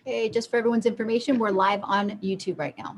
Okay, just for everyone's information, we're live on YouTube right now.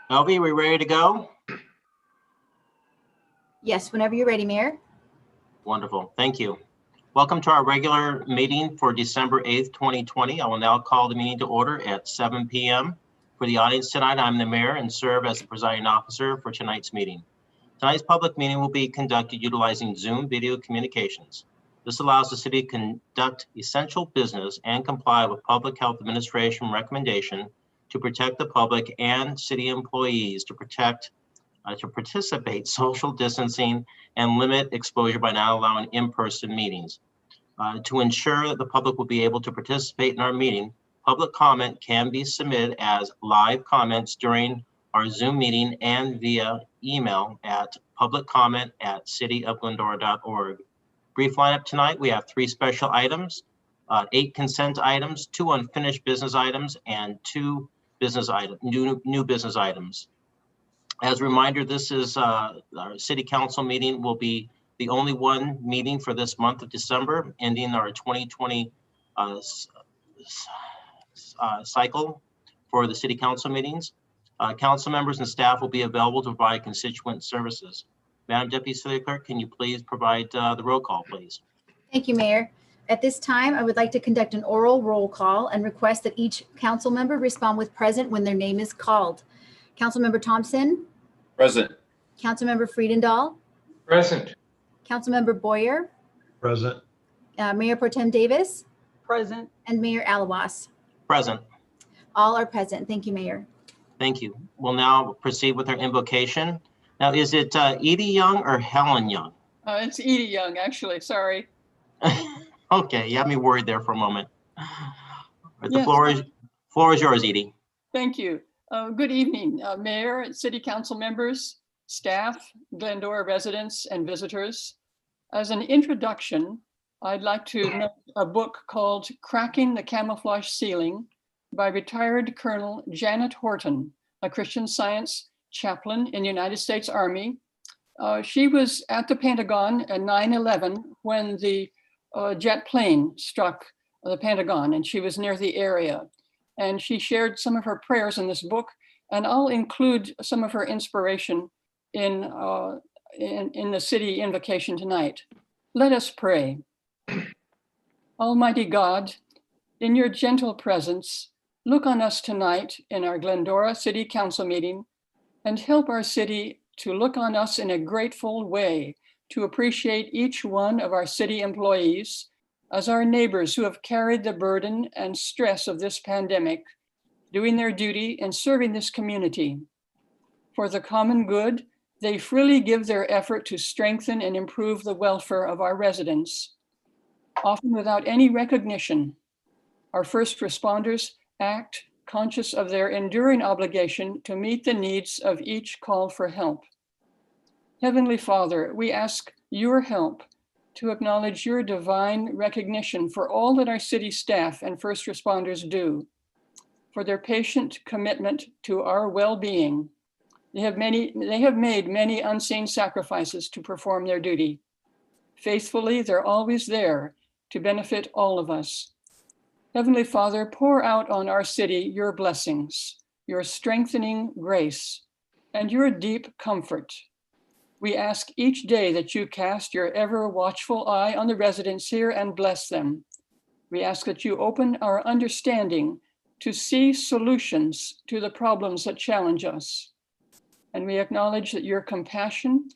Elvie, we ready to go? Yes, whenever you're ready, Mayor. Wonderful, thank you. Welcome to our regular meeting for December 8th, 2020. I will now call the meeting to order at 7 p.m. For the audience tonight, I'm the mayor and serve as the presiding officer for tonight's meeting. Tonight's public meeting will be conducted utilizing Zoom video communications. This allows the city to conduct essential business and comply with Public Health Administration recommendation to protect the public and city employees to participate social distancing and limit exposure by not allowing in-person meetings. To ensure that the public will be able to participate in our meeting, public comment can be submitted as live comments during our Zoom meeting and via email at publiccomment@cityofglendora.org. Brief lineup tonight, we have 3 special items, 8 consent items, 2 unfinished business items, and 2 business items, new business items. As a reminder, this is our city council meeting will be the only one meeting for this month of December, ending our 2020 cycle for the city council meetings. Council members and staff will be available to provide constituent services. Madam Deputy City Clerk, can you please provide the roll call, please? Thank you, Mayor. At this time, I would like to conduct an oral roll call and request that each council member respond with present when their name is called. Councilmember Thompson? Present. Councilmember Friedendahl? Present. Councilmember Boyer? Present. Mayor Pro Tem Davis? Present. And Mayor Alawas? Present. All are present. Thank you, Mayor. Thank you. We'll now proceed with our invocation. Now, is it Edie Young or Helen Young? It's Edie Young, actually. Sorry. Okay, you had me worried there for a moment. The Yes. floor is yours, Edie. Thank you. Good evening, Mayor, City Council members, staff, Glendora residents, and visitors. As an introduction, I'd like to note a book called Cracking the Camouflage Ceiling by retired Colonel Janet Horton, a Christian Science chaplain in the United States Army. She was at the Pentagon at 9/11 when the jet plane struck the Pentagon, and she was near the area. And she shared some of her prayers in this book, and I'll include some of her inspiration in the city invocation tonight. Let us pray. Almighty God, in your gentle presence, look on us tonight in our Glendora City Council meeting and help our city to look on us in a grateful way, to appreciate each one of our city employees as our neighbors who have carried the burden and stress of this pandemic, doing their duty in serving this community. For the common good, they freely give their effort to strengthen and improve the welfare of our residents. Often without any recognition, our first responders act conscious of their enduring obligation to meet the needs of each call for help. Heavenly Father, we ask your help to acknowledge your divine recognition for all that our city staff and first responders do, for their patient commitment to our well-being. They have made many unseen sacrifices to perform their duty. Faithfully, they're always there to benefit all of us. Heavenly Father, pour out on our city your blessings, your strengthening grace, and your deep comfort. We ask each day that you cast your ever watchful eye on the residents here and bless them. We ask that you open our understanding to see solutions to the problems that challenge us. And we acknowledge that your compassion,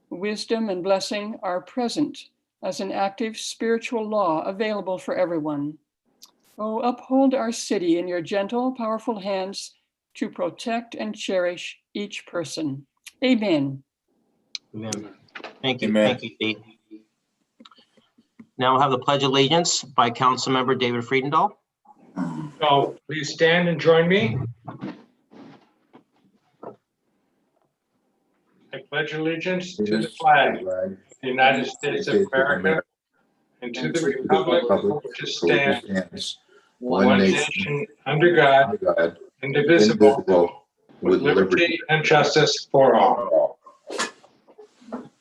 wisdom, and blessing are present as an active spiritual law available for everyone. Oh, uphold our city in your gentle, powerful hands to protect and cherish each person. Amen. Amen. Thank you. Amen. Thank you, Dee. Now we'll have the Pledge of Allegiance by Councilmember David Friedendahl. So please stand and join me. I pledge allegiance to the flag of the United States of America and to the republic for which it stands, one nation, under God, indivisible, with liberty and justice for all.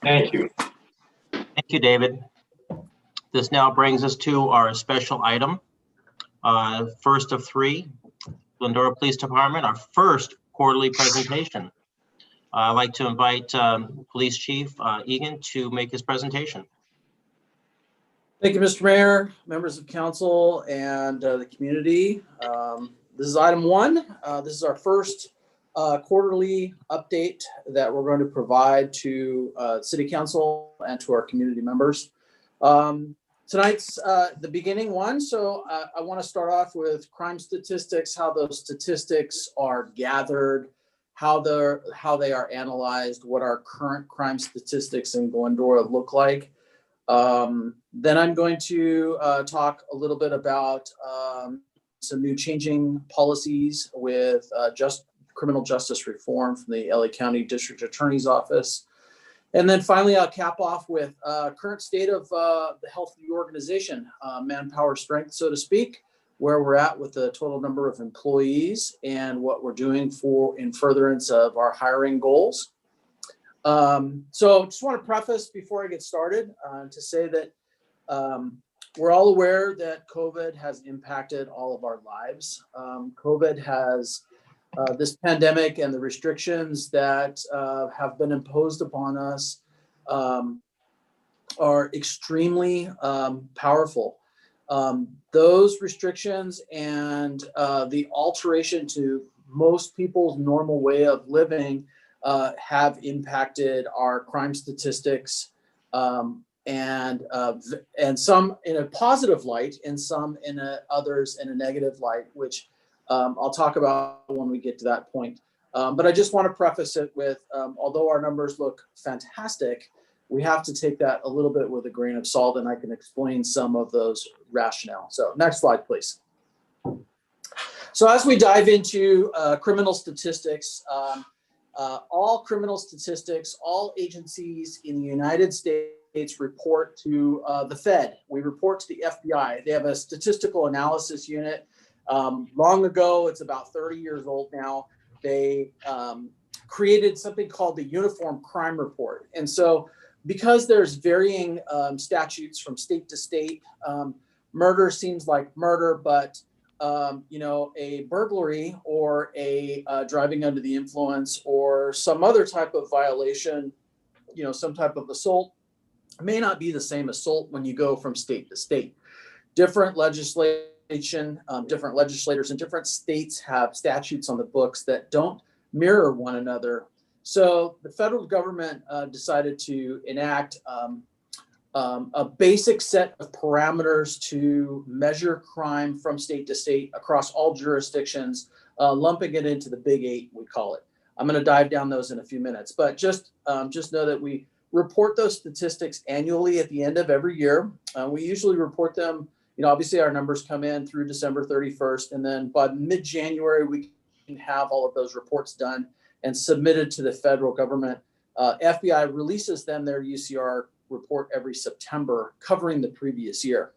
Thank you. Thank you, David. This now brings us to our special item. First of three, Glendora Police Department, our first quarterly presentation. I'd like to invite Police Chief Egan to make his presentation. Thank you, Mr. Mayor, members of council, and the community. This is item one. This is our first quarterly update that we're going to provide to City Council and to our community members. Tonight's the beginning one, so I want to start off with crime statistics, how those statistics are gathered, how they are analyzed, what our current crime statistics in Glendora look like. Then I'm going to talk a little bit about some new changing policies with criminal justice reform from the LA County District Attorney's Office. And then finally, I'll cap off with current state of the health of the organization, manpower strength, so to speak, where we're at with the total number of employees and what we're doing in furtherance of our hiring goals. So just want to preface before I get started to say that we're all aware that COVID has impacted all of our lives. COVID has this pandemic and the restrictions that have been imposed upon us are extremely powerful. Those restrictions and the alteration to most people's normal way of living have impacted our crime statistics, and some in a positive light and some in others in a negative light, which I'll talk about when we get to that point. But I just want to preface it with, although our numbers look fantastic, we have to take that a little bit with a grain of salt, and I can explain some of those rationale. So next slide, please. So as we dive into criminal statistics, all criminal statistics, all agencies in the United States report to the Fed. We report to the FBI. They have a statistical analysis unit. Long ago, it's about 30 years old now, they created something called the Uniform Crime Report. And so because there's varying statutes from state to state, murder seems like murder, but a burglary or a driving under the influence or some other type of violation, some type of assault may not be the same assault when you go from state to state. Different legislation, different legislators in different states have statutes on the books that don't mirror one another. So the federal government decided to enact a basic set of parameters to measure crime from state to state across all jurisdictions, lumping it into the big eight, we call it. I'm going to dive down those in a few minutes, but just know that we report those statistics annually at the end of every year. We usually report them, obviously our numbers come in through December 31st, and then by mid-January, we can have all of those reports done and submitted to the federal government. FBI releases then their UCR report every September covering the previous year.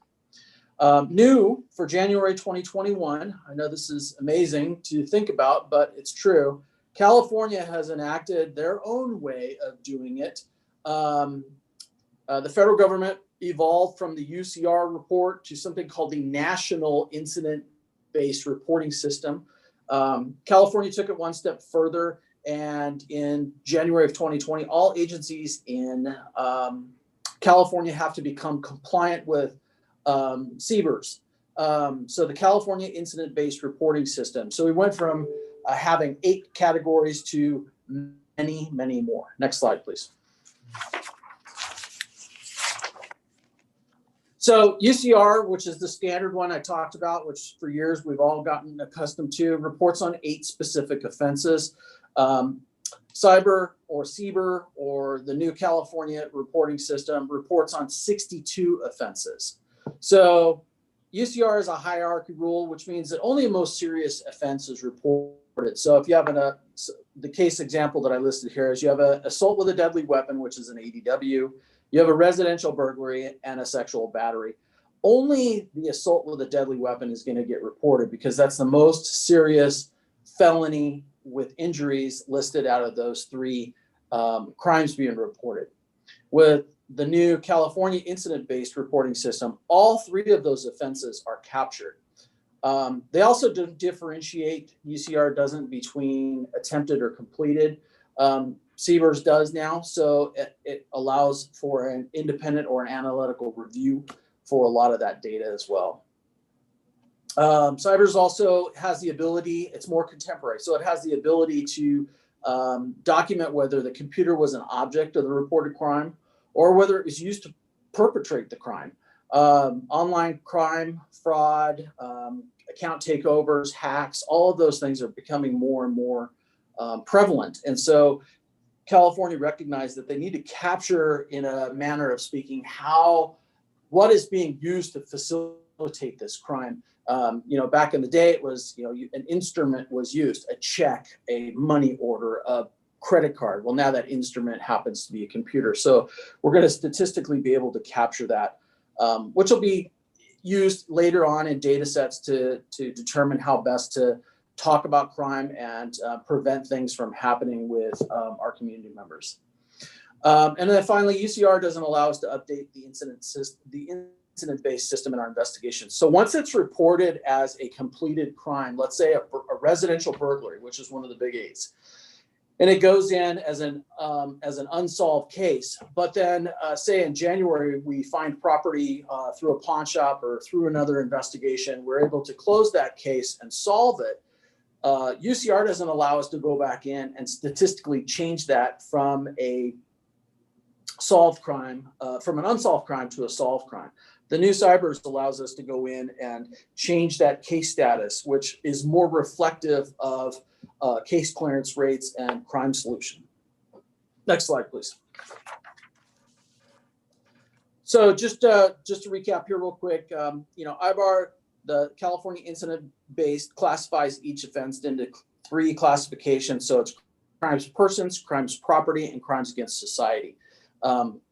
New for January 2021, I know this is amazing to think about, but it's true. California has enacted their own way of doing it. The federal government evolved from the UCR report to something called the National Incident-Based Reporting System. California took it one step further, and in January of 2020, all agencies in California have to become compliant with CBERS. So the California Incident-Based Reporting System. So we went from having 8 categories to many, many more. Next slide, please. So UCR, which is the standard one I talked about, which for years we've all gotten accustomed to, reports on 8 specific offenses. Cyber or CBER or the new California reporting system reports on 62 offenses. So UCR is a hierarchy rule, which means that only the most serious offense is reported. So if you have the case example that I listed here is you have an assault with a deadly weapon, which is an ADW. You have a residential burglary and a sexual battery. Only the assault with a deadly weapon is going to get reported because that's the most serious felony with injuries listed out of those 3 crimes being reported. With the new California incident-based reporting system, all 3 of those offenses are captured. They also don't differentiate, UCR doesn't, between attempted or completed. CBERS does now, so it allows for an independent or an analytical review for a lot of that data as well. CBERS also has the ability, it's more contemporary, so it has the ability to document whether the computer was an object of the reported crime or whether it was used to perpetrate the crime. Online crime, fraud, account takeovers, hacks, all of those things are becoming more and more prevalent. And so California recognized that they need to capture, in a manner of speaking, what is being used to facilitate this crime. Back in the day, it was, an instrument was used, a check, a money order, a credit card. Well, now that instrument happens to be a computer. So we're going to statistically be able to capture that, which will be used later on in data sets to determine how best to talk about crime and prevent things from happening with our community members. And then finally, UCR doesn't allow us to update the incident-based system in our investigation. So once it's reported as a completed crime, let's say a residential burglary, which is one of the big 8s, and it goes in as an unsolved case, but then say in January we find property through a pawn shop or through another investigation, we're able to close that case and solve it. UCR doesn't allow us to go back in and statistically change that from a solved crime, from an unsolved crime to a solved crime. The new CBERS allows us to go in and change that case status, which is more reflective of case clearance rates and crime solution. Next slide, please. So just to recap here real quick, IBAR, the California incident-based, classifies each offense into 3 classifications. So it's crimes persons, crimes property, and crimes against society.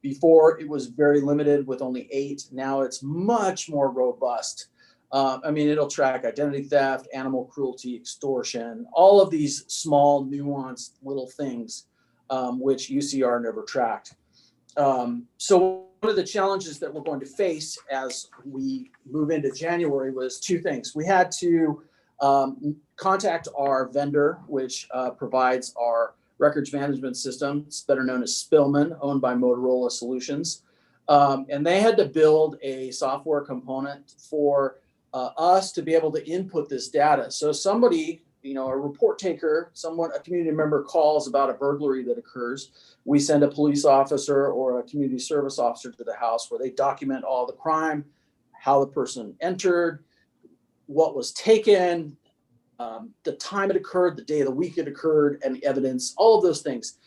Before it was very limited with only 8. Now it's much more robust. It'll track identity theft, animal cruelty, extortion, all of these small, nuanced little things, which UCR never tracked. So one of the challenges that we're going to face as we move into January was 2 things. We had to contact our vendor, which provides our records management system. It's better known as Spillman, owned by Motorola Solutions. And they had to build a software component for us to be able to input this data. So somebody, a report taker, a community member calls about a burglary that occurs. We send a police officer or a community service officer to the house where they document all the crime, how the person entered, what was taken, the time it occurred, the day of the week it occurred, and the evidence, all of those things.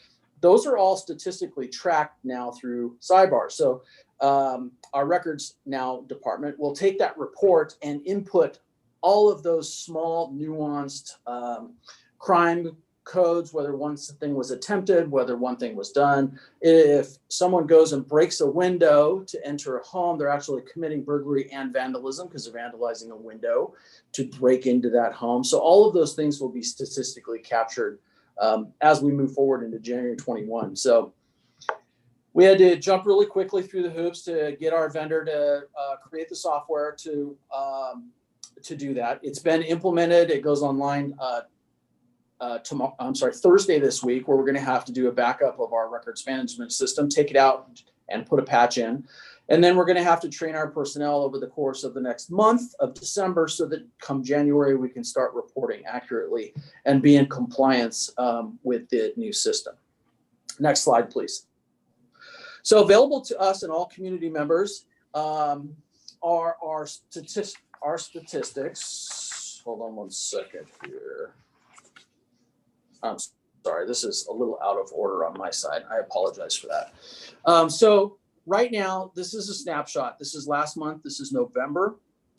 Those are all statistically tracked now through CBER. So our records now department will take that report and input all of those small, nuanced crime codes, whether one thing was attempted, whether one thing was done. If someone goes and breaks a window to enter a home, they're actually committing burglary and vandalism because they're vandalizing a window to break into that home. So all of those things will be statistically captured as we move forward into January 21. So we had to jump really quickly through the hoops to get our vendor to create the software to do that. It's been implemented. It goes online Thursday this week, where we're going to have to do a backup of our records management system, take it out and put a patch in. And then we're going to have to train our personnel over the course of the next month of December so that come January, we can start reporting accurately and be in compliance with the new system. Next slide, please. So available to us and all community members are our statistics. Hold on one second here. I'm sorry, this is a little out of order on my side. I apologize for that. So right now, this is a snapshot. This is last month. This is November.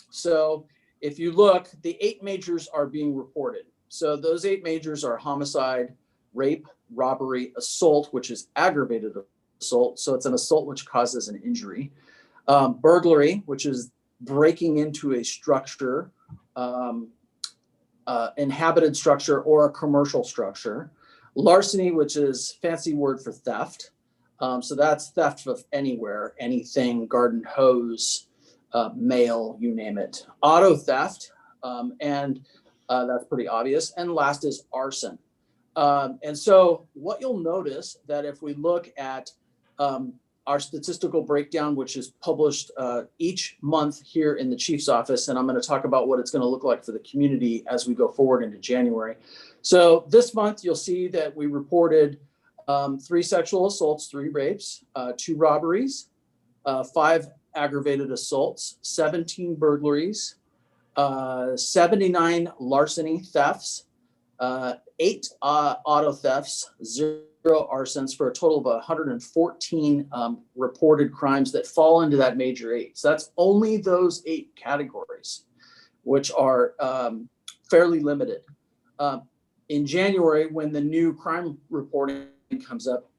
So if you look, the 8 majors are being reported. So those 8 majors are homicide, rape, robbery, assault, which is aggravated assault. So it's an assault which causes an injury. Burglary, which is breaking into a structure, inhabited structure or a commercial structure. Larceny, which is fancy word for theft. So that's theft of anywhere, anything, garden hose, mail, you name it. Auto theft, and that's pretty obvious. And last is arson. And so what you'll notice that if we look at our statistical breakdown, which is published each month here in the chief's office, and I'm going to talk about what it's going to look like for the community as we go forward into January. So this month, you'll see that we reported 3 sexual assaults, 3 rapes, 2 robberies, 5 aggravated assaults, 17 burglaries, 79 larceny thefts, 8 auto thefts, 0 arsons, for a total of 114 reported crimes that fall into that major 8. So that's only those 8 categories, which are fairly limited. In January, when the new crime reporting comes up,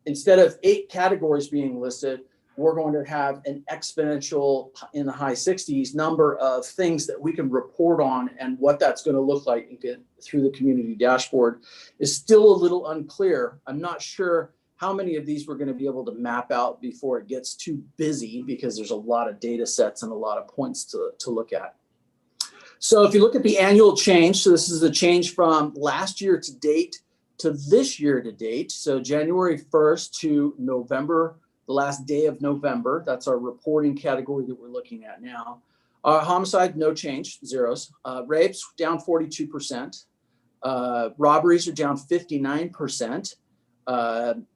instead of 8 categories being listed, we're going to have an exponential in the high 60s number of things that we can report on, and what that's going to look like through the community dashboard is still a little unclear. I'm not sure how many of these we're going to be able to map out before it gets too busy, because there's a lot of data sets and a lot of points to look at. So if you look at the annual change, so this is the change from last year to date to this year to date. So January 1st to November, the last day of November, that's our reporting category that we're looking at now. Homicide, no change, zeros. Rapes, down 42%. Robberies are down 59%.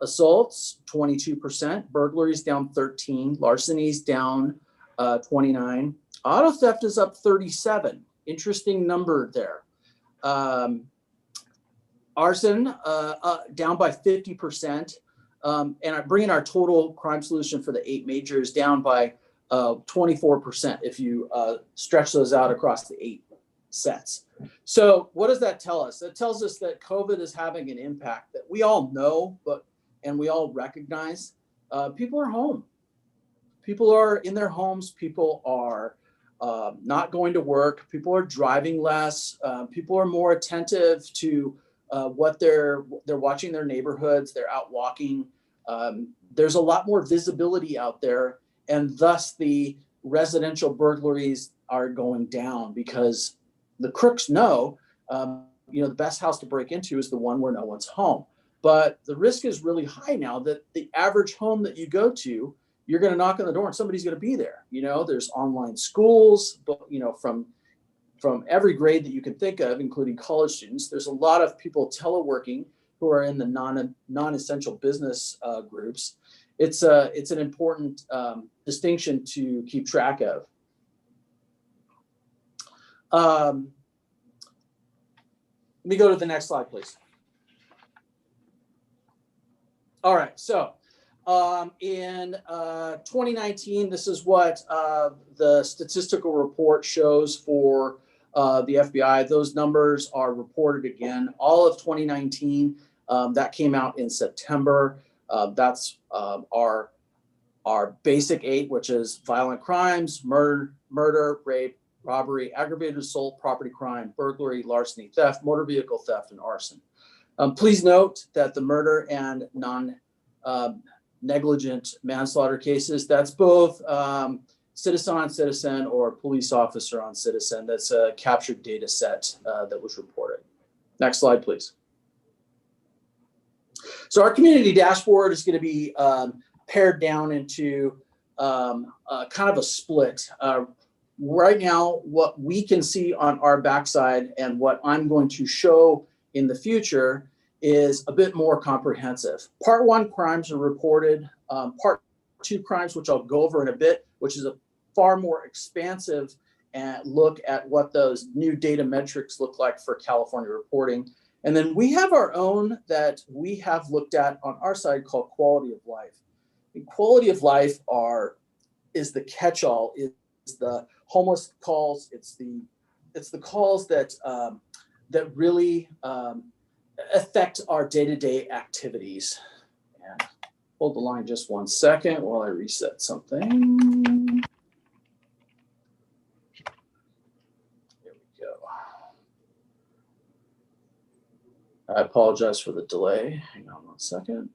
Assaults, 22%. Burglaries, down 13. Larcenies, down 29. Auto theft is up 37. Interesting number there. Arson, down by 50%. And I'm bringing our total crime solution for the 8 majors down by 24% if you stretch those out across the 8 sets. So what does that tell us? That tells us that COVID is having an impact that we all know, and we all recognize. People are home. People are in their homes. People are not going to work. People are driving less. People are more attentive to what they're watching their neighborhoods. They're out walking. There's a lot more visibility out there, and thus the residential burglaries are going down, because the crooks know, the best house to break into is the one where no one's home. But the risk is really high now that the average home that you go to, you're going to knock on the door and somebody's going to be there. There's online schools, but from every grade that you can think of, including college students. There's a lot of people teleworking who are in the non-essential business groups. It's an important distinction to keep track of. Let me go to the next slide, please. All right, so in 2019, this is what the statistical report shows for the FBI. Those numbers are reported again. All of 2019, that came out in September. That's our basic 8, which is violent crimes, murder, rape, robbery, aggravated assault, property crime, burglary, larceny, theft, motor vehicle theft, and arson. Please note that the murder and negligent manslaughter cases, that's both citizen on citizen or police officer on citizen. That's a captured data set that was reported. Next slide, please. So our community dashboard is going to be pared down into kind of a split. Right now, what we can see on our backside and what I'm going to show in the future is a bit more comprehensive. Part 1 crimes are reported. Part 2 crimes, which I'll go over in a bit, which is far more expansive and look at what those new data metrics look like for California reporting. And then we have our own that we have looked at on our side called quality of life. And quality of life is the catch-all, is the homeless calls. It's the calls that that really affect our day-to-day activities. And hold the line just one second while I reset something. I apologize for the delay. Hang on one second.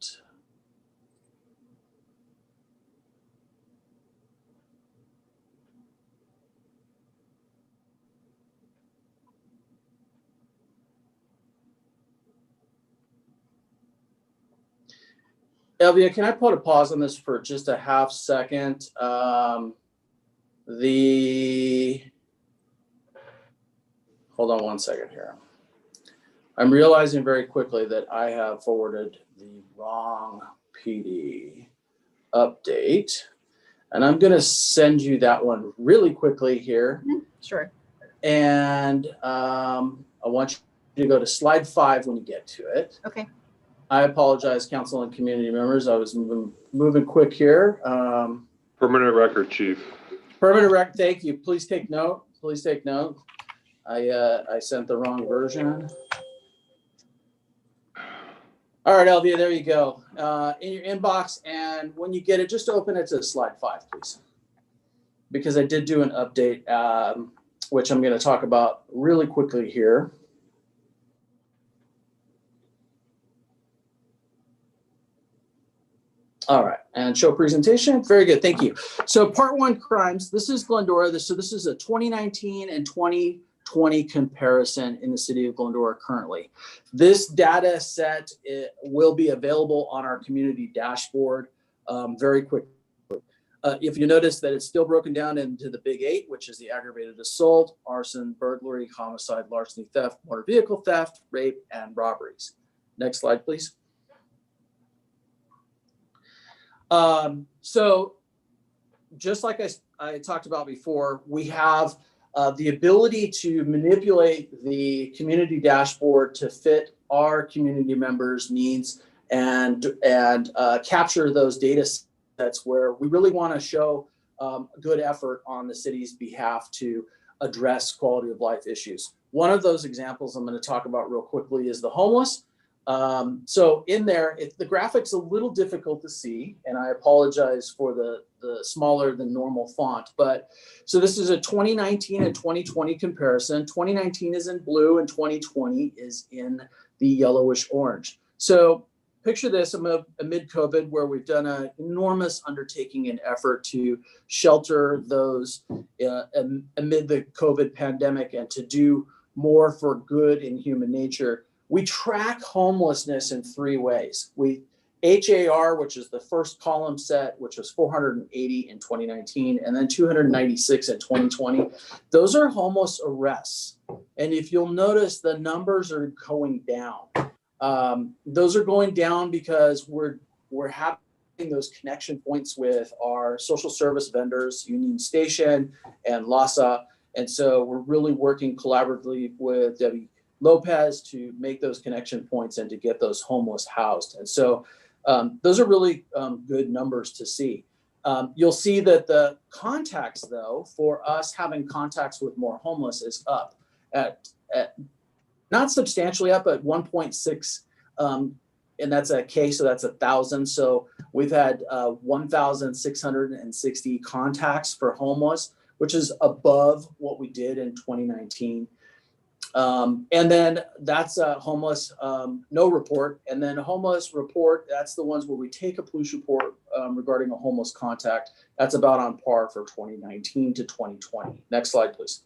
Elvia, can I put a pause on this for just a half second? Hold on one second here. I'm realizing very quickly that I have forwarded the wrong PD update, and I'm going to send you that one really quickly here. Sure. And I want you to go to slide 5 when you get to it. Okay. I apologize, council and community members. I was moving quick here. Permanent record, Chief. Permanent record. Thank you. Please take note. Please take note. I sent the wrong version. All right, Elvia, there you go. In your inbox, and when you get it, just open it to slide 5, please. Because I did do an update, which I'm going to talk about really quickly here. All right, and show presentation. Very good, thank you. So part 1, crimes. This is Glendora. So this is a 2019 and 2020 comparison in the city of Glendora currently. This data set will be available on our community dashboard very quickly. If you notice that it's still broken down into the big 8, which is the aggravated assault, arson, burglary, homicide, larceny, theft, motor vehicle theft, rape, and robberies. Next slide, please. So just like I talked about before, we have the ability to manipulate the community dashboard to fit our community members' needs and capture those data sets where we really want to show good effort on the city's behalf to address quality of life issues. One of those examples I'm going to talk about real quickly is the homeless. So in there, the graphic's a little difficult to see, and I apologize for the smaller than normal font, but so this is a 2019 and 2020 comparison. 2019 is in blue and 2020 is in the yellowish orange. So picture this amid COVID, where we've done an enormous undertaking and effort to shelter those amid the COVID pandemic and to do more for good in human nature. We track homelessness in 3 ways. HAR, which is the first column set, which was 480 in 2019, and then 296 in 2020. Those are homeless arrests. And if you'll notice, the numbers are going down. Those are going down because we're having those connection points with our social service vendors, Union Station and LASA. And so we're really working collaboratively with Debbie Lopez to make those connection points and to get those homeless housed. And so those are really good numbers to see. You'll see that the contacts, though, for us having contacts with more homeless is up at not substantially up at 1.6, and that's a K, so that's 1,000. So we've had 1,660 contacts for homeless, which is above what we did in 2019. And then that's a homeless no report. And then a homeless report, that's the ones where we take a police report regarding a homeless contact. That's about on par for 2019 to 2020. Next slide, please.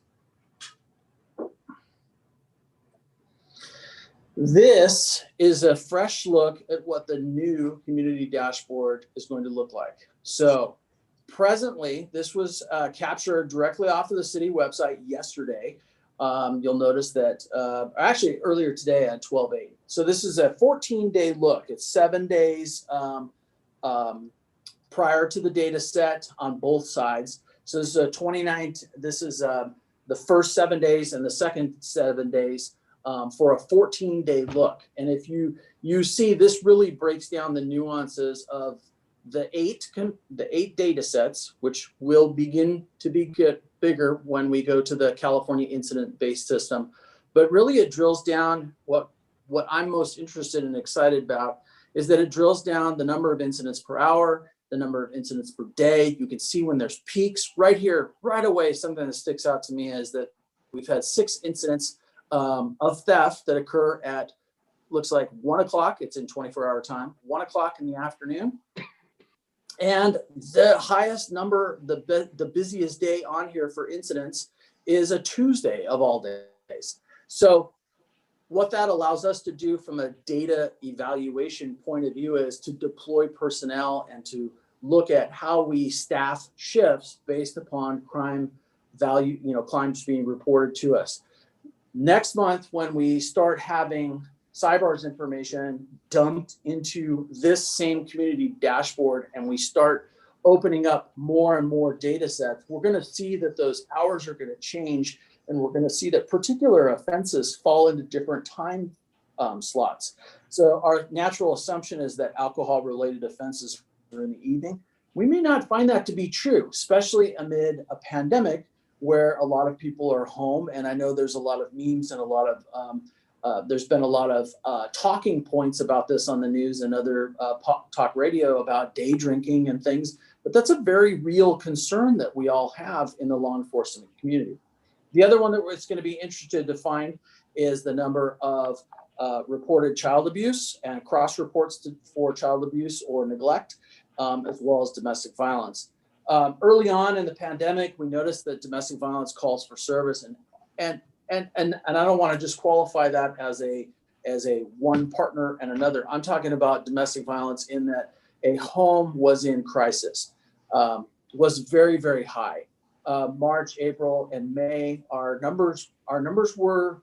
This is a fresh look at what the new community dashboard is going to look like. So presently, this was captured directly off of the city website yesterday. You'll notice that actually earlier today at 12/8. So this is a 14-day look. It's 7 days prior to the data set on both sides. So this is a 29th, this is the first 7 days and the second 7 days for a 14-day look. And if you see, this really breaks down the nuances of the eight data sets, which will begin to get bigger when we go to the California incident-based system. But really it drills down, what I'm most interested and excited about is that it drills down the number of incidents per hour, the number of incidents per day. You can see when there's peaks right here, right away. Something that sticks out to me is that we've had 6 incidents of theft that occur at, looks like 1 o'clock, it's in 24-hour time, 1 o'clock in the afternoon. And the highest number, the busiest day on here for incidents is a Tuesday of all days. So what that allows us to do from a data evaluation point of view is to deploy personnel and to look at how we staff shifts based upon crime value, crimes being reported to us. Next month, when we start having CyBar's information dumped into this same community dashboard and we start opening up more and more data sets, we're going to see that those hours are going to change, and we're going to see that particular offenses fall into different time slots. So our natural assumption is that alcohol-related offenses are in the evening. We may not find that to be true, especially amid a pandemic where a lot of people are home. And I know there's a lot of memes and a lot of there's been a lot of talking points about this on the news and other talk radio about day drinking and things, but that's a very real concern that we all have in the law enforcement community. The other one that it's going to be interested to find is the number of reported child abuse and cross reports for child abuse or neglect, as well as domestic violence. Early on in the pandemic, we noticed that domestic violence calls for service, and I don't want to just qualify that as a one partner and another. I'm talking about domestic violence in that a home was in crisis, was very, very high. March, April, and May, our numbers were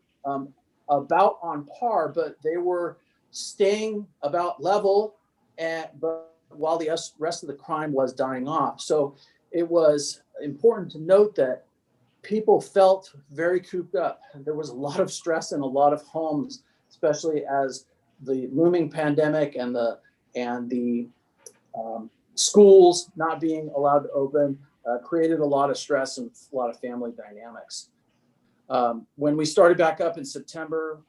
about on par, but they were staying about level, but while the rest of the crime was dying off. So it was important to note that people felt very cooped up. There was a lot of stress in a lot of homes, especially as the looming pandemic and the schools not being allowed to open created a lot of stress and a lot of family dynamics. When we started back up in September,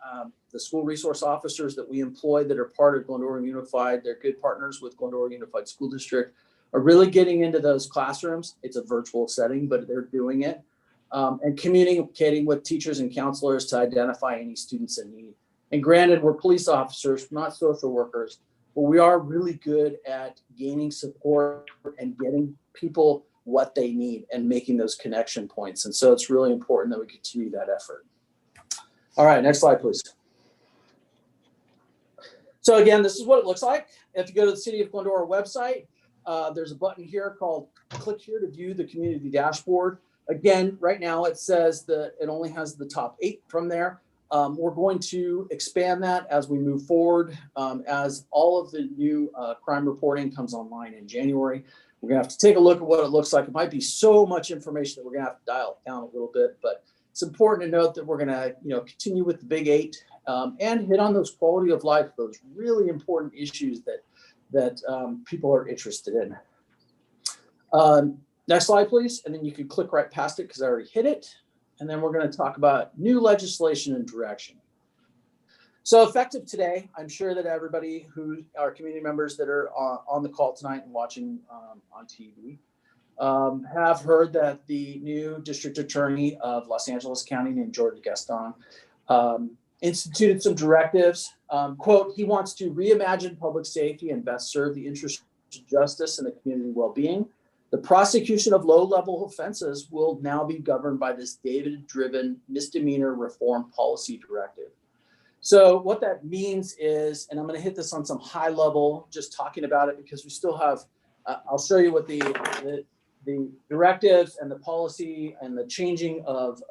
the school resource officers that we employ that are part of Glendora Unified, they're good partners with Glendora Unified School District, are really getting into those classrooms. It's a virtual setting, but they're doing it. And communicating with teachers and counselors to identify any students in need. And granted, we're police officers, not social workers, but we are really good at gaining support and getting people what they need and making those connection points. And so it's really important that we continue that effort. All right, next slide, please. So again, this is what it looks like. If you go to the City of Glendora website, there's a button here called click here to view the community dashboard. Again, right now it says that it only has the top 8 from there. We're going to expand that as we move forward, as all of the new crime reporting comes online in January. We're gonna have to take a look at what it looks like. It might be so much information that we're gonna have to dial it down a little bit, but it's important to note that we're gonna continue with the big 8 and hit on those quality of life, those really important issues that people are interested in. Next slide, please. And then you can click right past it because I already hit it. And then we're going to talk about new legislation and direction. So effective today, I'm sure that everybody who are community members that are on the call tonight and watching on TV have heard that the new district attorney of Los Angeles County named Jordan Gaston instituted some directives. Quote, he wants to reimagine public safety and best serve the interests of justice and the community well-being. The prosecution of low-level offenses will now be governed by this data-driven misdemeanor reform policy directive. So what that means is, and I'm going to hit this on some high level, just talking about it because we still have, I'll show you what the directives and the policy and the changing of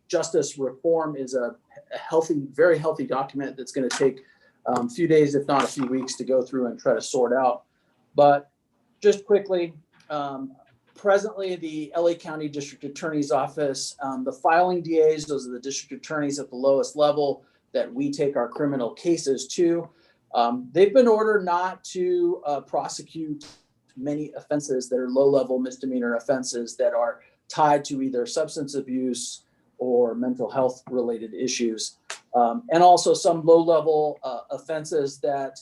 justice reform is a healthy, very healthy document that's going to take a few days, if not a few weeks, to go through and try to sort out. But just quickly, Presently, the LA County District Attorney's Office, the filing DAs, those are the district attorneys at the lowest level that we take our criminal cases to. They've been ordered not to prosecute many offenses that are low-level misdemeanor offenses that are tied to either substance abuse or mental health related issues. And also some low-level offenses that,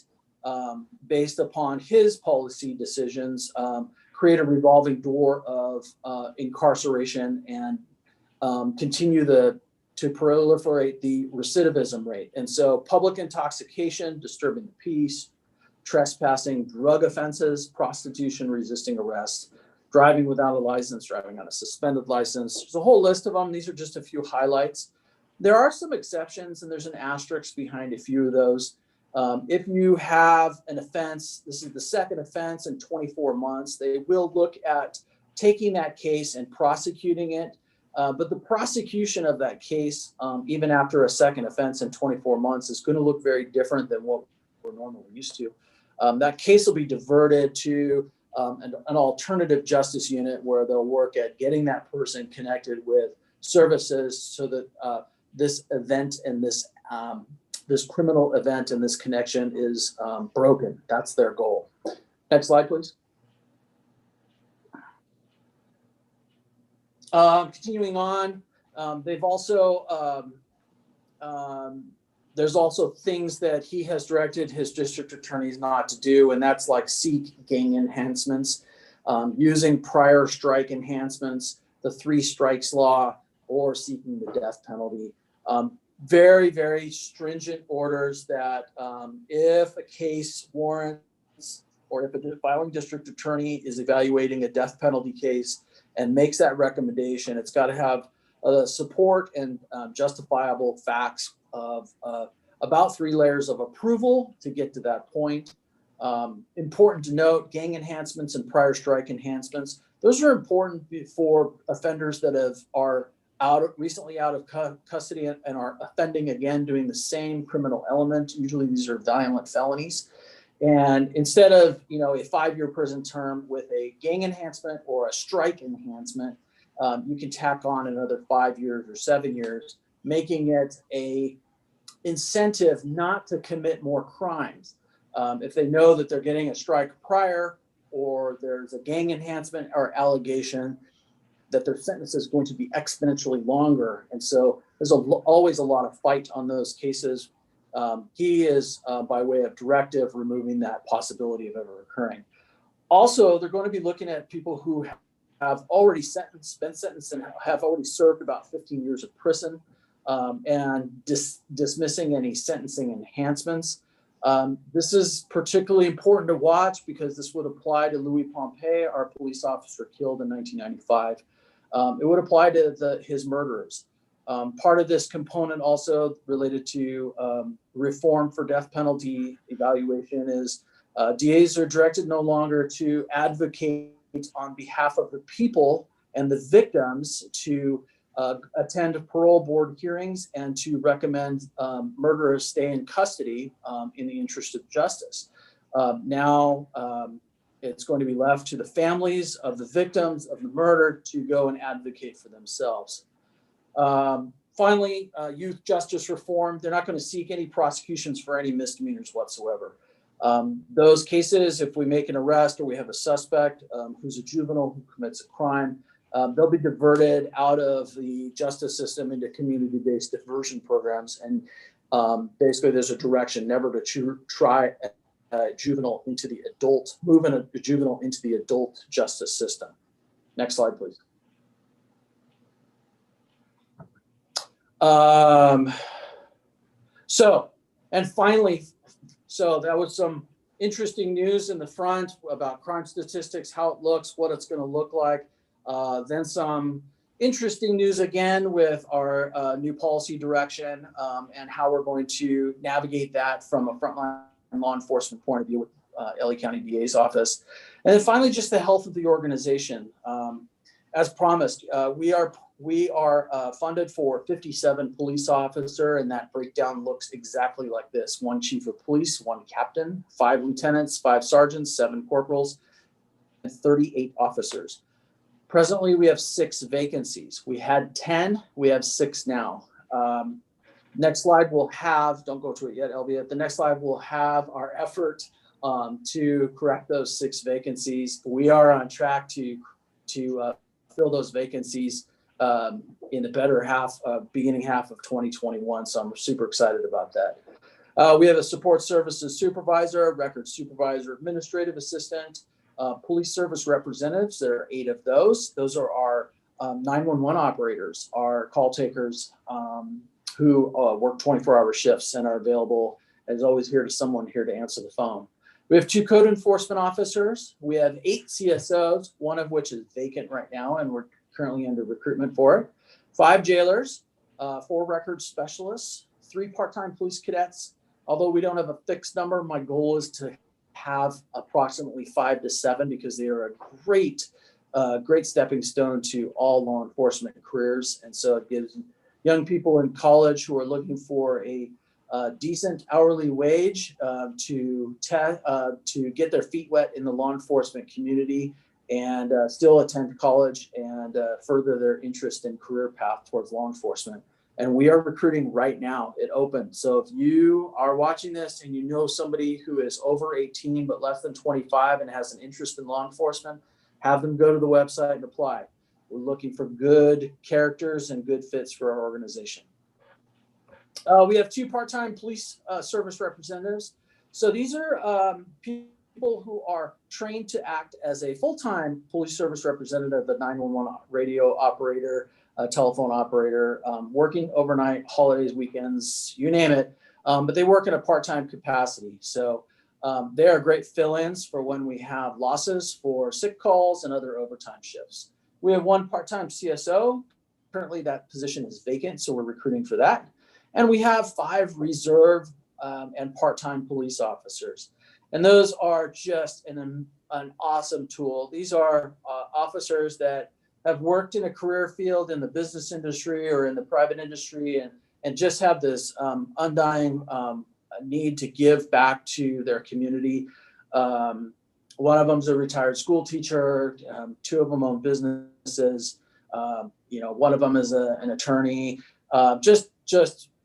based upon his policy decisions, create a revolving door of incarceration and continue to proliferate the recidivism rate. And so public intoxication, disturbing the peace, trespassing, drug offenses, prostitution, resisting arrest, driving without a license, driving on a suspended license. There's a whole list of them. These are just a few highlights. There are some exceptions, and there's an asterisk behind a few of those. If you have an offense, this is the second offense in 24 months, they will look at taking that case and prosecuting it. But the prosecution of that case, even after a second offense in 24 months, is going to look very different than what we're normally used to. That case will be diverted to an alternative justice unit where they'll work at getting that person connected with services so that this event and this criminal event and this connection is broken. That's their goal. Next slide, please. Continuing on, they've also, there's also things that he has directed his district attorneys not to do, and that's like seek gang enhancements, using prior strike enhancements, the 3 strikes law, or seeking the death penalty. Very, very stringent orders that if a case warrants, or if a filing district attorney is evaluating a death penalty case and makes that recommendation, it's got to have support and justifiable facts of about 3 layers of approval to get to that point. Important to note, gang enhancements and prior strike enhancements, those are important for offenders that are recently out of custody and are offending again, doing the same criminal element. Usually these are violent felonies. And instead of, a 5-year prison term with a gang enhancement or a strike enhancement, you can tack on another 5 years or 7 years, making it a incentive not to commit more crimes. If they know that they're getting a strike prior, or there's a gang enhancement or allegation, that their sentence is going to be exponentially longer. And so there's always a lot of fight on those cases. He is, by way of directive, removing that possibility of ever occurring. Also, they're going to be looking at people who have already been sentenced and have already served about 15 years of prison, and dismissing any sentencing enhancements. This is particularly important to watch because this would apply to Louis Pompey, our police officer killed in 1995. It would apply to his murderers. Part of this component also related to reform for death penalty evaluation is DAs are directed no longer to advocate on behalf of the people and the victims to attend parole board hearings and to recommend murderers stay in custody in the interest of justice. Now it's going to be left to the families of the victims of the murder to go and advocate for themselves. Finally, youth justice reform. They're not going to seek any prosecutions for any misdemeanors whatsoever. Those cases, if we make an arrest or we have a suspect who's a juvenile who commits a crime, they'll be diverted out of the justice system into community-based diversion programs. And basically there's a direction never to try a juvenile into the adult, moving a juvenile into the adult justice system. Next slide, please. And finally, so that was some interesting news in the front about crime statistics, how it looks, what it's going to look like. Then some interesting news again with our new policy direction and how we're going to navigate that from a frontline law enforcement point of view with LA County DA's office. And then finally, just the health of the organization. As promised, we are funded for 57 police officer, and that breakdown looks exactly like this: 1 chief of police, 1 captain, 5 lieutenants, 5 sergeants, 7 corporals, and 38 officers. Presently, we have 6 vacancies. We had 10, we have 6 now. Next slide will have, don't go to it yet, Elvia. The next slide will have our effort to correct those 6 vacancies. We are on track to fill those vacancies in the beginning half of 2021. So I'm super excited about that. We have a support services supervisor, records supervisor, administrative assistant, police service representatives. There are 8 of those. Those are our 911 operators, our call takers who work 24-hour shifts and are available as always someone here to answer the phone. We have 2 code enforcement officers. We have 8 CSOs, one of which is vacant right now, and we're currently under recruitment for it. 5 jailers, 4 records specialists, 3 part-time police cadets. Although we don't have a fixed number, my goal is to have approximately 5 to 7 because they are a great stepping stone to all law enforcement careers. And so it gives young people in college who are looking for a decent hourly wage to get their feet wet in the law enforcement community and still attend college and further their interest and career path towards law enforcement. And we are recruiting right now. It opened. So if you are watching this and you know somebody who is over 18 but less than 25 and has an interest in law enforcement, have them go to the website and apply. We're looking for good characters and good fits for our organization. We have 2 part-time police service representatives. So these are people who are trained to act as a full-time police service representative, a 911 radio operator, a telephone operator, working overnight, holidays, weekends, you name it. But they work in a part-time capacity. So they are great fill-ins for when we have losses for sick calls and other overtime shifts. We have 1 part-time CSO. Currently that position is vacant, so we're recruiting for that. And we have 5 reserve and part-time police officers. And those are just an awesome tool. These are officers that have worked in a career field in the business industry or in the private industry and just have this undying need to give back to their community. One of them is a retired school teacher. 2 of them own businesses. One of them is an attorney. Just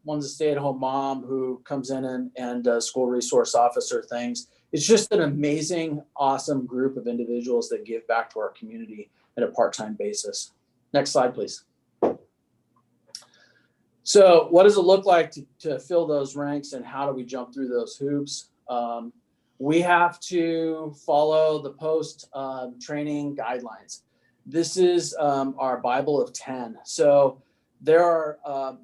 one's a stay-at-home mom who comes in and does school resource officer things. It's just an amazing, awesome group of individuals that give back to our community at a part-time basis. Next slide, please. So what does it look like to fill those ranks and how do we jump through those hoops? We have to follow the post-training guidelines. This is our Bible of 10. So there are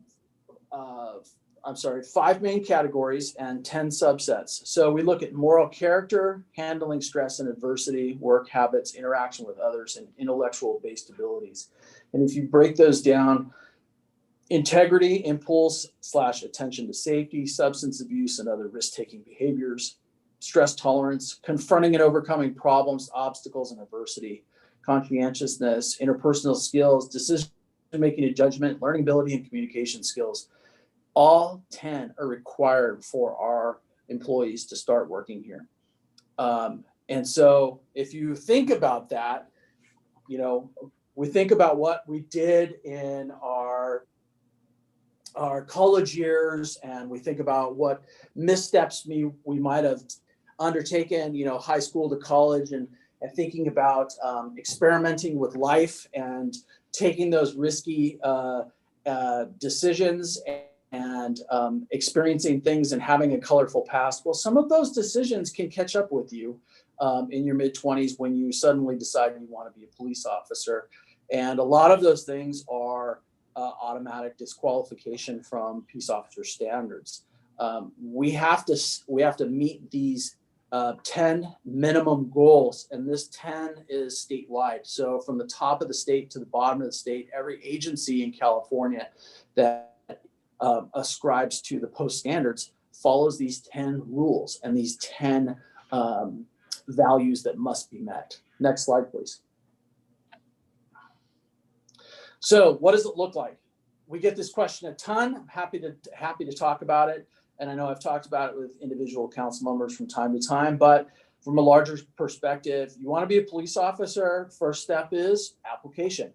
5 main categories and 10 subsets. So we look at moral character, handling stress and adversity, work habits, interaction with others, and intellectual-based abilities. And if you break those down, integrity, impulse/attention to safety, substance abuse and other risk-taking behaviors, stress tolerance, confronting and overcoming problems, obstacles, and adversity, conscientiousness, interpersonal skills, decision-making and judgment, learning ability, and communication skills. All 10 are required for our employees to start working here. And so if you think about that, we think about what we did in our college years, and we think about what missteps we might have undertaken, high school to college, and thinking about experimenting with life and taking those risky decisions and experiencing things and having a colorful past. Well, some of those decisions can catch up with you in your mid-20s when you suddenly decide you want to be a police officer. And a lot of those things are automatic disqualification from peace officer standards. We have to meet these 10 minimum goals, and this 10 is statewide. So from the top of the state to the bottom of the state, every agency in California that ascribes to the post standards follows these 10 rules and these 10 values that must be met. Next slide, please. So what does it look like? We get this question a ton. I'm happy to talk about it. And I know I've talked about it with individual council members from time to time, but from a larger perspective, you want to be a police officer, first step is application,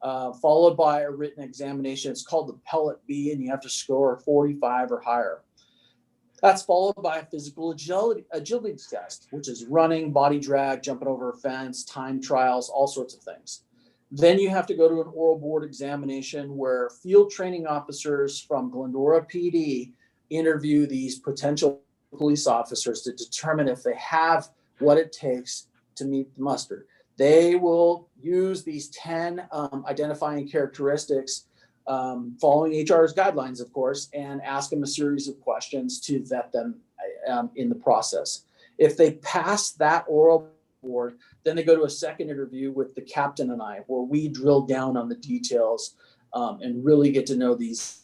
followed by a written examination. It's called the Pellet B, and you have to score 45 or higher. That's followed by a physical agility test, which is running, body drag, jumping over a fence, time trials, all sorts of things. Then you have to go to an oral board examination where field training officers from Glendora PD interview these potential police officers to determine if they have what it takes to meet the muster. They will use these 10 identifying characteristics, following HR's guidelines, of course, and ask them a series of questions to vet them in the process. If they pass that oral board, then they go to a second interview with the captain and I, where we drill down on the details and really get to know these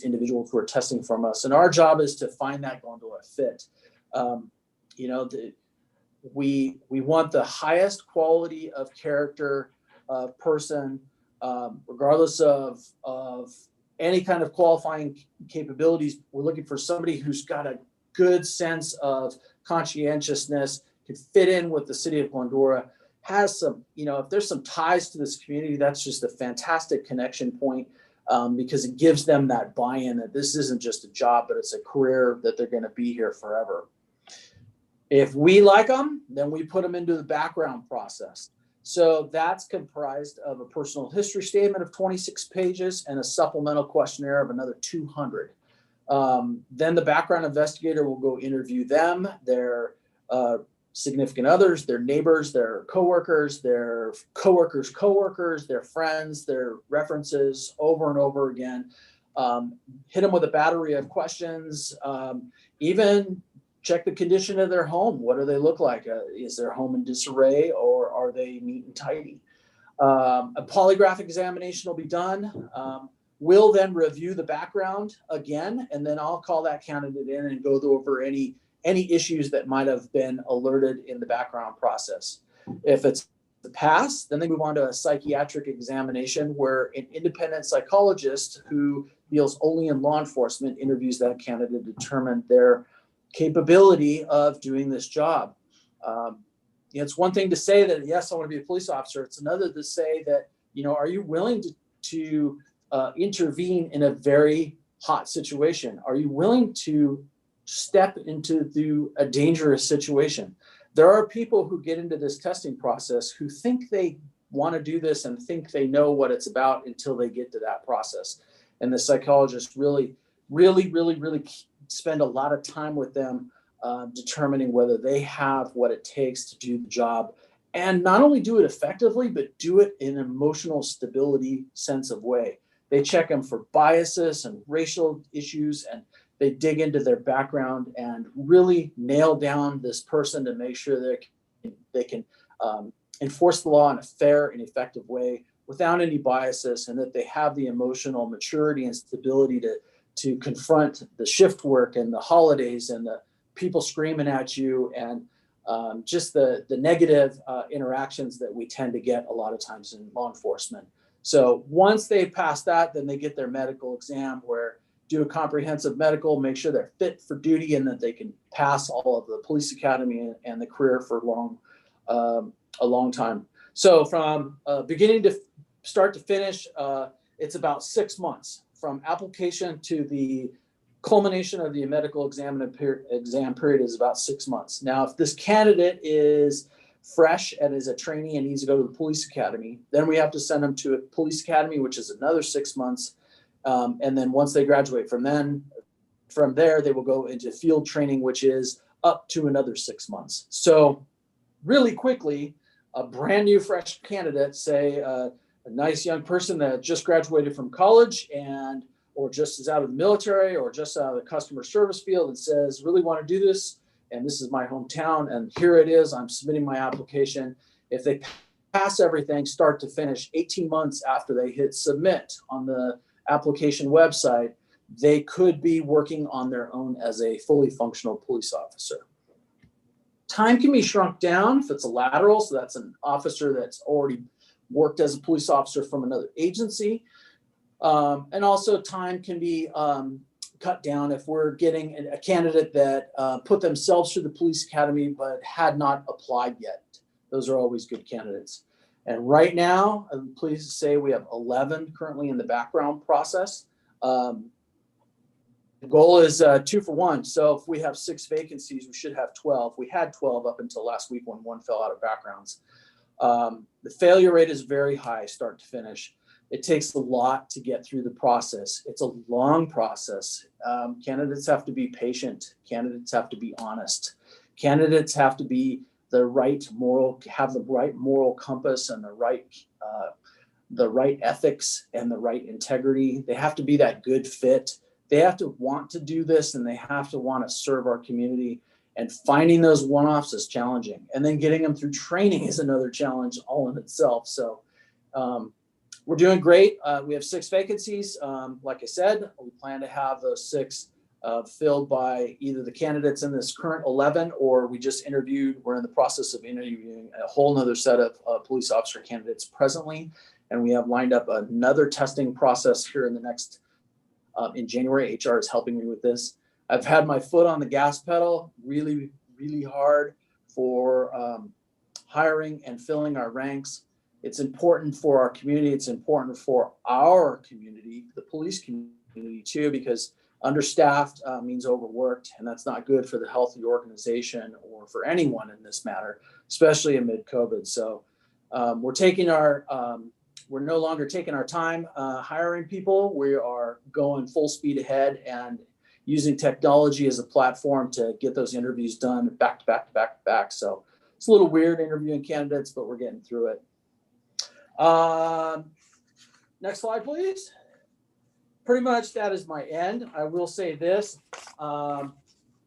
individuals who are testing from us. And our job is to find that Glendora fit. We want the highest quality of character person, regardless of any kind of qualifying capabilities. We're looking for somebody who's got a good sense of conscientiousness, can fit in with the city of Glendora, has some, if there's some ties to this community, that's just a fantastic connection point, because it gives them that buy-in that this isn't just a job, but it's a career that they're going to be here forever. If we like them, then we put them into the background process. So that's comprised of a personal history statement of 26 pages and a supplemental questionnaire of another 200. Then the background investigator will go interview them, their significant others, their neighbors, their coworkers, their coworkers, their friends, their references over and over again. Hit them with a battery of questions, even check the condition of their home. What do they look like? Is their home in disarray, or are they neat and tidy? A polygraph examination will be done. We'll then review the background again, and then I'll call that candidate in and go over any issues that might have been alerted in the background process. If it's the pass, then they move on to a psychiatric examination where an independent psychologist who deals only in law enforcement interviews that candidate to determine their capability of doing this job. It's one thing to say that, yes, I want to be a police officer. It's another to say that, are you willing to intervene in a very hot situation? Are you willing to step into a dangerous situation? There are people who get into this testing process who think they want to do this and think they know what it's about until they get to that process. And the psychologists really spend a lot of time with them, determining whether they have what it takes to do the job, and not only do it effectively, but do it in an emotional stability sense of way. They check them for biases and racial issues, and they dig into their background and really nail down this person to make sure they can enforce the law in a fair and effective way without any biases, and that they have the emotional maturity and stability to confront the shift work and the holidays and the people screaming at you and just the negative interactions that we tend to get a lot of times in law enforcement. So once they pass that, then they get their medical exam, where do a comprehensive medical, make sure they're fit for duty and that they can pass all of the police academy and the career for a long time. So from beginning to start to finish, it's about 6 months. From application to the culmination of the medical exam period is about 6 months. Now, if this candidate is fresh and is a trainee and needs to go to the police academy, then we have to send them to a police academy, which is another 6 months. And then once they graduate from there, they will go into field training, which is up to another 6 months. So really quickly, a brand new fresh candidate, say a nice young person that just graduated from college or just is out of the military or just out of the customer service field and says, really want to do this, and this is my hometown, and here it is, I'm submitting my application. If they pass everything start to finish, 18 months after they hit submit on the application website, they could be working on their own as a fully functional police officer. Time can be shrunk down if it's a lateral, so that's an officer that's already worked as a police officer from another agency. And also time can be cut down if we're getting a candidate that put themselves through the police academy but had not applied yet. Those are always good candidates. And right now, I'm pleased to say we have 11 currently in the background process. The goal is 2 for 1. So if we have 6 vacancies, we should have 12. We had 12 up until last week when 1 fell out of backgrounds. The failure rate is very high, start to finish. It takes a lot to get through the process. It's a long process. Candidates have to be patient. Candidates have to be honest. Candidates have to be have the right moral compass and the right ethics and the right integrity. They have to be that good fit. They have to want to do this, and they have to want to serve our community. And finding those one-offs is challenging. And then getting them through training is another challenge all in itself. So we're doing great. We have 6 vacancies. Like I said, we plan to have those 6 filled by either the candidates in this current 11, or we just interviewed. We're in the process of interviewing a whole nother set of police officer candidates presently. And we have lined up another testing process here in the next, in January. HR is helping me with this. I've had my foot on the gas pedal really, really hard for hiring and filling our ranks. It's important for our community. It's important for our community, the police community too, because understaffed means overworked, and that's not good for the health of the organization or for anyone in this matter, especially amid COVID. So we're no longer taking our time hiring people. We are going full speed ahead and using technology as a platform to get those interviews done back to back to back to back. So it's a little weird interviewing candidates, but we're getting through it. Next slide, please. Pretty much that is my end. I will say this,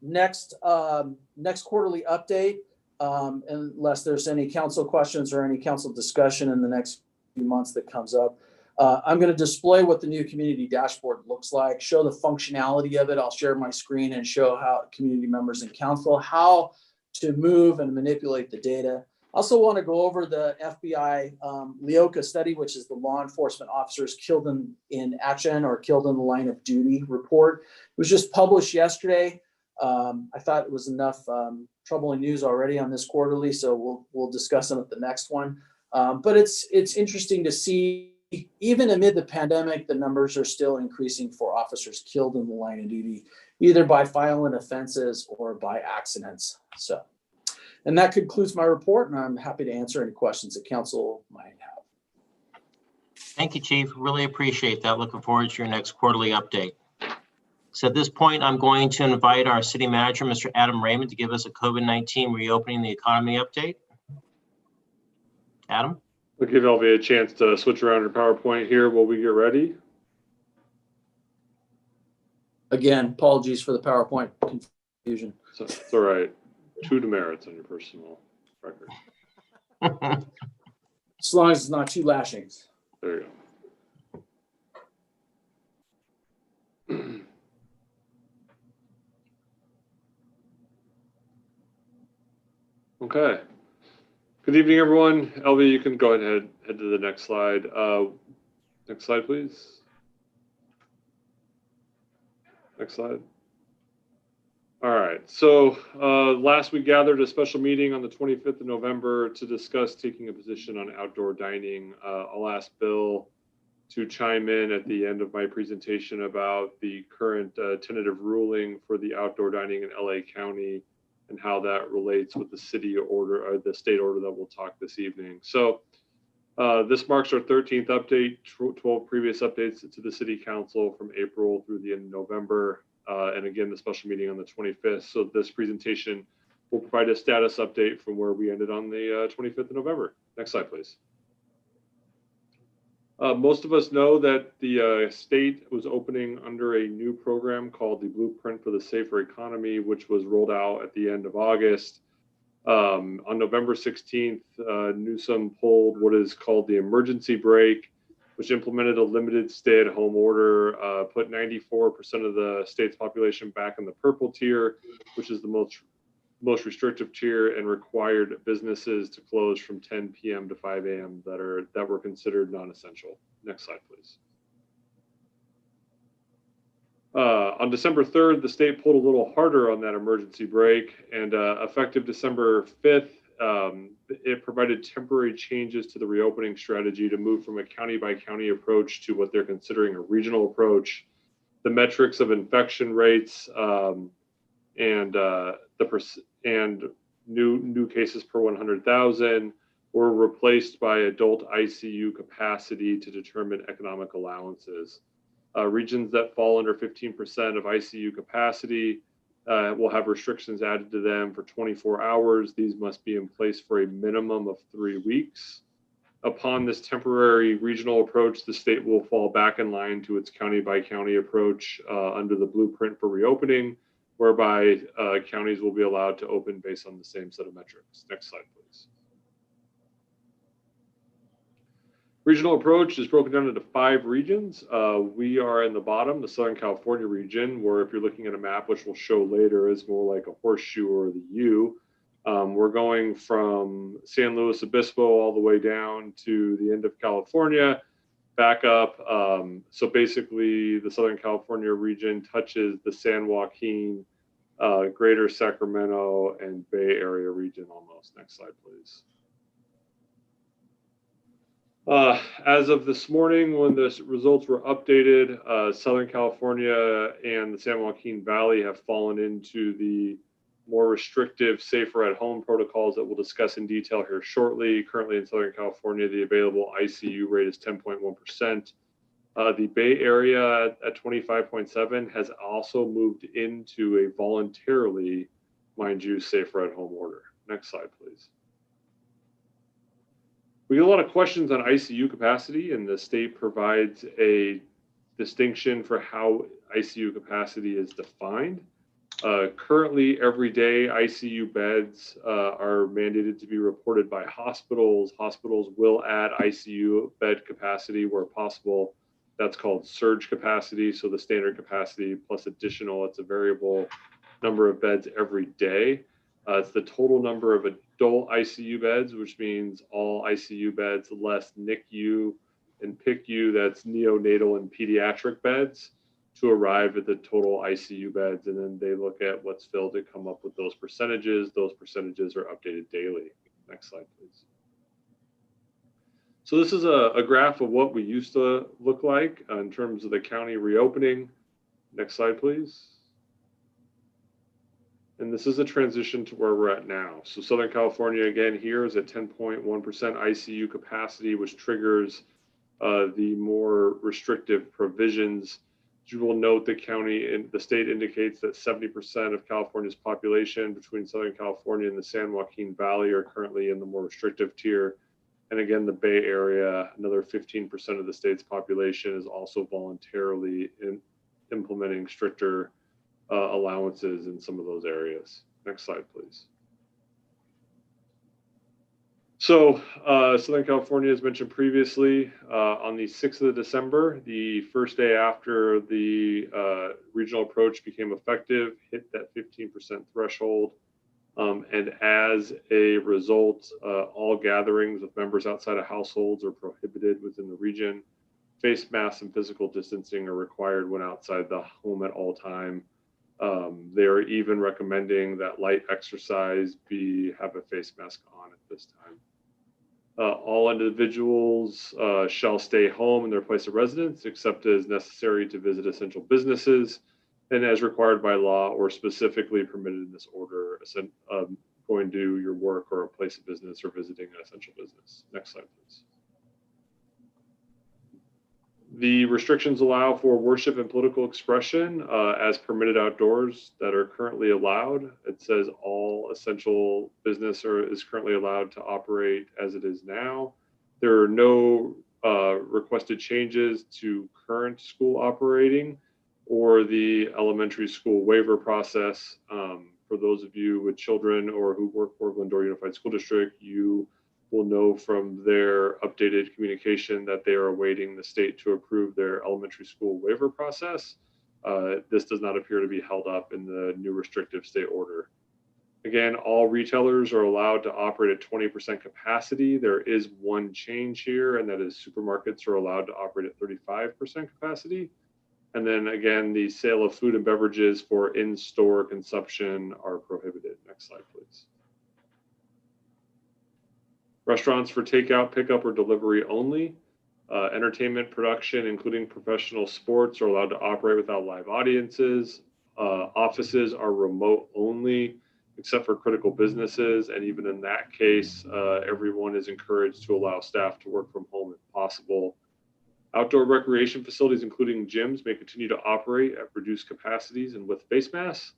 next quarterly update, unless there's any council questions or any council discussion in the next few months that comes up, I'm going to display what the new community dashboard looks like, show the functionality of it. I'll share my screen and show how community members and council, how to move and manipulate the data. Also want to go over the FBI LEOCA study, which is the law enforcement officers killed in action or killed in the line of duty report. It was just published yesterday. I thought it was enough troubling news already on this quarterly, so we'll discuss them at the next one. But it's interesting to see, even amid the pandemic, the numbers are still increasing for officers killed in the line of duty, either by violent offenses or by accidents. So. And that concludes my report, and I'm happy to answer any questions that council might have. Thank you, Chief. Really appreciate that. Looking forward to your next quarterly update. So at this point, I'm going to invite our city manager, Mr. Adam Raymond, to give us a COVID-19 reopening the economy update. Adam? We'll give LV a chance to switch around your PowerPoint here while we get ready. Again, apologies for the PowerPoint confusion. So it's all right. 2 demerits on your personal record. As long as it's not 2 lashings. There you go. Okay. Good evening, everyone. LV, you can go ahead and head to the next slide. Next slide, please. Next slide. All right, so last we gathered a special meeting on the 25th of November to discuss taking a position on outdoor dining. I'll ask Bill to chime in at the end of my presentation about the current tentative ruling for the outdoor dining in LA County and how that relates with the city order or the state order that we'll talk this evening. So this marks our 13th update, 12 previous updates to the city council from April through the end of November. And again, the special meeting on the 25th. So this presentation will provide a status update from where we ended on the 25th of November. Next slide, please. Most of us know that the state was opening under a new program called the Blueprint for the Safer Economy, which was rolled out at the end of August. On November 16th, Newsom pulled what is called the emergency brake, which implemented a limited stay-at-home order, put 94% of the state's population back in the purple tier, which is the most restrictive tier, and required businesses to close from 10 p.m. to 5 a.m. that were considered non-essential. Next slide, please. On December 3rd, the state pulled a little harder on that emergency brake, and effective December 5th, it provided temporary changes to the reopening strategy to move from a county by county approach to what they're considering a regional approach. The metrics of infection rates and new cases per 100,000 were replaced by adult ICU capacity to determine economic allowances. Regions that fall under 15% of ICU capacity will have restrictions added to them for 24 hours. These must be in place for a minimum of 3 weeks. Upon this temporary regional approach, the state will fall back in line to its county by county approach under the blueprint for reopening, whereby counties will be allowed to open based on the same set of metrics. Next slide, please. Regional approach is broken down into 5 regions. We are in the bottom, the Southern California region, where if you're looking at a map, which we'll show later, is more like a horseshoe or the U. We're going from San Luis Obispo all the way down to the end of California, back up. So basically, the Southern California region touches the San Joaquin, Greater Sacramento, and Bay Area region almost. Next slide, please. As of this morning, when the results were updated, Southern California and the San Joaquin Valley have fallen into the more restrictive, safer at home protocols that we'll discuss in detail here shortly. Currently in Southern California, the available ICU rate is 10.1%. The Bay Area at 25.7 has also moved into a voluntarily, mind you, safer at home order. Next slide, please. We get a lot of questions on ICU capacity, and the state provides a distinction for how ICU capacity is defined. Currently, every day, ICU beds are mandated to be reported by hospitals. Hospitals will add ICU bed capacity where possible. That's called surge capacity. So the standard capacity plus additional, it's a variable number of beds every day. It's the total number of adult ICU beds, which means all ICU beds less NICU and PICU, that's neonatal and pediatric beds, to arrive at the total ICU beds. And then they look at what's filled to come up with those percentages. Those percentages are updated daily. Next slide, please. So this is a graph of what we used to look like in terms of the county reopening. Next slide, please. And this is a transition to where we're at now. So Southern California, again, here is at 10.1% ICU capacity, which triggers the more restrictive provisions. You will note the county and the state indicates that 70% of California's population between Southern California and the San Joaquin Valley are currently in the more restrictive tier. And again, the Bay Area, another 15% of the state's population is also voluntarily implementing stricter allowances in some of those areas. Next slide, please. So Southern California, as mentioned previously, on the 6th of December, the first day after the regional approach became effective, hit that 15% threshold. And as a result, all gatherings of members outside of households are prohibited within the region. Face masks and physical distancing are required when outside the home at all time. They are even recommending that light exercise have a face mask on at this time. All individuals shall stay home in their place of residence, except as necessary to visit essential businesses and as required by law or specifically permitted in this order, going to your work or a place of business or visiting an essential business. Next slide, please. The restrictions allow for worship and political expression as permitted outdoors that are currently allowed. It says all essential business is currently allowed to operate as it is now. There are no requested changes to current school operating or the elementary school waiver process. For those of you with children or who work for Glendora Unified School District, you will know from their updated communication that they are awaiting the state to approve their elementary school waiver process. This does not appear to be held up in the new restrictive state order. Again, all retailers are allowed to operate at 20% capacity. There is one change here, and that is supermarkets are allowed to operate at 35% capacity. And then again, the sale of food and beverages for in-store consumption are prohibited. Next slide, please. Restaurants for takeout, pickup, or delivery only. Entertainment production, including professional sports, are allowed to operate without live audiences. Offices are remote only, except for critical businesses. And even in that case, everyone is encouraged to allow staff to work from home if possible. Outdoor recreation facilities, including gyms, may continue to operate at reduced capacities and with face masks.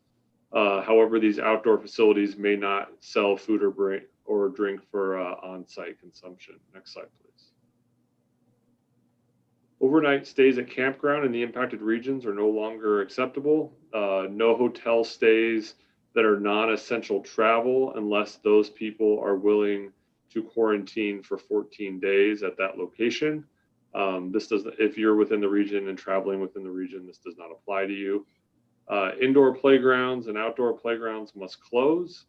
However, these outdoor facilities may not sell food or drink for on-site consumption. Next slide, please. Overnight stays at campground in the impacted regions are no longer acceptable. No hotel stays that are non-essential travel unless those people are willing to quarantine for 14 days at that location. If you're within the region and traveling within the region, this does not apply to you. Indoor playgrounds and outdoor playgrounds must close.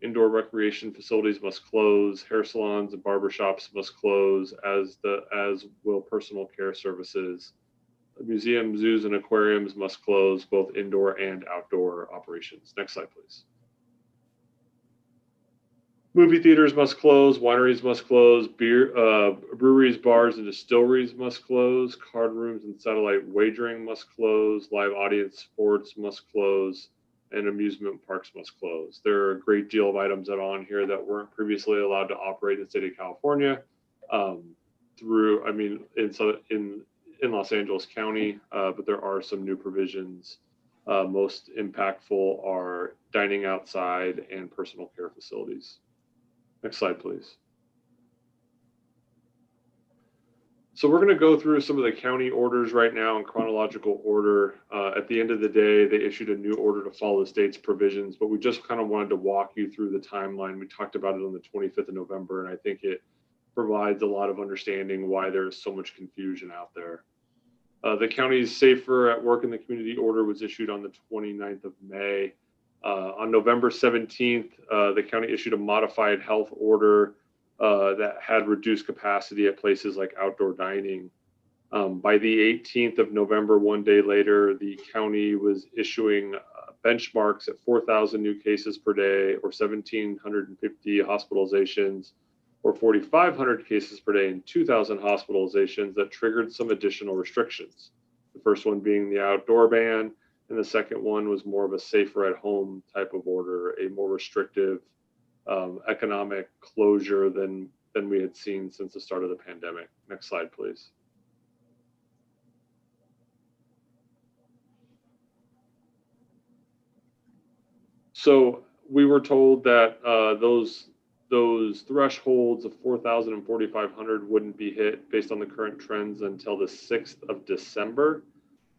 Indoor recreation facilities must close. Hair salons and barbershops must close, as will personal care services. Museums, zoos, and aquariums must close, both indoor and outdoor operations. Next slide, please. Movie theaters must close. Wineries must close. Breweries, bars, and distilleries must close. Card rooms and satellite wagering must close. Live audience sports must close. And amusement parks must close. There are a great deal of items that are on here that weren't previously allowed to operate in the state of California in Los Angeles County, but there are some new provisions. Most impactful are dining outside and personal care facilities. Next slide, please. So we're going to go through some of the county orders right now in chronological order. At the end of the day, they issued a new order to follow the state's provisions, but we just kind of wanted to walk you through the timeline. We talked about it on the 25th of November, and I think it provides a lot of understanding why there is so much confusion out there. The county's Safer at Work in the Community order was issued on the 29th of May. On November 17th, the county issued a modified health order that had reduced capacity at places like outdoor dining. By the 18th of November, one day later, the county was issuing benchmarks at 4,000 new cases per day, or 1,750 hospitalizations, or 4,500 cases per day and 2,000 hospitalizations that triggered some additional restrictions. The first one being the outdoor ban, and the second one was more of a safer at home type of order, a more restrictive economic closure than we had seen since the start of the pandemic. Next slide, please. So we were told that those thresholds of 4,000 and 4,500 wouldn't be hit based on the current trends until the 6th of December.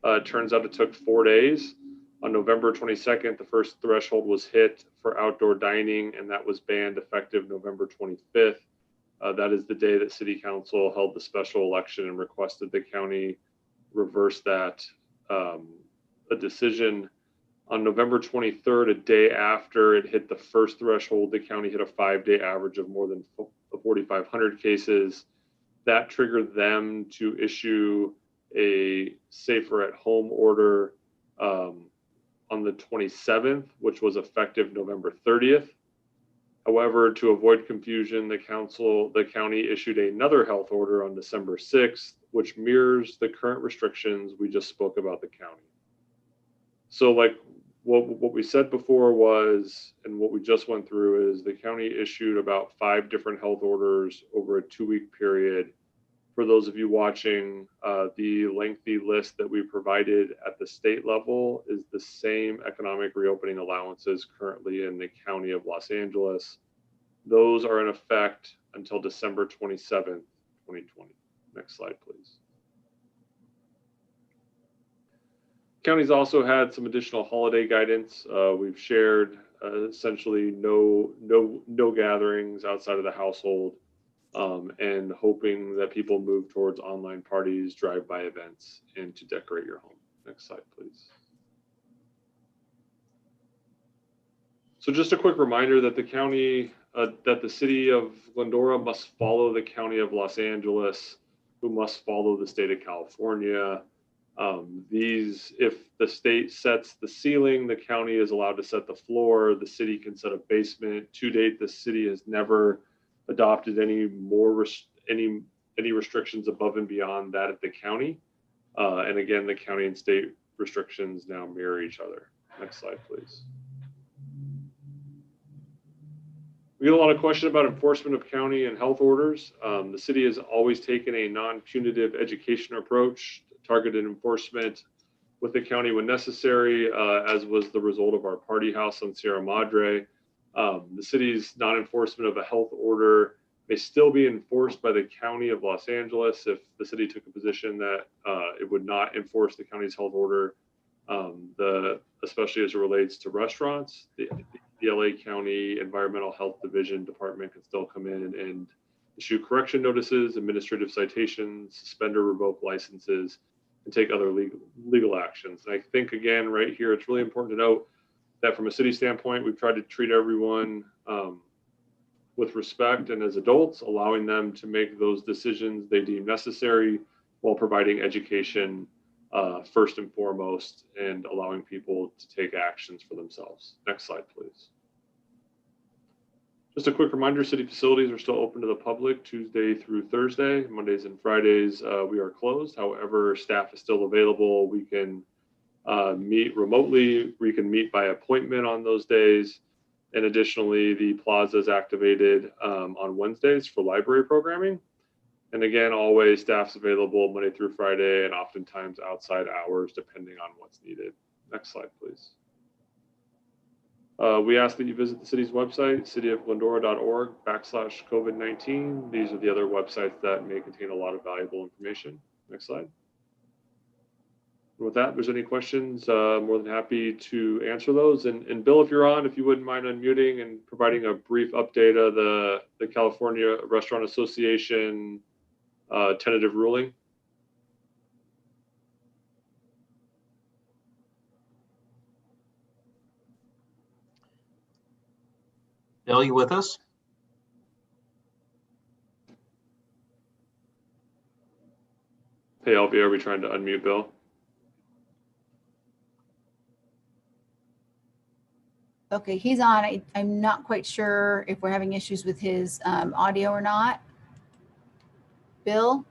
It turns out it took 4 days. On November 22nd, the first threshold was hit for outdoor dining, and that was banned effective November 25th. That is the day that City Council held the special election and requested the county reverse that a decision. On November 23rd, a day after it hit the first threshold, the county hit a 5-day average of more than 4,500 cases. That triggered them to issue a safer at home order on the 27th, which was effective November 30th. However, to avoid confusion, the county issued another health order on December 6th, which mirrors the current restrictions we just spoke about the county. So like what we said before was, and what we just went through is, the county issued about 5 different health orders over a 2-week period. For those of you watching, the lengthy list that we provided at the state level is the same economic reopening allowances currently in the county of Los Angeles. Those are in effect until December 27th, 2020. Next slide, please. Counties also had some additional holiday guidance. We've shared essentially no gatherings outside of the household, and hoping that people move towards online parties, drive-by events, and to decorate your home. Next slide, please. So just a quick reminder that the city of Glendora must follow the county of Los Angeles, who must follow the state of California. If the state sets the ceiling, the county is allowed to set the floor. The city can set a basement. To date, the city has never adopted any restrictions above and beyond that at the county. And again, the county and state restrictions now mirror each other. Next slide, please. We get a lot of questions about enforcement of county and health orders. The city has always taken a non-punitive education approach, targeted enforcement with the county when necessary, as was the result of our party house on Sierra Madre. The city's non-enforcement of a health order may still be enforced by the county of Los Angeles if the city took a position that it would not enforce the county's health order, especially as it relates to restaurants. The LA County Environmental Health Division Department can still come in and issue correction notices, administrative citations, suspend or revoke licenses, and take other legal actions. And I think, again, right here, it's really important to note that from a city standpoint, we've tried to treat everyone with respect and as adults, allowing them to make those decisions they deem necessary while providing education first and foremost, and allowing people to take actions for themselves. Next slide, please. Just a quick reminder, city facilities are still open to the public Tuesday through Thursday. Mondays and Fridays, we are closed. However, staff is still available. We can meet remotely. We can meet by appointment on those days. And additionally, the plaza is activated on Wednesdays for library programming. And again, always staff's available Monday through Friday and oftentimes outside hours, depending on what's needed. Next slide, please. We ask that you visit the city's website, cityofglendora.org/COVID-19. These are the other websites that may contain a lot of valuable information. Next slide. And with that, if there's any questions, more than happy to answer those. And Bill, if you're on, if you wouldn't mind unmuting and providing a brief update of the California Restaurant Association tentative ruling. Bill, you with us? Hey, Albie, are we trying to unmute Bill? Okay, he's on. I'm not quite sure if we're having issues with his audio or not. Bill?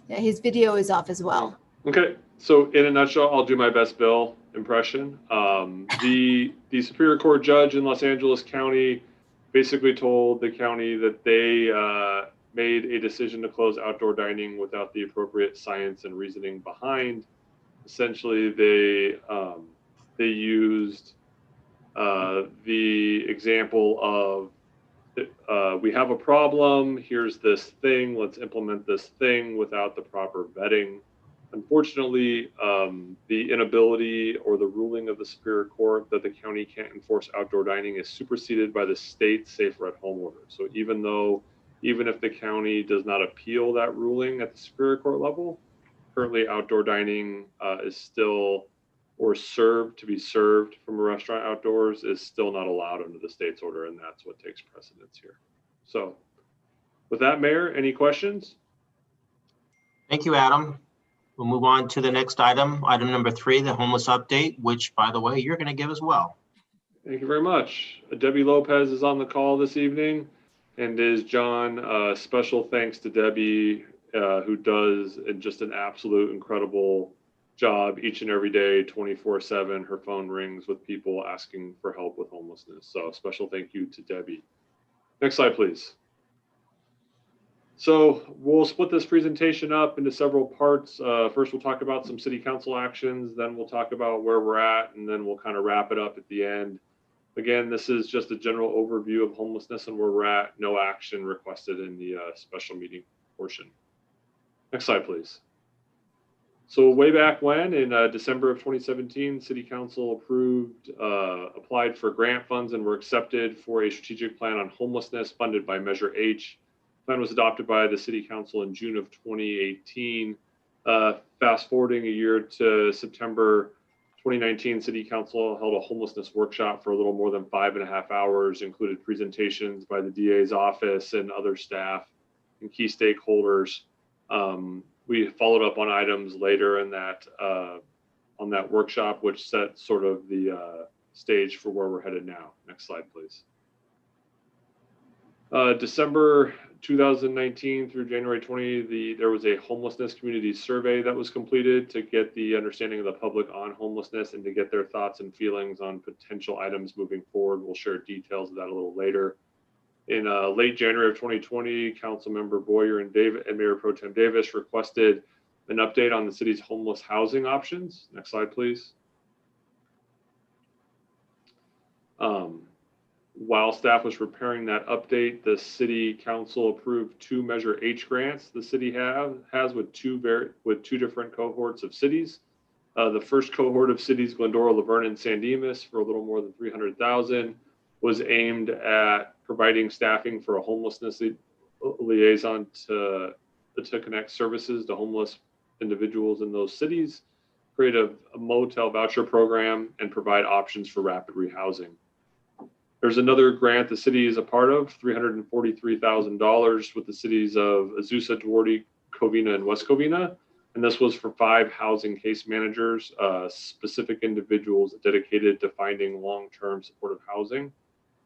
Yeah, his video is off as well. Okay, so in a nutshell, I'll do my best Bill impression. The Superior Court judge in Los Angeles County basically told the county that they made a decision to close outdoor dining without the appropriate science and reasoning behind. Essentially, they used the example of we have a problem, here's this thing, let's implement this thing without the proper vetting. Unfortunately, the inability or the ruling of the Superior Court that the county can't enforce outdoor dining is superseded by the state safer at home order. So even if the county does not appeal that ruling at the Superior Court level, currently outdoor dining is still, or to be served from a restaurant outdoors is still not allowed under the state's order, and that's what takes precedence here. So with that, Mayor, any questions? Thank you, Adam. We'll move on to the next item, item number 3, the homeless update, which, by the way, you're going to give as well. Thank you very much. Debbie Lopez is on the call this evening, and is John. Special thanks to Debbie, who does just an absolute incredible job each and every day, 24/7. Her phone rings with people asking for help with homelessness. So special thank you to Debbie. Next slide, please. So we'll split this presentation up into several parts. First, we'll talk about some city council actions, then we'll talk about where we're at, and then we'll kind of wrap it up at the end. Again, this is just a general overview of homelessness and where we're at. No action requested in the special meeting portion. Next slide, please. So way back when, in December of 2017, City Council applied for grant funds and were accepted for a strategic plan on homelessness funded by Measure H. The plan was adopted by the City Council in June of 2018. Fast forwarding a year to September 2019, City Council held a homelessness workshop for a little more than 5.5 hours, included presentations by the DA's office and other staff and key stakeholders. we followed up on items later in that on that workshop, which set sort of the stage for where we're headed now. Next slide, please. December 2019 through January 20, there was a homelessness community survey that was completed to get the understanding of the public on homelessness and to get their thoughts and feelings on potential items moving forward. We'll share details of that a little later. In late January of 2020, Councilmember Boyer and Mayor Pro Tem Davis requested an update on the city's homeless housing options. Next slide, please. While staff was preparing that update, the city council approved 2 Measure H grants the city has with two different cohorts of cities. The first cohort of cities, Glendora, Laverne, and San Dimas, for a little more than $300,000, was aimed at providing staffing for a homelessness liaison to connect services to homeless individuals in those cities, create a motel voucher program, and provide options for rapid rehousing. There's another grant the city is a part of, $343,000 with the cities of Azusa, Duarte, Covina, and West Covina. And this was for 5 housing case managers, specific individuals dedicated to finding long-term supportive housing.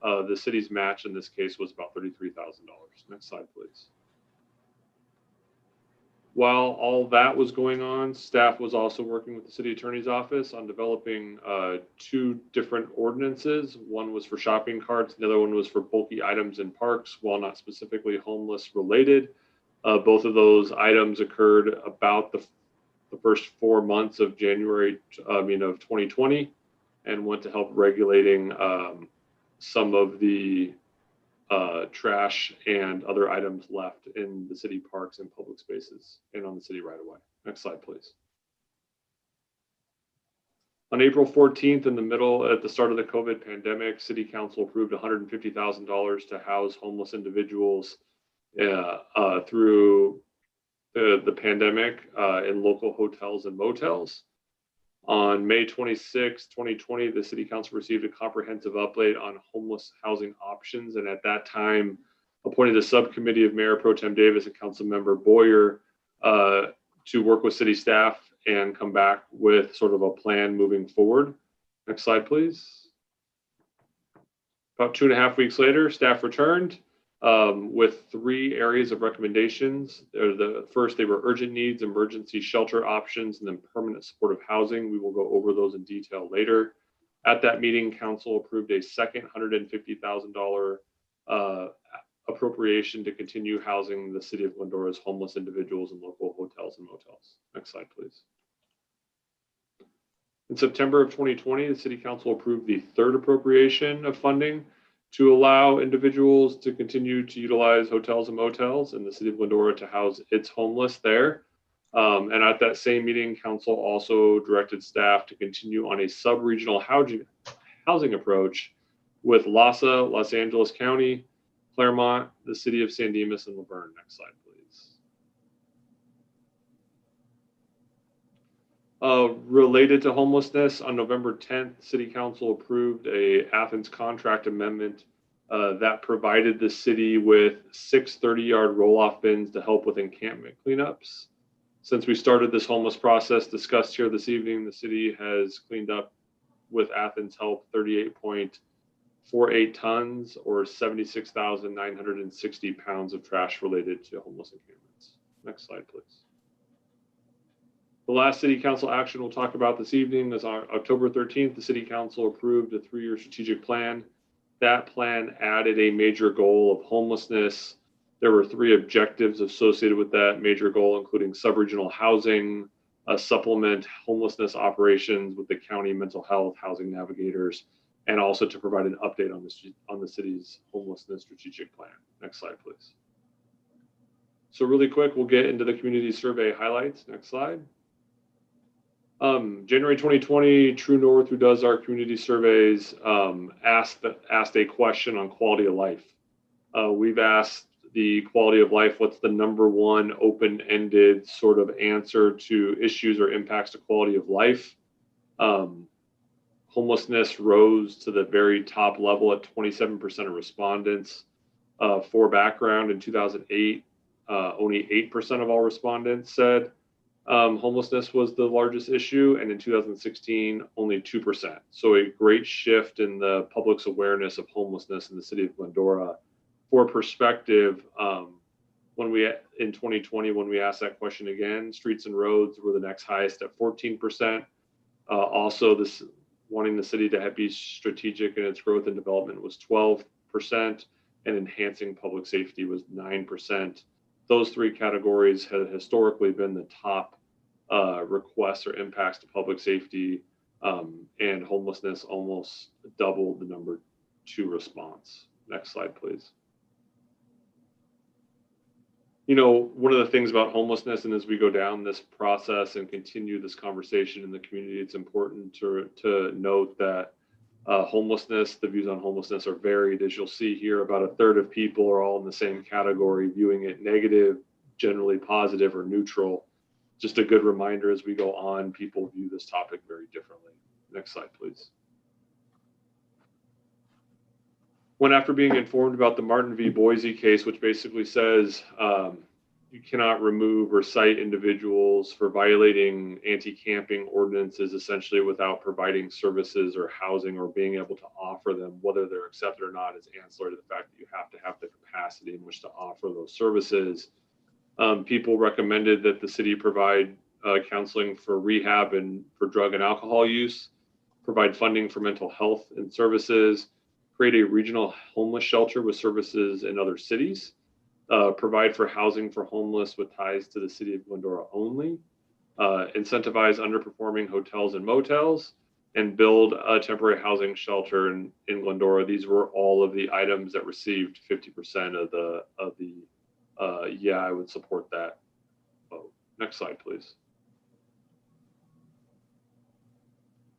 The city's match in this case was about $33,000. Next slide, please. While all that was going on, staff was also working with the city attorney's office on developing 2 different ordinances. One was for shopping carts, the other one was for bulky items in parks, while not specifically homeless related. Both of those items occurred about the first 4 months of January, of 2020, and went to help regulating some of the trash and other items left in the city parks and public spaces and on the city right away. Next slide, please. On April 14th, at the start of the COVID pandemic, City Council approved $150,000 to house homeless individuals through the pandemic in local hotels and motels. On May 26, 2020, the City Council received a comprehensive update on homeless housing options, and at that time appointed a subcommittee of Mayor Pro Tem Davis and Councilmember Boyer to work with city staff and come back with sort of a plan moving forward. Next slide, please. About 2.5 weeks later, staff returned with 3 areas of recommendations. The first, they were urgent needs, emergency shelter options, and then permanent supportive housing. We will go over those in detail later. At that meeting, council approved a second $150,000 appropriation to continue housing the city of Glendora's homeless individuals in local hotels and motels. Next slide, please. In September of 2020, the city council approved the 3rd appropriation of funding to allow individuals to continue to utilize hotels and motels in the city of Glendora to house its homeless there. And at that same meeting, council also directed staff to continue on a sub-regional housing approach with LASA, Los Angeles County, Claremont, the city of San Dimas, and Laverne. Next slide, please. Related to homelessness, on November 10th, City Council approved a Athens contract amendment that provided the city with 6 30-yard roll-off bins to help with encampment cleanups. Since we started this homeless process discussed here this evening, the city has cleaned up, with Athens' help, 38.48 tons or 76,960 pounds of trash related to homeless encampments. Next slide, please. The last city council action we'll talk about this evening is on October 13th, the city council approved a 3-year strategic plan. That plan added a major goal of homelessness. There were 3 objectives associated with that major goal, including sub-regional housing, supplement homelessness operations with the county mental health housing navigators, and also to provide an update on the city's homelessness strategic plan. Next slide, please. So really quick, we'll get into the community survey highlights. Next slide. January 2020, True North, who does our community surveys, asked a question on quality of life. We've asked the quality of life, what's the #1 open-ended sort of answer to issues or impacts to quality of life. Homelessness rose to the very top level at 27% of respondents. For background, in 2008, only 8% of all respondents said homelessness was the largest issue, and in 2016, only 2%. So a great shift in the public's awareness of homelessness in the city of Glendora. For perspective, in 2020, when we asked that question again, streets and roads were the next highest at 14%. Also, this wanting the city to be strategic in its growth and development was 12%, and enhancing public safety was 9%. Those three categories had historically been the top requests or impacts to public safety, and homelessness almost doubled the number 2 response. Next slide, please. You know, one of the things about homelessness, and as we go down this process and continue this conversation in the community, it's important to note that homelessness, the views on homelessness are varied. As you'll see here, about a third of people are all in the same category, viewing it negative, generally positive, or neutral. Just a good reminder as we go on, people view this topic very differently. Next slide, please. When after being informed about the Martin v. Boise case, which basically says you cannot remove or cite individuals for violating anti-camping ordinances essentially without providing services or housing or being able to offer them, whether they're accepted or not, is ancillary to the fact that you have to have the capacity in which to offer those services. People recommended that the city provide counseling for rehab and for drug and alcohol use, provide funding for mental health and services, create a regional homeless shelter with services in other cities, provide for housing for homeless with ties to the city of Glendora only, incentivize underperforming hotels and motels, and build a temporary housing shelter in Glendora. These were all of the items that received 50% of the yeah, I would support that vote. Next slide, please.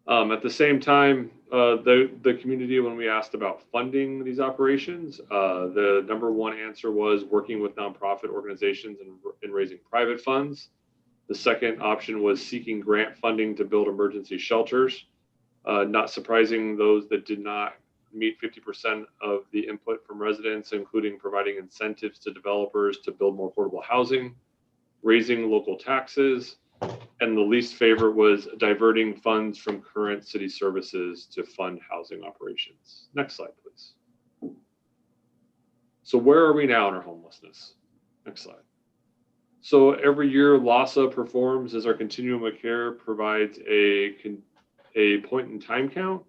At the same time, the community, when we asked about funding these operations, the number one answer was working with nonprofit organizations and raising private funds. The second option was seeking grant funding to build emergency shelters. Not surprising, those that did not meet 50% of the input from residents, including providing incentives to developers to build more affordable housing, raising local taxes, and the least favorite was diverting funds from current city services to fund housing operations. Next slide, please. So where are we now in our homelessness? Next slide. So every year, LASA performs as our continuum of care provides a point in time count.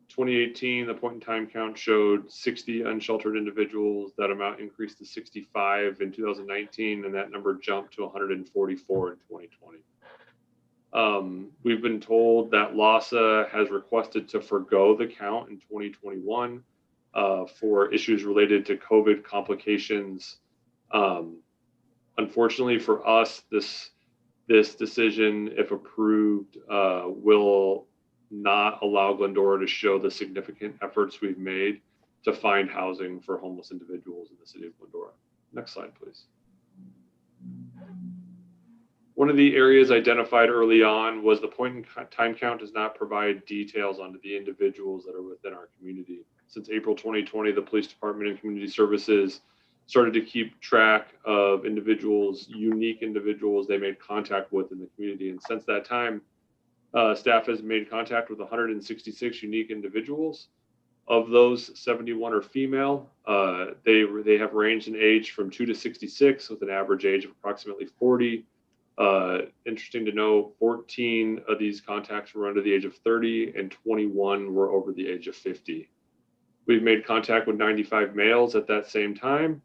2018, the point in time count showed 60 unsheltered individuals. That amount increased to 65 in 2019, and that number jumped to 144 in 2020. We've been told that LASA has requested to forgo the count in 2021 for issues related to COVID complications. Unfortunately for us, this decision, if approved, will not allow Glendora to show the significant efforts we've made to find housing for homeless individuals in the city of Glendora. Next slide, please. One of the areas identified early on was the point in time count does not provide details onto the individuals that are within our community. Since April 2020, the police department and community services started to keep track of individuals, unique individuals they made contact with in the community. And since that time, staff has made contact with 166 unique individuals. Of those, 71 are female. They have ranged in age from 2 to 66 with an average age of approximately 40. Interesting to know, 14 of these contacts were under the age of 30 and 21 were over the age of 50. We've made contact with 95 males at that same time.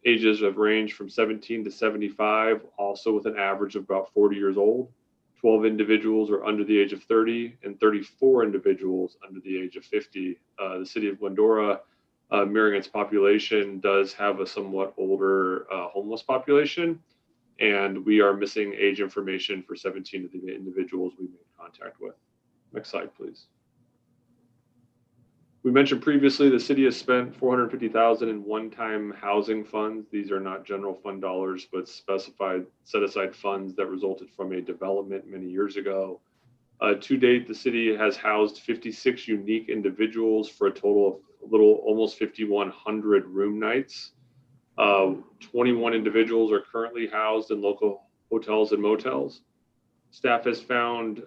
Ages have ranged from 17 to 75, also with an average of about 40 years old. 12 individuals are under the age of 30 and 34 individuals under the age of 50. The city of Glendora, mirroring its population, does have a somewhat older homeless population, and we are missing age information for 17 of the individuals we made contact with. Next slide, please. We mentioned previously the city has spent $450,000 in one-time housing funds. These are not general fund dollars, but specified set-aside funds that resulted from a development many years ago. To date, the city has housed 56 unique individuals for a total of almost 5,100 room nights. 21 individuals are currently housed in local hotels and motels. Staff has found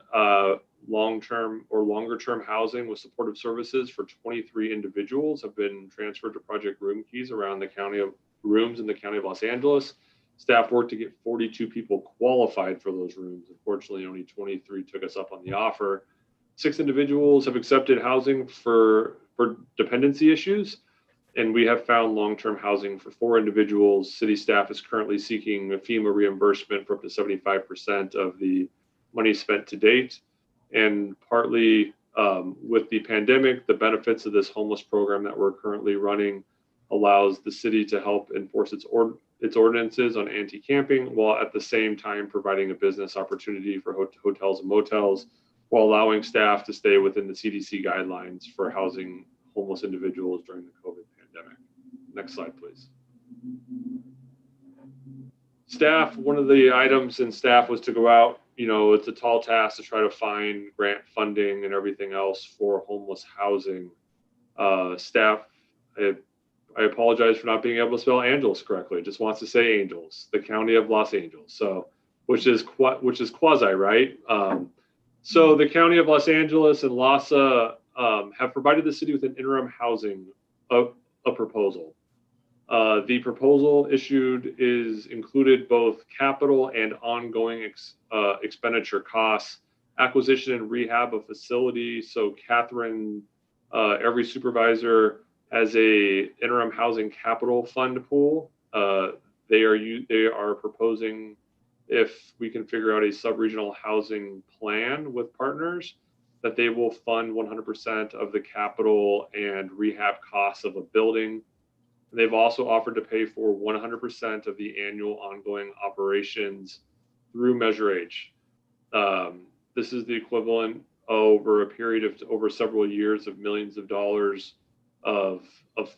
long-term or longer-term housing with supportive services for 23 individuals have been transferred to Project Room Keys around the county of rooms in the county of Los Angeles. Staff worked to get 42 people qualified for those rooms. Unfortunately, only 23 took us up on the offer. 6 individuals have accepted housing for dependency issues, and we have found long-term housing for 4 individuals. City staff is currently seeking a FEMA reimbursement for up to 75% of the money spent to date. And partly with the pandemic, the benefits of this homeless program that we're currently running allows the city to help enforce its ordinances on anti-camping, while at the same time providing a business opportunity for hotels and motels, while allowing staff to stay within the CDC guidelines for housing homeless individuals during the COVID pandemic. Next slide, please. Staff, one of the items in staff was to go out, it's a tall task to try to find grant funding and everything else for homeless housing. Staff, I apologize for not being able to spell Angeles correctly. It just wants to say Angels, the county of Los Angeles. So, which is quasi, right? So the county of Los Angeles and LASA have provided the city with an interim housing a proposal. The proposal issued included both capital and ongoing expenditure costs, acquisition and rehab of facility. So Catherine, every supervisor has a interim housing capital fund pool. They are proposing, if we can figure out a sub-regional housing plan with partners, that they will fund 100% of the capital and rehab costs of a building. They've also offered to pay for 100% of the annual ongoing operations through Measure H. This is the equivalent over a period of over several years of millions of dollars of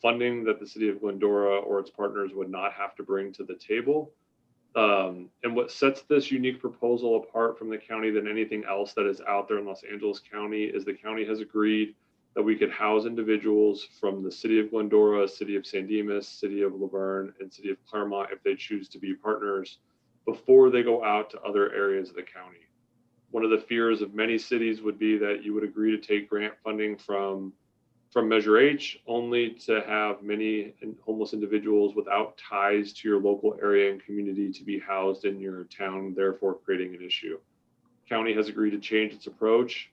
funding that the city of Glendora or its partners would not have to bring to the table. And what sets this unique proposal apart from the county than anything else that is out there in Los Angeles County is the county has agreed that we could house individuals from the city of Glendora, city of San Dimas, city of Laverne, and city of Claremont if they choose to be partners before they go out to other areas of the county. One of the fears of many cities would be that you would agree to take grant funding from Measure H only to have many homeless individuals without ties to your local area and community to be housed in your town, therefore creating an issue. County has agreed to change its approach.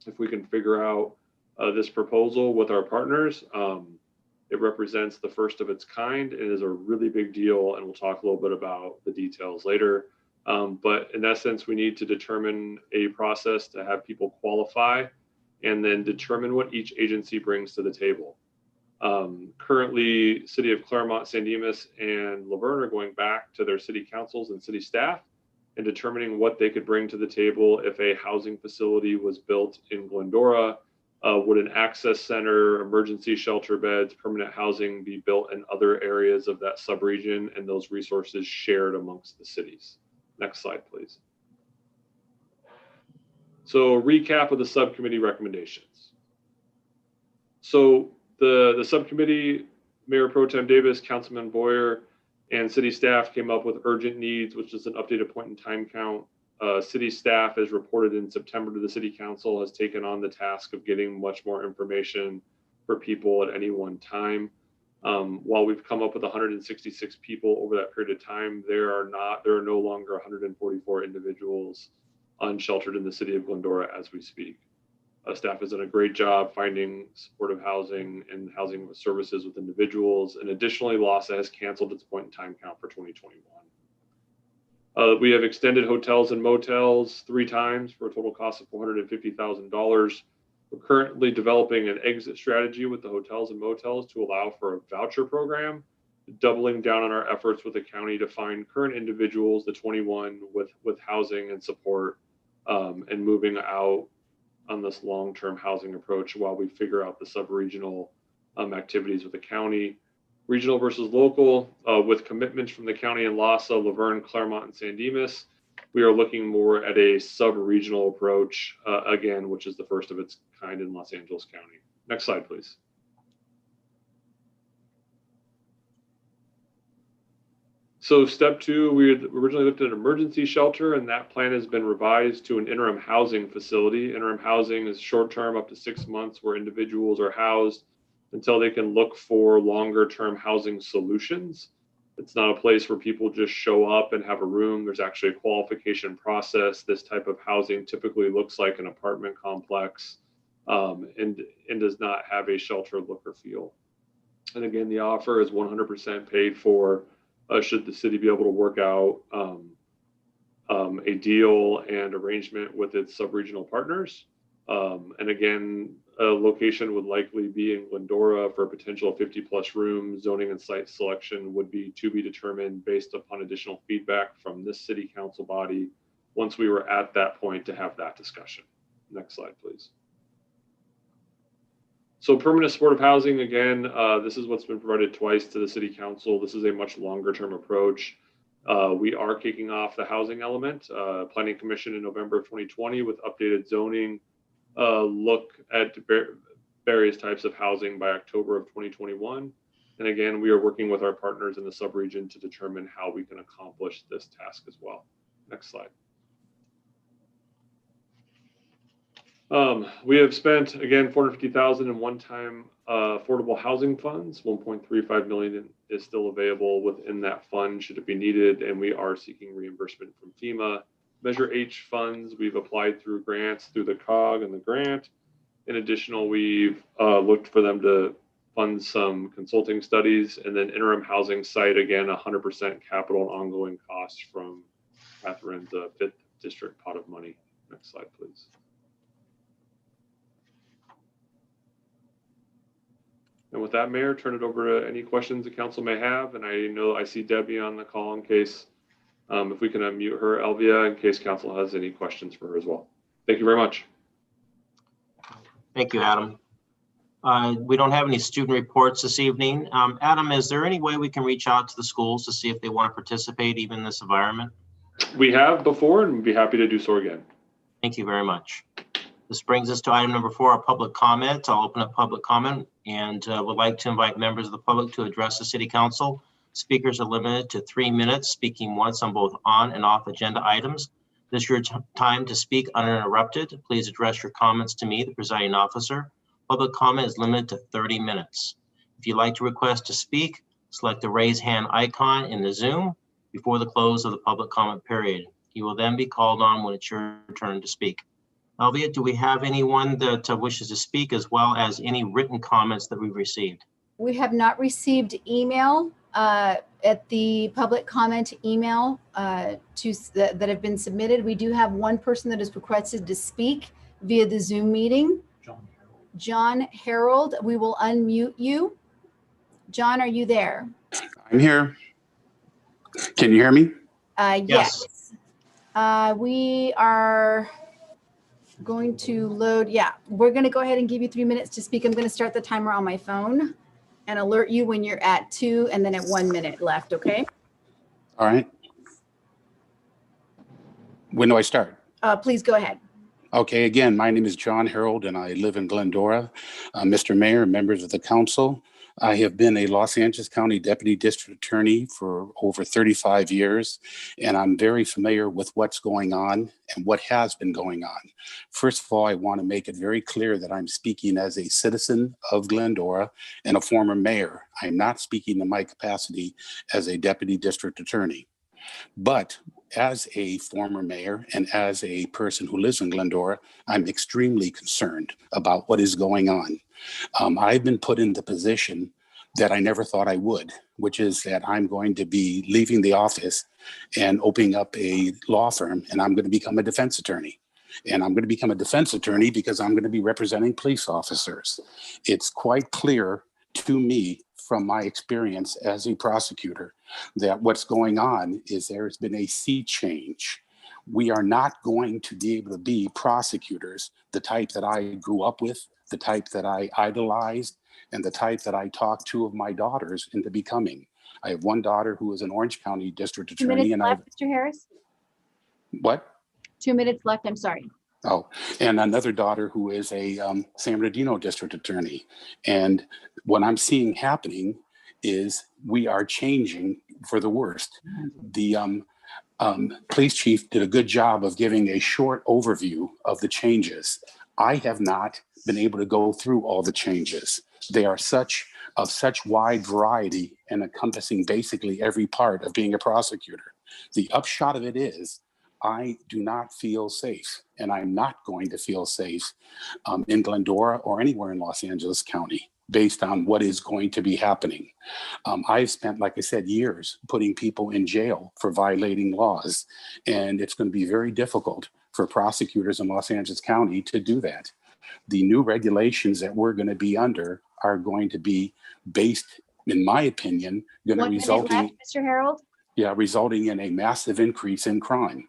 If we can figure out this proposal with our partners, it represents the first of its kind. It is a really big deal, and we'll talk a little bit about the details later. But in essence, we need to determine a process to have people qualify and then determine what each agency brings to the table. Currently, City of Claremont, San Dimas, and Laverne are going back to their city councils and city staff and determining what they could bring to the table if a housing facility was built in Glendora. Would an access center, emergency shelter beds, permanent housing be built in other areas of that subregion and those resources shared amongst the cities? Next slide, please. So recap of the subcommittee recommendations. So the subcommittee, Mayor Pro Tem Davis, Councilman Boyer, and city staff came up with urgent needs, which is an updated point in time count. City staff, as reported in September to the city council, has taken on the task of getting much more information for people at any one time. While we've come up with 166 people over that period of time, there are no longer 144 individuals unsheltered in the city of Glendora as we speak. Staff has done a great job finding supportive housing and housing services with individuals. And additionally, LASA has canceled its point in time count for 2021. We have extended hotels and motels 3 times for a total cost of $450,000. We're currently developing an exit strategy with the hotels and motels to allow for a voucher program, doubling down on our efforts with the county to find current individuals, the 21, with housing and support, and moving out on this long-term housing approach while we figure out the sub-regional activities with the county. Regional versus local, with commitments from the county and LASA, Laverne, Claremont, and San Dimas, we are looking more at a sub-regional approach, again, which is the first of its kind in Los Angeles County. Next slide, please. So step 2, we had originally looked at an emergency shelter, and that plan has been revised to an interim housing facility. Interim housing is short-term, up to 6 months, where individuals are housed until they can look for longer-term housing solutions. It's not a place where people just show up and have a room. There's actually a qualification process. This type of housing typically looks like an apartment complex, and does not have a shelter look or feel. And again, the offer is 100% paid for, should the city be able to work out a deal and arrangement with its sub-regional partners. And again, a location would likely be in Glendora for a potential 50+ room. Zoning and site selection would be to be determined based upon additional feedback from this city council body once we were at that point to have that discussion. Next slide, please. So permanent supportive housing, again, this is what's been provided twice to the city council. This is a much longer term approach. We are kicking off the housing element. Planning Commission in November of 2020 with updated zoning look at various types of housing by October of 2021. And again, we are working with our partners in the sub-region to determine how we can accomplish this task as well. Next slide. We have spent, again, $450,000 in one-time affordable housing funds. $1.35 million is still available within that fund should it be needed, and we are seeking reimbursement from FEMA. Measure H funds, we've applied through grants through the COG and the grant. In addition, we've looked for them to fund some consulting studies, and then interim housing site, again, 100% capital and ongoing costs from Catherine's 5th district pot of money. Next slide, please. And with that, Mayor, turn it over to any questions the council may have. And I know I see Debbie on the call in case, if we can unmute her, Elvia, in case council has any questions for her as well. Thank you very much. Thank you, Adam. We don't have any student reports this evening. Adam, is there any way we can reach out to the schools to see if they want to participate even in this environment? We have before, and we'd be happy to do so again. Thank you very much. This brings us to item number 4, our public comment. I'll open up public comment and would like to invite members of the public to address the City Council. Speakers are limited to 3 minutes, speaking once on both on and off agenda items. This is your time to speak uninterrupted. Please address your comments to me, the presiding officer. Public comment is limited to 30 minutes. If you'd like to request to speak, select the raise hand icon in the Zoom before the close of the public comment period. You will then be called on when it's your turn to speak. Elvia, do we have anyone that wishes to speak, as well as any written comments that we've received? We have not received email at the public comment email that have been submitted. We do have one person that has requested to speak via the Zoom meeting. John Harold, we will unmute you. John, are you there? I'm here. Can you hear me? Yes. We are going to load. Yeah, we're going to go ahead and give you 3 minutes to speak. I'm going to start the timer on my phone and alert you when you're at 2 and then at 1 minute left. Okay. All right. When do I start? Please go ahead. Okay. Again, my name is John Harold and I live in Glendora. Mr. Mayor, members of the council, I have been a Los Angeles County Deputy District Attorney for over 35 years, and I'm very familiar with what's going on and what has been going on. First of all, I want to make it very clear that I'm speaking as a citizen of Glendora and a former mayor. I'm not speaking in my capacity as a Deputy District Attorney. But as a former mayor and as a person who lives in Glendora, I'm extremely concerned about what is going on. I've been put in the position that I never thought I would, which is that I'm going to be leaving the office and opening up a law firm, and I'm going to become a defense attorney. And I'm going to become a defense attorney because I'm going to be representing police officers. It's quite clear to me from my experience as a prosecutor that what's going on is there's been a sea change. We are not going to be able to be prosecutors, the type that I grew up with, the type that I idolized, and the type that I talked 2 of my daughters into becoming. I have one daughter who is an Orange County District Attorney. 2 minutes left, Mr. Harris. What? 2 minutes left, I'm sorry. Oh, and another daughter who is a San Bernardino District Attorney. And what I'm seeing happening is we are changing for the worst. The police chief did a good job of giving a short overview of the changes. I have not been able to go through all the changes. They are of such wide variety and encompassing basically every part of being a prosecutor. The upshot of it is, I do not feel safe, and I'm not going to feel safe in Glendora or anywhere in Los Angeles County based on what is going to be happening. I've spent, like I said, years putting people in jail for violating laws, and it's going to be very difficult for prosecutors in Los Angeles County to do that. The new regulations that we're going to be under are going to be based, in my opinion, going to result in, Mr. Harold? Yeah, resulting in a massive increase in crime.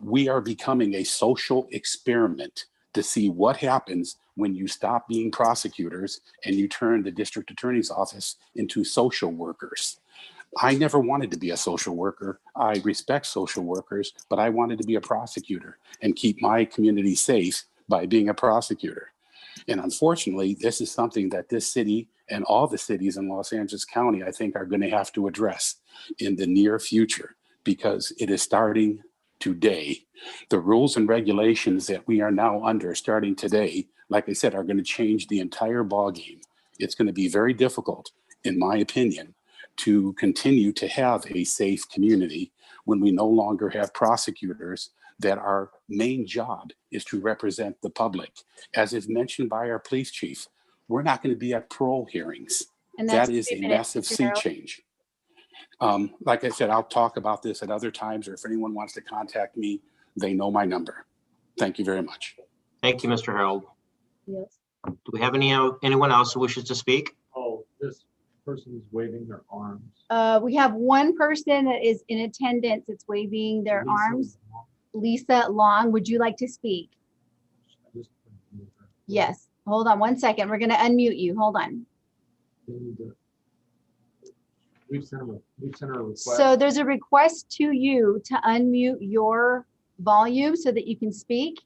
We are becoming a social experiment to see what happens when you stop being prosecutors and you turn the district attorney's office into social workers. I never wanted to be a social worker. I respect social workers, but I wanted to be a prosecutor and keep my community safe by being a prosecutor. And unfortunately, this is something that this city and all the cities in Los Angeles County, I think, are going to have to address in the near future, because it is starting today. The rules and regulations that we are now under starting today, like I said, are going to change the entire ballgame. It's going to be very difficult, in my opinion, to continue to have a safe community when we no longer have prosecutors that our main job is to represent the public. As is mentioned by our police chief, we're not going to be at parole hearings. And that is a massive sea change. Like I said, I'll talk about this at other times, or if anyone wants to contact me, they know my number. Thank you very much. Thank you, Mr. Harold. Yes. Do we have anyone else who wishes to speak? Oh, this person is waving their arms. We have one person that is in attendance that's waving their arms. Lisa Long, would you like to speak? Yes. Hold on one second. We're going to unmute you. Hold on. We've sent her a request. So there's a request to you to unmute your volume so that you can speak.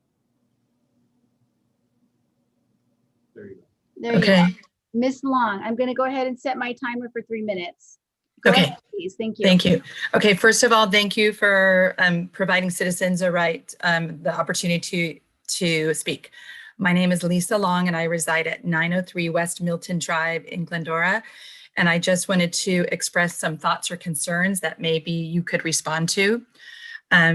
There you go. There Okay. you go. Miss Long, I'm going to go ahead and set my timer for 3 minutes. Go Okay. ahead, please. Thank you. Thank you. Okay, first of all, thank you for providing citizens the opportunity to speak. My name is Lisa Long, and I reside at 903 West Milton Drive in Glendora. And I just wanted to express some thoughts or concerns that maybe you could respond to.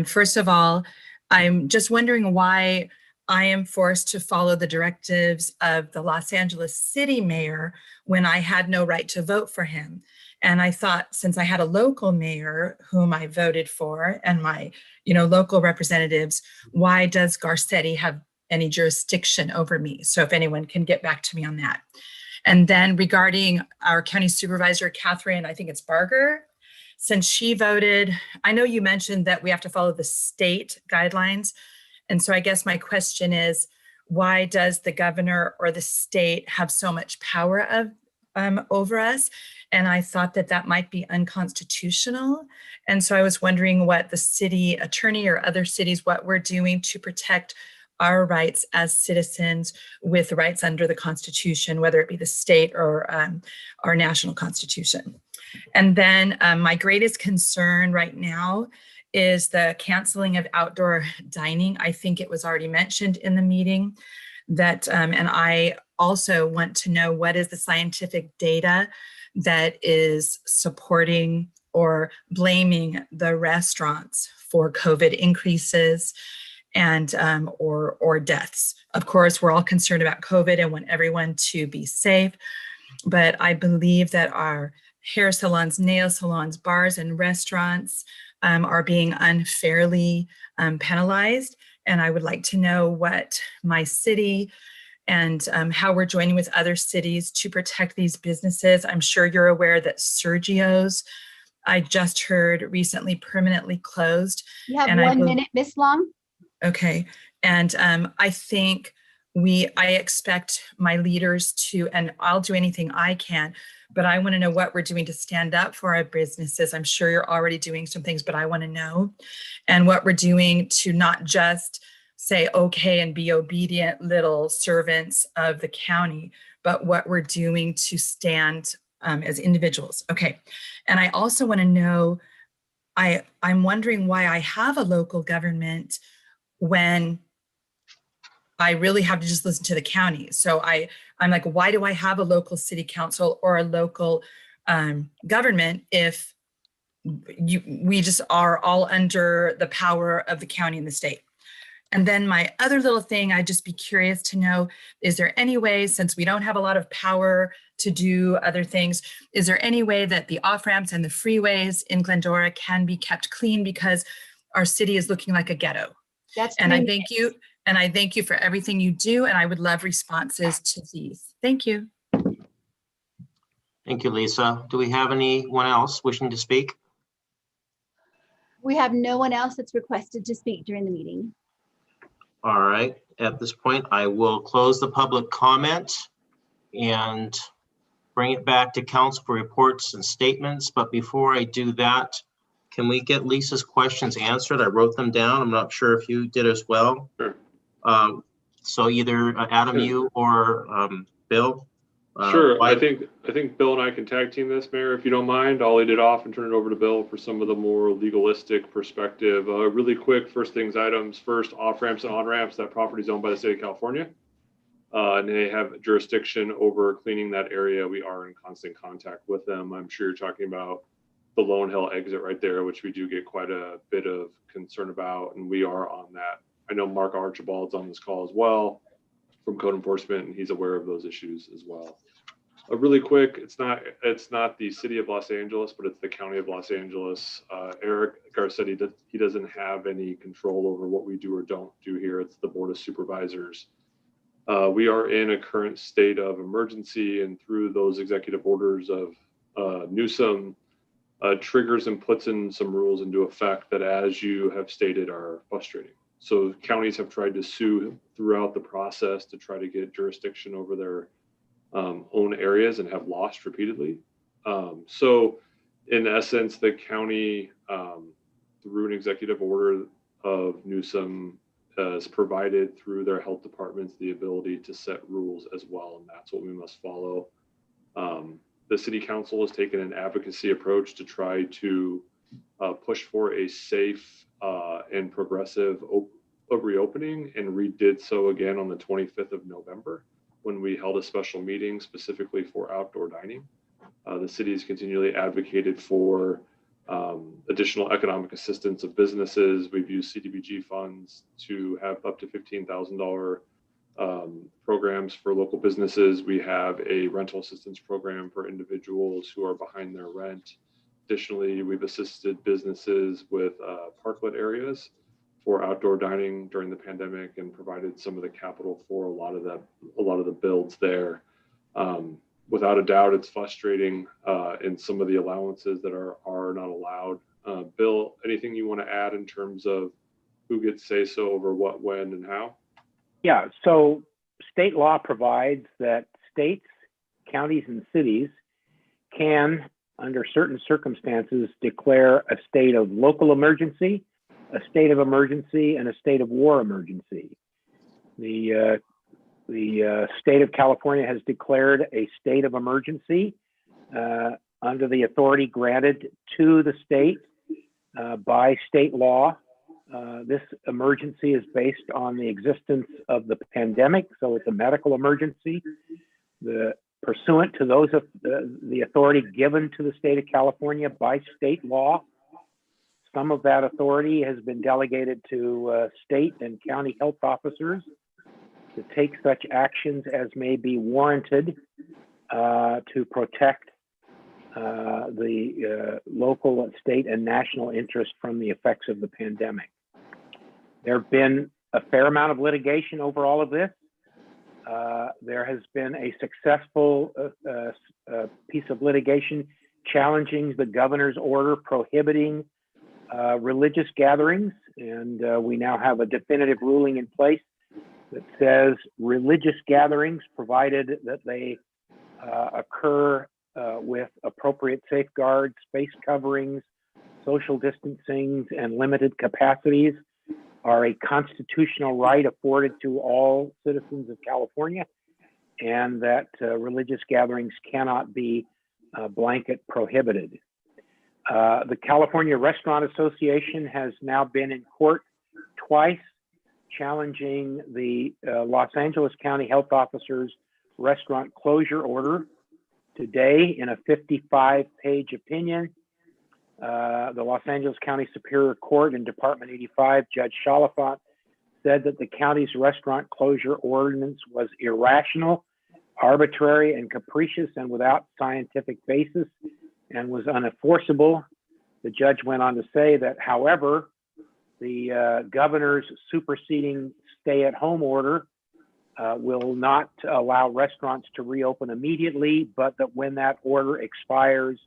First of all, I'm just wondering why I am forced to follow the directives of the Los Angeles City mayor when I had no right to vote for him. And I thought, since I had a local mayor whom I voted for and my, local representatives, why does Garcetti have any jurisdiction over me? So if anyone can get back to me on that. And then regarding our county supervisor, Catherine, I think it's Barger, since she voted, I know you mentioned that we have to follow the state guidelines. And so I guess my question is, why does the governor or the state have so much power over us? And I thought that might be unconstitutional. And so I was wondering what the city attorney or other cities, what we're doing to protect our rights as citizens with rights under the Constitution, whether it be the state or our national Constitution. And then my greatest concern right now is the canceling of outdoor dining. I think it was already mentioned in the meeting that, and I also want to know what is the scientific data that is supporting or blaming the restaurants for COVID increases and or deaths. Of course, we're all concerned about COVID and want everyone to be safe, but I believe that our hair salons, nail salons, bars, and restaurants are being unfairly penalized. And I would like to know what my city and how we're joining with other cities to protect these businesses. I'm sure you're aware that Sergio's, I just heard, recently permanently closed. You have 1 minute, Miss Long. Okay. And I think I expect my leaders to, and I'll do anything I can, but I want to know what we're doing to stand up for our businesses. I'm sure you're already doing some things, but I want to know, and what we're doing to not just say, okay, and be obedient little servants of the county, but what we're doing to stand as individuals. Okay. And I also want to know, I'm wondering why I have a local government when I really have to just listen to the county. So I'm like, why do I have a local city council or a local government if we just are all under the power of the county and the state? And then my other little thing, I'd just be curious to know, is there any way, since we don't have a lot of power to do other things, is there any way that the off-ramps and the freeways in Glendora can be kept clean, because our city is looking like a ghetto? And I thank you. And I thank you for everything you do. And I would love responses to these. Thank you. Thank you, Lisa. Do we have anyone else wishing to speak? We have no one else that's requested to speak during the meeting. All right, at this point, I will close the public comment and bring it back to council for reports and statements. But before I do that, can we get Lisa's questions answered? I wrote them down. I'm not sure if you did as well. Sure. So either Adam, you or Bill. Sure. I think Bill and I can tag team this, Mayor, if you don't mind. I'll lead it off and turn it over to Bill for some of the more legalistic perspective. Really quick, first things items. First, off ramps and on ramps. That property is owned by the state of California, and they have jurisdiction over cleaning that area. We are in constant contact with them. I'm sure you're talking about the Lone Hill exit right there, which we do get quite a bit of concern about, and we are on that. I know Mark Archibald's on this call as well from code enforcement, and he's aware of those issues as well. Really quick, it's not the city of Los Angeles, but it's the county of Los Angeles. Eric Garcetti, he doesn't have any control over what we do or don't do here. It's the Board of Supervisors. We are in a current state of emergency, and through those executive orders of Newsom, triggers and puts in some rules into effect that, as you have stated, are frustrating. So counties have tried to sue throughout the process to try to get jurisdiction over their own areas and have lost repeatedly. So in essence, the county, through an executive order of Newsom, has provided through their health departments the ability to set rules as well, and that's what we must follow. The city council has taken an advocacy approach to try to push for a safe and progressive reopening, and we did so again on the 25th of November when we held a special meeting specifically for outdoor dining. The city has continually advocated for additional economic assistance of businesses. We've used CDBG funds to have up to $15,000 programs for local businesses. We have a rental assistance program for individuals who are behind their rent. Additionally, we've assisted businesses with parklet areas for outdoor dining during the pandemic and provided some of the capital for a lot of the builds there. Without a doubt, it's frustrating in some of the allowances that are not allowed. Bill, anything you want to add in terms of who gets say-so over what, when, and how? Yeah, so state law provides that states, counties, and cities can, under certain circumstances, declare a state of local emergency, a state of emergency, and a state of war emergency. The state of California has declared a state of emergency under the authority granted to the state by state law. This emergency is based on the existence of the pandemic, so it's a medical emergency. Pursuant to those of the authority given to the state of California by state law, some of that authority has been delegated to state and county health officers to take such actions as may be warranted to protect the local, state, and national interest from the effects of the pandemic. There have been a fair amount of litigation over all of this. There has been a successful piece of litigation challenging the governor's order prohibiting religious gatherings, and we now have a definitive ruling in place that says religious gatherings, provided that they occur with appropriate safeguards, face coverings, social distancing, and limited capacities, are a constitutional right afforded to all citizens of California, and that religious gatherings cannot be blanket prohibited. The California Restaurant Association has now been in court twice, challenging the Los Angeles County Health Officer's restaurant closure order. Today, in a 55-page opinion, the Los Angeles County Superior Court in Department 85, Judge Chalifant said that the county's restaurant closure ordinance was irrational, arbitrary, and capricious, and without scientific basis, and was unenforceable. The judge went on to say that, however, the governor's superseding stay-at-home order will not allow restaurants to reopen immediately, but that when that order expires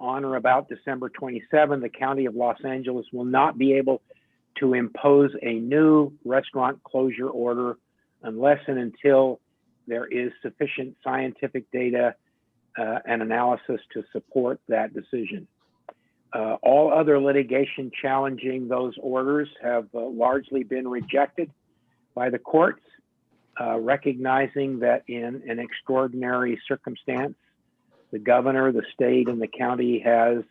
on or about December 27, the County of Los Angeles will not be able to impose a new restaurant closure order unless and until there is sufficient scientific data and analysis to support that decision. All other litigation challenging those orders have largely been rejected by the courts, recognizing that in an extraordinary circumstance, the governor, the state, and the county has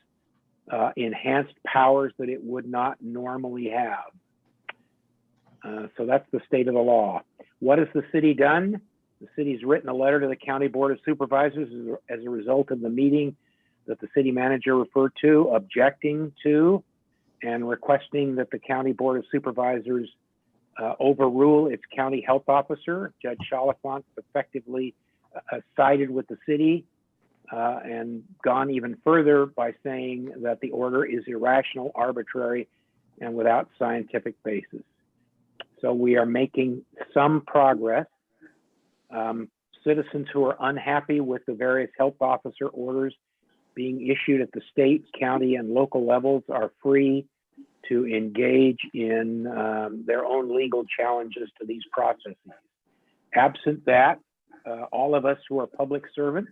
enhanced powers that it would not normally have. So that's the state of the law. What has the city done? The city's written a letter to the County Board of Supervisors as a result of the meeting that the city manager referred to, objecting to and requesting that the County Board of Supervisors overrule its county health officer. Judge Chalifant effectively sided with the city and gone even further by saying that the order is irrational, arbitrary, and without scientific basis. So we are making some progress. Citizens who are unhappy with the various health officer orders being issued at the state, county, and local levels are free to engage in their own legal challenges to these processes. Absent that, all of us who are public servants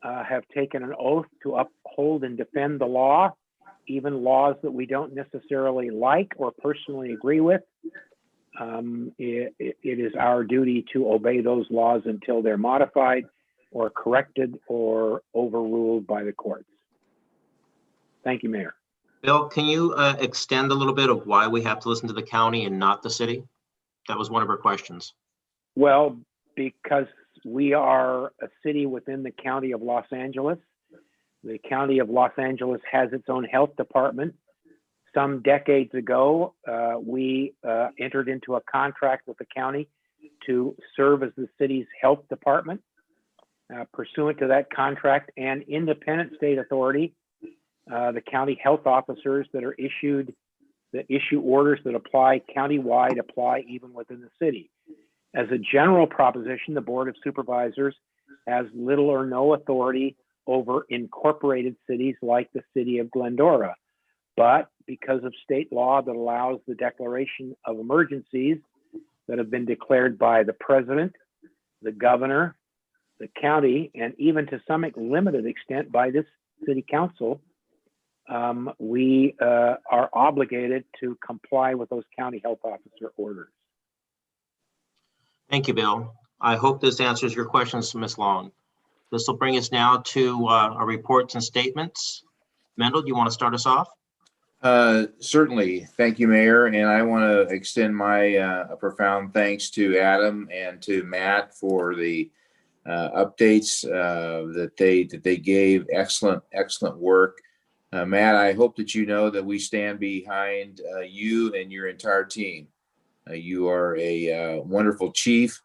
have taken an oath to uphold and defend the law, even laws that we don't necessarily like or personally agree with. It is our duty to obey those laws until they're modified or corrected or overruled by the courts. Thank you, Mayor. Bill, can you extend a little bit of why we have to listen to the county and not the city? That was one of our questions. Well, because we are a city within the County of Los Angeles. The County of Los Angeles has its own health department. Some decades ago, we entered into a contract with the county to serve as the city's health department. Pursuant to that contract and independent state authority, the county health officers that issue orders that apply countywide apply even within the city. As a general proposition, the Board of Supervisors has little or no authority over incorporated cities like the city of Glendora. But because of state law that allows the declaration of emergencies that have been declared by the president, the governor, the county, and even to some limited extent by this city council, we are obligated to comply with those county health officer orders. Thank you, Bill. I hope this answers your questions, Ms. Long. This will bring us now to our reports and statements. Mendel, do you want to start us off? Certainly. Thank you, Mayor. And I want to extend my profound thanks to Adam and to Matt for the updates that they gave. Excellent work. Matt, I hope that you know that we stand behind you and your entire team. You are a wonderful chief,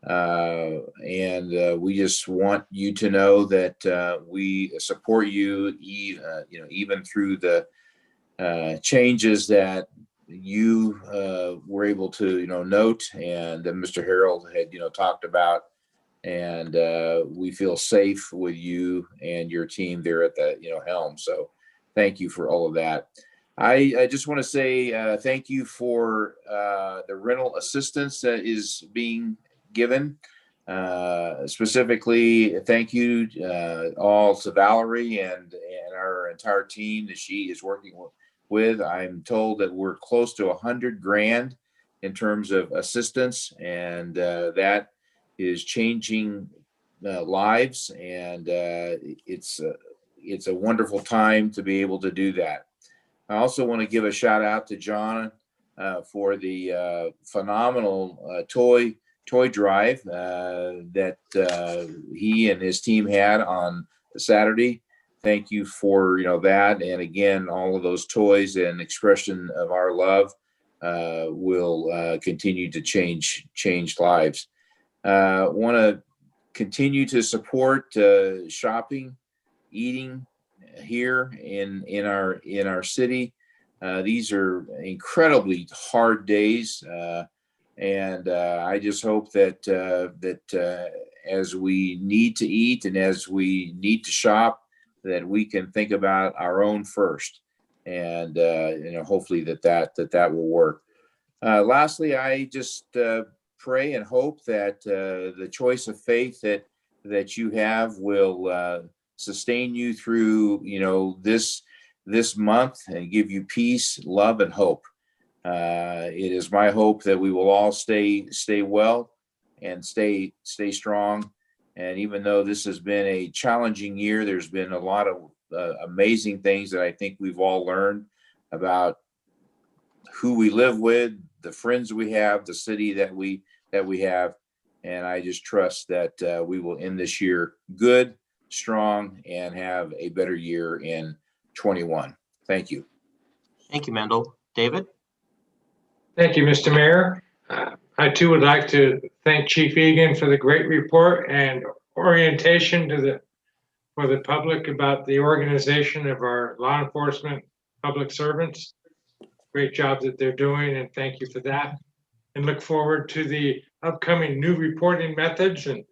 and we just want you to know that we support you, even through the changes that you were able to, note, and that Mr. Harold had, talked about. And we feel safe with you and your team there at the, helm. So thank you for all of that. I just want to say thank you for the rental assistance that is being given. Specifically, thank you all to Valerie and our entire team that she is working with. I'm told that we're close to $100,000 in terms of assistance, and that is changing lives, and it's a wonderful time to be able to do that. I also want to give a shout out to John for the phenomenal toy drive that he and his team had on Saturday. Thank you for that, and again, all of those toys and expression of our love will continue to change lives. Want to continue to support shopping, eating here in our city. These are incredibly hard days, and I just hope that as we need to eat and as we need to shop, that we can think about our own first, and hopefully that will work. Lastly, I just pray and hope that the choice of faith that you have will sustain you through this month and give you peace, love, and hope. It is my hope that we will all stay well and stay strong. And even though this has been a challenging year, there's been a lot of amazing things that I think we've all learned about who we live with, the friends we have, the city that we have. And I just trust that we will end this year good, strong, and have a better year in 21. Thank you. Thank you, Mendel. David? Thank you, Mr. Mayor. I too would like to thank Chief Egan for the great report and orientation for the public about the organization of our law enforcement public servants. Great job that they're doing, and thank you for that. And look forward to the upcoming new reporting methods, and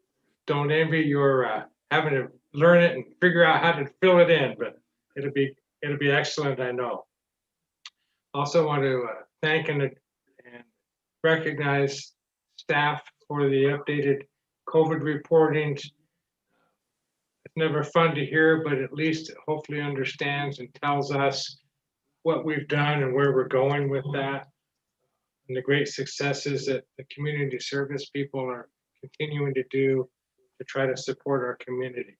don't envy your having to learn it and figure out how to fill it in, but it'll be excellent, I know. Also want to thank and recognize staff for the updated COVID reportings. It's never fun to hear, but at least it hopefully understands and tells us what we've done and where we're going with that, and the great successes that the community service people are continuing to do to try to support our community.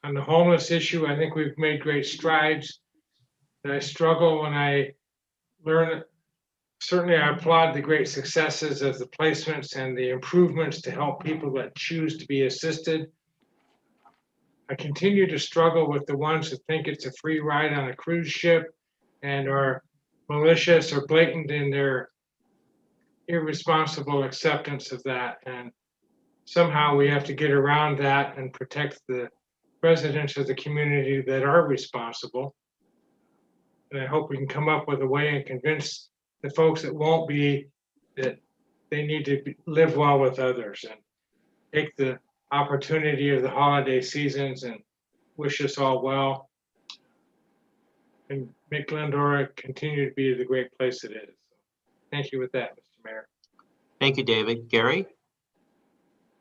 On the homeless issue, I think we've made great strides. I struggle when I learn it. Certainly, I applaud the great successes of the placements and the improvements to help people that choose to be assisted. I continue to struggle with the ones that think it's a free ride on a cruise ship and are malicious or blatant in their irresponsible acceptance of that. And somehow we have to get around that and protect the residents of the community that are responsible. And I hope we can come up with a way and convince the folks that won't be that they need to live well with others and take the opportunity of the holiday seasons and wish us all well and make Glendora continue to be the great place it is. Thank you with that, Mr. Mayor. Thank you, David. Gary?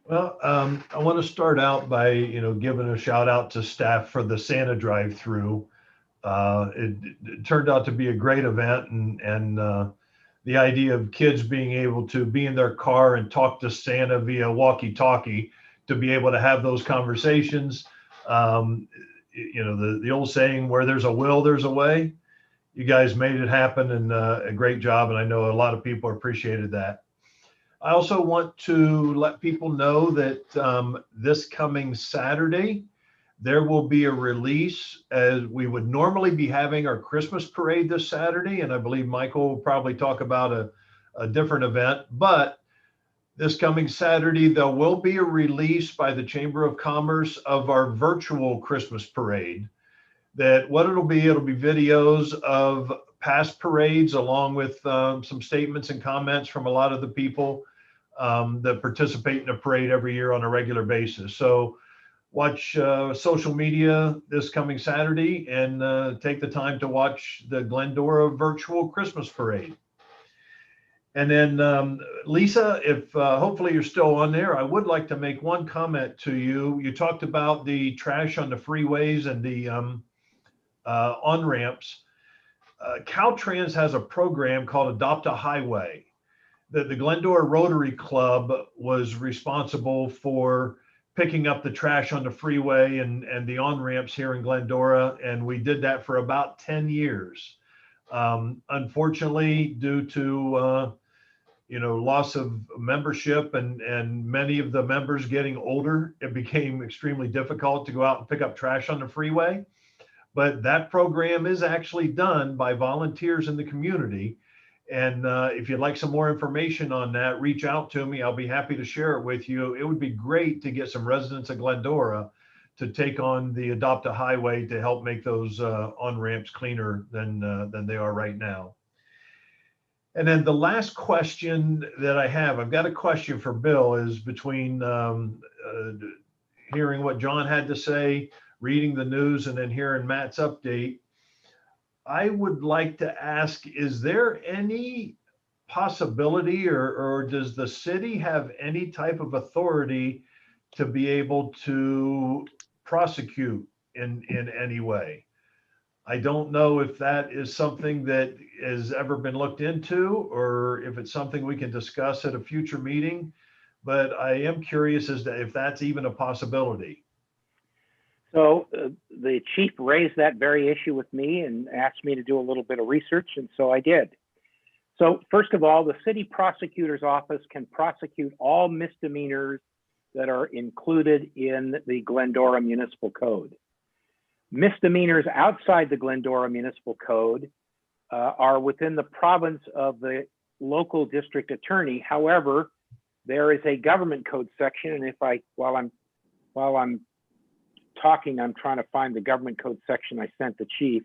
Well, I want to start out by, giving a shout out to staff for the Santa drive-through. It turned out to be a great event, and the idea of kids being able to be in their car and talk to Santa via walkie-talkie, to be able to have those conversations. The old saying, where there's a will, there's a way. You guys made it happen, and a great job, and I know a lot of people appreciated that. I also want to let people know that this coming Saturday, there will be a release, as we would normally be having our Christmas parade this Saturday. And I believe Michael will probably talk about a different event. But this coming Saturday, there will be a release by the Chamber of Commerce of our virtual Christmas parade. That what it'll be videos of past parades, along with some statements and comments from a lot of the people that participate in a parade every year on a regular basis. So watch social media this coming Saturday and take the time to watch the Glendora virtual Christmas parade. And then Lisa, if hopefully you're still on there, I would like to make one comment to you. You talked about the trash on the freeways and the on-ramps. Caltrans has a program called Adopt a Highway the Glendora Rotary Club was responsible for picking up the trash on the freeway and the on-ramps here in Glendora. And we did that for about 10 years. Unfortunately, due to loss of membership and many of the members getting older, it became extremely difficult to go out and pick up trash on the freeway. But that program is actually done by volunteers in the community. And if you'd like some more information on that, reach out to me. I'll be happy to share it with you. It would be great to get some residents of Glendora to take on the Adopt a Highway to help make those on-ramps cleaner than they are right now. And then the last question that I have, I've got a question for Bill, is between hearing what John had to say, reading the news, and then hearing Matt's update. I would like to ask, is there any possibility or does the city have any type of authority to be able to prosecute in any way? I don't know if that is something that has ever been looked into or if it's something we can discuss at a future meeting, but I am curious as to if that's even a possibility. So the chief raised that very issue with me and asked me to do a little bit of research, and so I did. So first of all, the city prosecutor's office can prosecute all misdemeanors that are included in the Glendora Municipal Code. Misdemeanors outside the Glendora Municipal Code are within the province of the local district attorney. However, there is a government code section, and while I'm talking, I'm trying to find the government code section I sent the chief.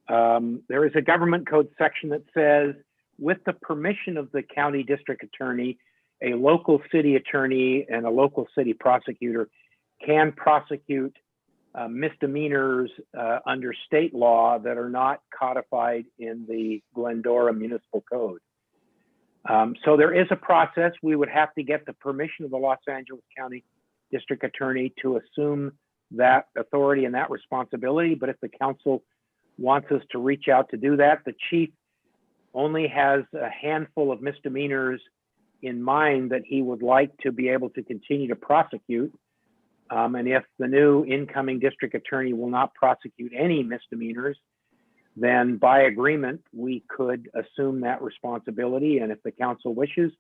There is a government code section that says, with the permission of the county district attorney, a local city attorney and a local city prosecutor can prosecute misdemeanors under state law that are not codified in the Glendora Municipal Code. So there is a process. We would have to get the permission of the Los Angeles County District Attorney to assume that authority and that responsibility. But if the council wants us to reach out to do that, the chief only has a handful of misdemeanors in mind that he would like to be able to continue to prosecute. And if the new incoming district attorney will not prosecute any misdemeanors, then by agreement, we could assume that responsibility. And if the council wishes,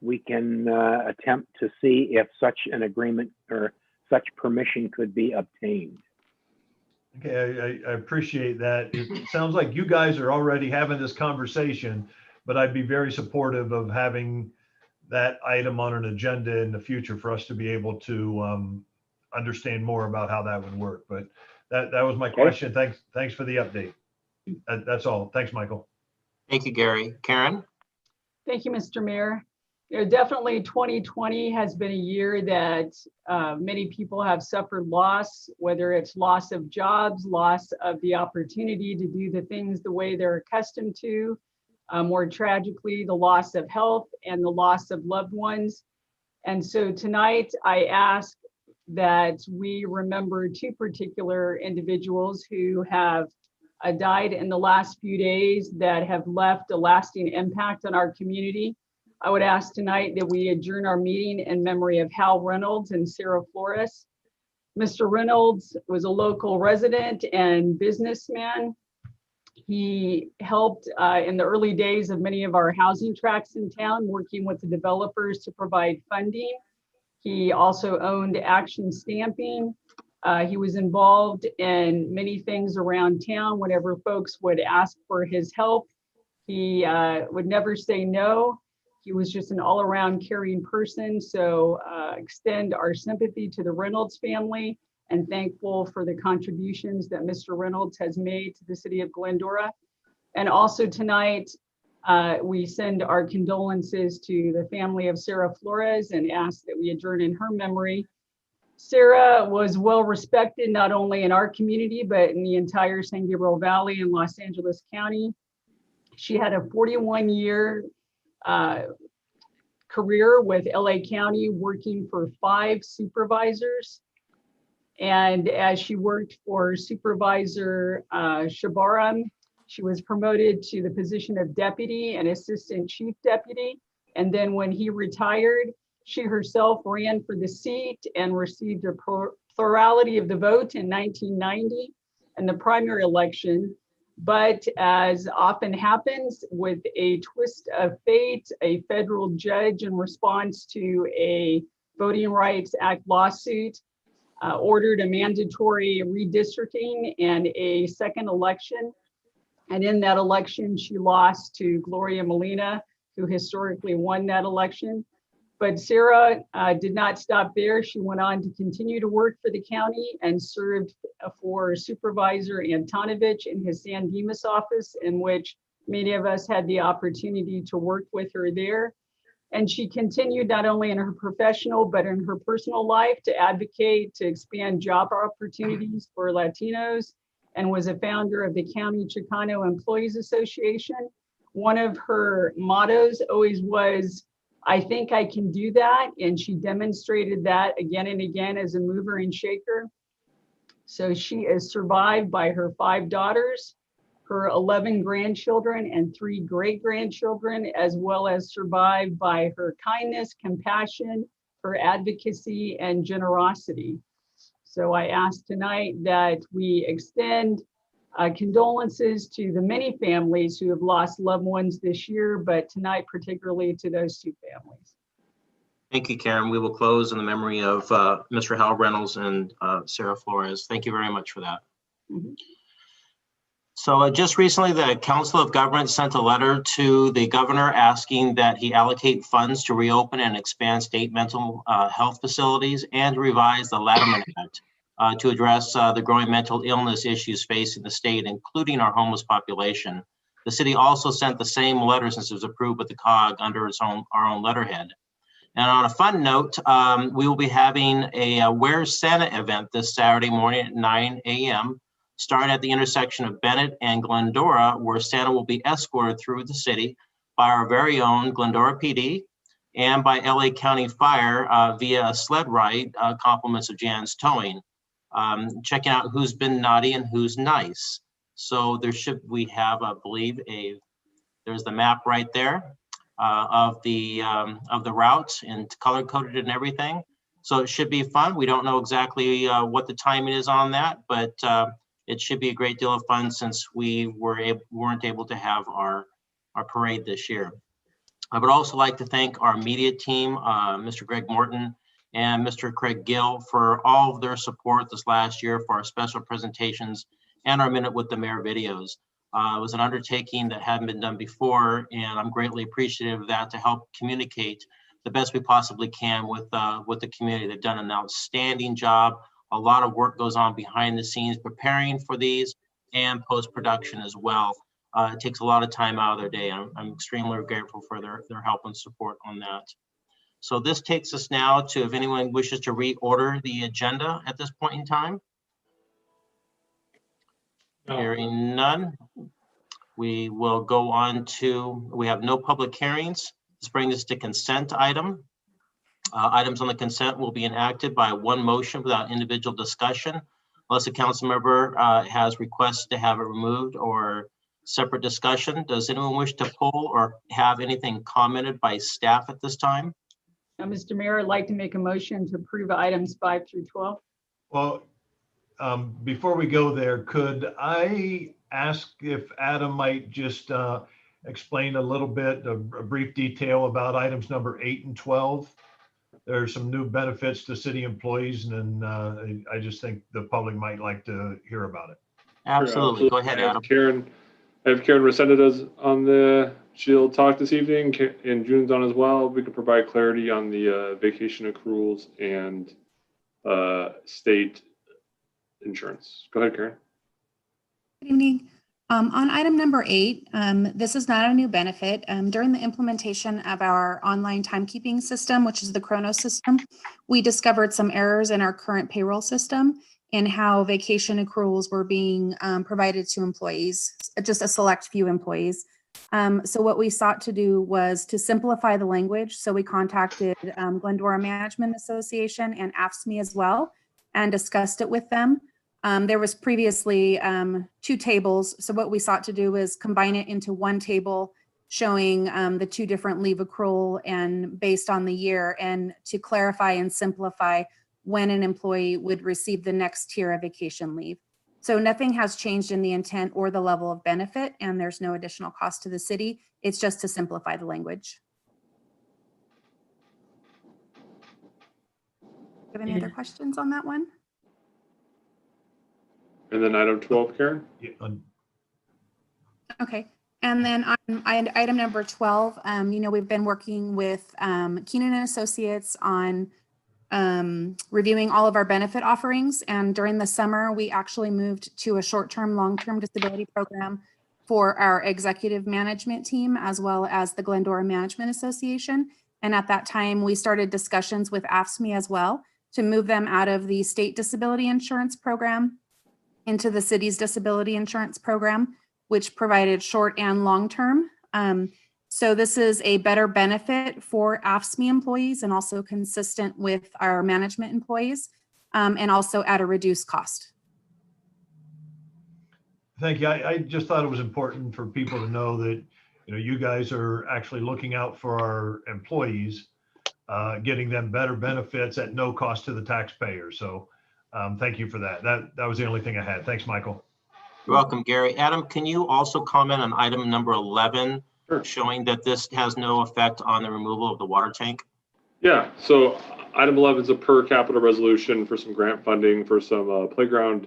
we can attempt to see if such an agreement or such permission could be obtained. Okay, I appreciate that. It sounds like you guys are already having this conversation, but I'd be very supportive of having that item on an agenda in the future for us to be able to understand more about how that would work. But that was my question. Thanks for the update. That's all. Thanks, Michael. Thank you, Gary. Karen? Thank you, Mr. Mayor. Definitely 2020 has been a year that many people have suffered loss, whether it's loss of jobs, loss of the opportunity to do the things the way they're accustomed to, more tragically, the loss of health and the loss of loved ones. And so tonight I ask that we remember two particular individuals who have died in the last few days that have left a lasting impact on our community. I would ask tonight that we adjourn our meeting in memory of Hal Reynolds and Sarah Flores. Mr. Reynolds was a local resident and businessman. He helped in the early days of many of our housing tracts in town, working with the developers to provide funding. He also owned Action Stamping. He was involved in many things around town. Whenever folks would ask for his help, he would never say no. He was just an all-around caring person. So extend our sympathy to the Reynolds family and thankful for the contributions that Mr. Reynolds has made to the city of Glendora. And also tonight, we send our condolences to the family of Sarah Flores and ask that we adjourn in her memory. Sarah was well respected, not only in our community, but in the entire San Gabriel Valley and Los Angeles County. She had a 41-year career with LA County, working for 5 supervisors. And as she worked for Supervisor Shabaram, she was promoted to the position of deputy and assistant chief deputy. And then when he retired, she herself ran for the seat and received a plurality of the vote in 1990 in the primary election. But as often happens with a twist of fate, a federal judge, in response to a Voting Rights Act lawsuit, ordered a mandatory redistricting and a second election. And in that election, she lost to Gloria Molina, who historically won that election. But Sarah did not stop there. She went on to continue to work for the county and served for Supervisor Antonovich in his San Dimas office, in which many of us had the opportunity to work with her there. And she continued not only in her professional, but in her personal life to advocate to expand job opportunities for Latinos, and was a founder of the County Chicano Employees Association. One of her mottos always was, "I think I can do that." And she demonstrated that again and again as a mover and shaker. So she is survived by her 5 daughters, her 11 grandchildren, and 3 great-grandchildren, as well as survived by her kindness, compassion, her advocacy, and generosity. So I ask tonight that we extend condolences to the many families who have lost loved ones this year, but tonight particularly to those 2 families. Thank you, Karen. We will close in the memory of Mr. Hal Reynolds and Sarah Flores. Thank you very much for that. Mhm. So just recently, the Council of Governments sent a letter to the governor asking that he allocate funds to reopen and expand state mental health facilities and revise the Latimer Act to address the growing mental illness issues facing the state, including our homeless population. The city also sent the same letter since it was approved with the COG under our own letterhead. And on a fun note, we will be having a Where's Santa event this Saturday morning at 9 a.m. starting at the intersection of Bennett and Glendora, where Santa will be escorted through the city by our very own Glendora PD and by LA County Fire via a sled ride, compliments of Jan's Towing, checking out who's been naughty and who's nice. So we have, I believe, there's the map right there of the routes and color coded and everything. So it should be fun. We don't know exactly what the timing is on that, but it should be a great deal of fun since we weren't able to have our parade this year. I would also like to thank our media team, Mr. Greg Morton and Mr. Craig Gill, for all of their support this last year for our special presentations and our Minute with the Mayor videos. It was an undertaking that hadn't been done before, and I'm greatly appreciative of that to help communicate the best we possibly can with the community. They've done an outstanding job. A lot of work goes on behind the scenes preparing for these and post-production as well. It takes a lot of time out of their day. I'm extremely grateful for their help and support on that. So this takes us now to, if anyone wishes to reorder the agenda at this point in time. No. Hearing none, we will go on to, we have no public hearings. This brings us to consent item. Items on the consent will be enacted by one motion without individual discussion, unless a council member has requests to have it removed or separate discussion. Does anyone wish to pull or have anything commented by staff at this time? Mr. Mayor, I'd like to make a motion to approve items 5 through 12. Well, before we go there, could I ask if Adam might just explain a little bit, a brief detail about items number 8 and 12? There's some new benefits to city employees, and I just think the public might like to hear about it. Absolutely. Go ahead, Adam. I have Karen Resendez on the, she'll talk this evening, and June's on as well. We can provide clarity on the vacation accruals and state insurance. Go ahead, Karen. Good evening. On item number 8, this is not a new benefit. During the implementation of our online timekeeping system, which is the Chronos system, we discovered some errors in our current payroll system and how vacation accruals were being provided to employees, just a select few employees. So what we sought to do was to simplify the language. So we contacted Glendora Management Association and AFSCME as well and discussed it with them. There was previously 2 tables. So what we sought to do is combine it into one table showing the 2 different leave accrual and based on the year, and to clarify and simplify when an employee would receive the next tier of vacation leave. So nothing has changed in the intent or the level of benefit, and there's no additional cost to the city. It's just to simplify the language. Have any other questions on that one? And then item 12, Karen? Yeah, Okay. And then on item number 12, we've been working with Keenan and Associates on reviewing all of our benefit offerings. And during the summer, we actually moved to a short-term, long-term disability program for our executive management team, as well as the Glendora Management Association. And at that time, we started discussions with AFSCME as well to move them out of the state disability insurance program into the city's disability insurance program, which provided short and long-term. So this is a better benefit for AFSCME employees and also consistent with our management employees, and also at a reduced cost. thank you. I just thought it was important for people to know that, you guys are actually looking out for our employees, getting them better benefits at no cost to the taxpayer. So thank you for that. That was the only thing I had. Thanks, Michael. You're welcome, Gary. Adam, can you also comment on item number 11, Sure. showing that this has no effect on the removal of the water tank? Yeah, so item 11 is a per capita resolution for some grant funding for some playground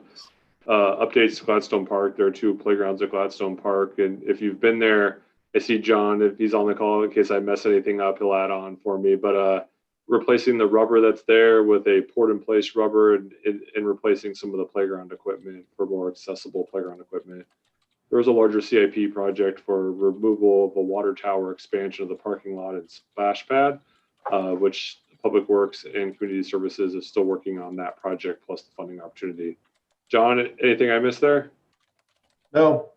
updates to Gladstone Park. There are 2 playgrounds at Gladstone Park. And if you've been there, I see John, if he's on the call, in case I mess anything up, he'll add on for me. But replacing the rubber that's there with a port-in-place rubber and replacing some of the playground equipment for more accessible playground equipment. There was a larger CIP project for removal of a water tower expansion of the parking lot and splash pad, which Public Works and Community Services is still working on that project plus the funding opportunity. John, anything I missed there? No.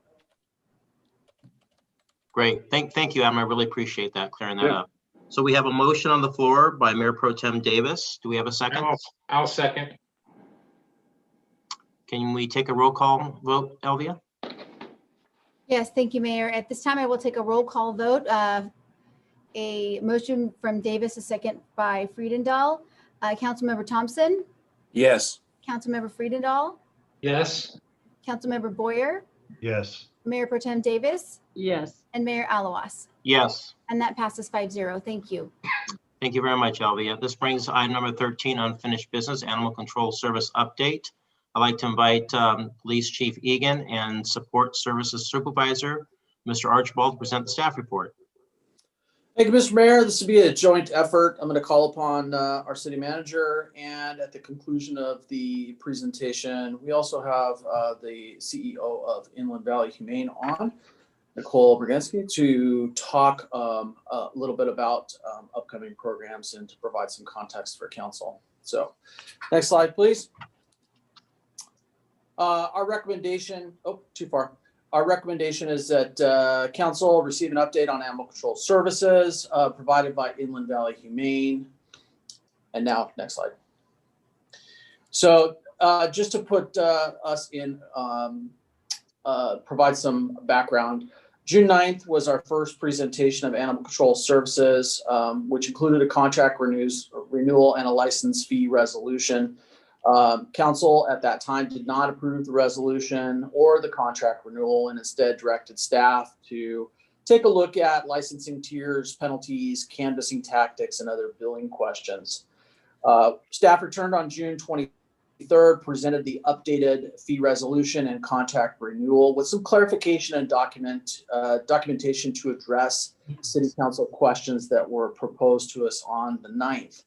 Great. Thank you, Adam. I really appreciate that, clearing that up. So we have a motion on the floor by Mayor Pro Tem Davis. Do we have a second? I'll second. Can we take a roll call vote, Elvia? Yes, thank you, Mayor. At this time, I will take a roll call vote. A motion from Davis, a second by Friedendahl. Councilmember Thompson, Yes. Councilmember Friedendahl, Yes. Councilmember Boyer, Yes. Mayor Pro Tem Davis, Yes. and Mayor Alawas. Yes. And that passes 5-0. Thank you. Thank you very much, Elvia. This brings item number 13, unfinished business, animal control service update. I'd like to invite Police Chief Egan and Support Services Supervisor, Mr. Archibald, to present the staff report. Thank you, Mr. Mayor. This will be a joint effort. I'm going to call upon our city manager, and at the conclusion of the presentation, we also have the CEO of Inland Valley Humane on, Nicole Brzezinski, to talk a little bit about upcoming programs and to provide some context for council. So next slide, please. Our recommendation, too far. Our recommendation is that council receive an update on animal control services provided by Inland Valley Humane. And now, next slide. So just to put us in, provide some background, June 9th was our first presentation of animal control services, which included a contract renewal and a license fee resolution. Council at that time did not approve the resolution or the contract renewal and instead directed staff to take a look at licensing tiers, penalties, canvassing tactics, and other billing questions. Staff returned on June 23rd, presented the updated fee resolution and contract renewal with some clarification and documentation to address city council questions that were proposed to us on the 9th.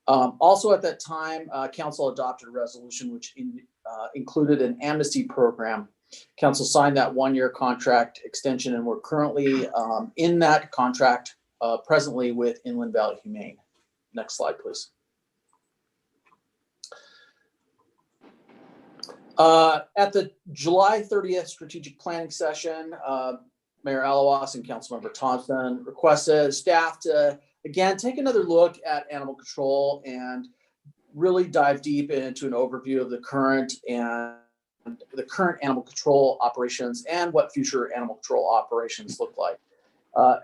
Also at that time, council adopted a resolution which included an amnesty program. Council signed that 1-year contract extension, and we're currently in that contract presently with Inland Valley Humane. Next slide, please. At the July 30th strategic planning session, Mayor Alawas and Councilmember Thompson requested staff to again take another look at animal control and really dive deep into an overview of the current animal control operations and what future animal control operations look like.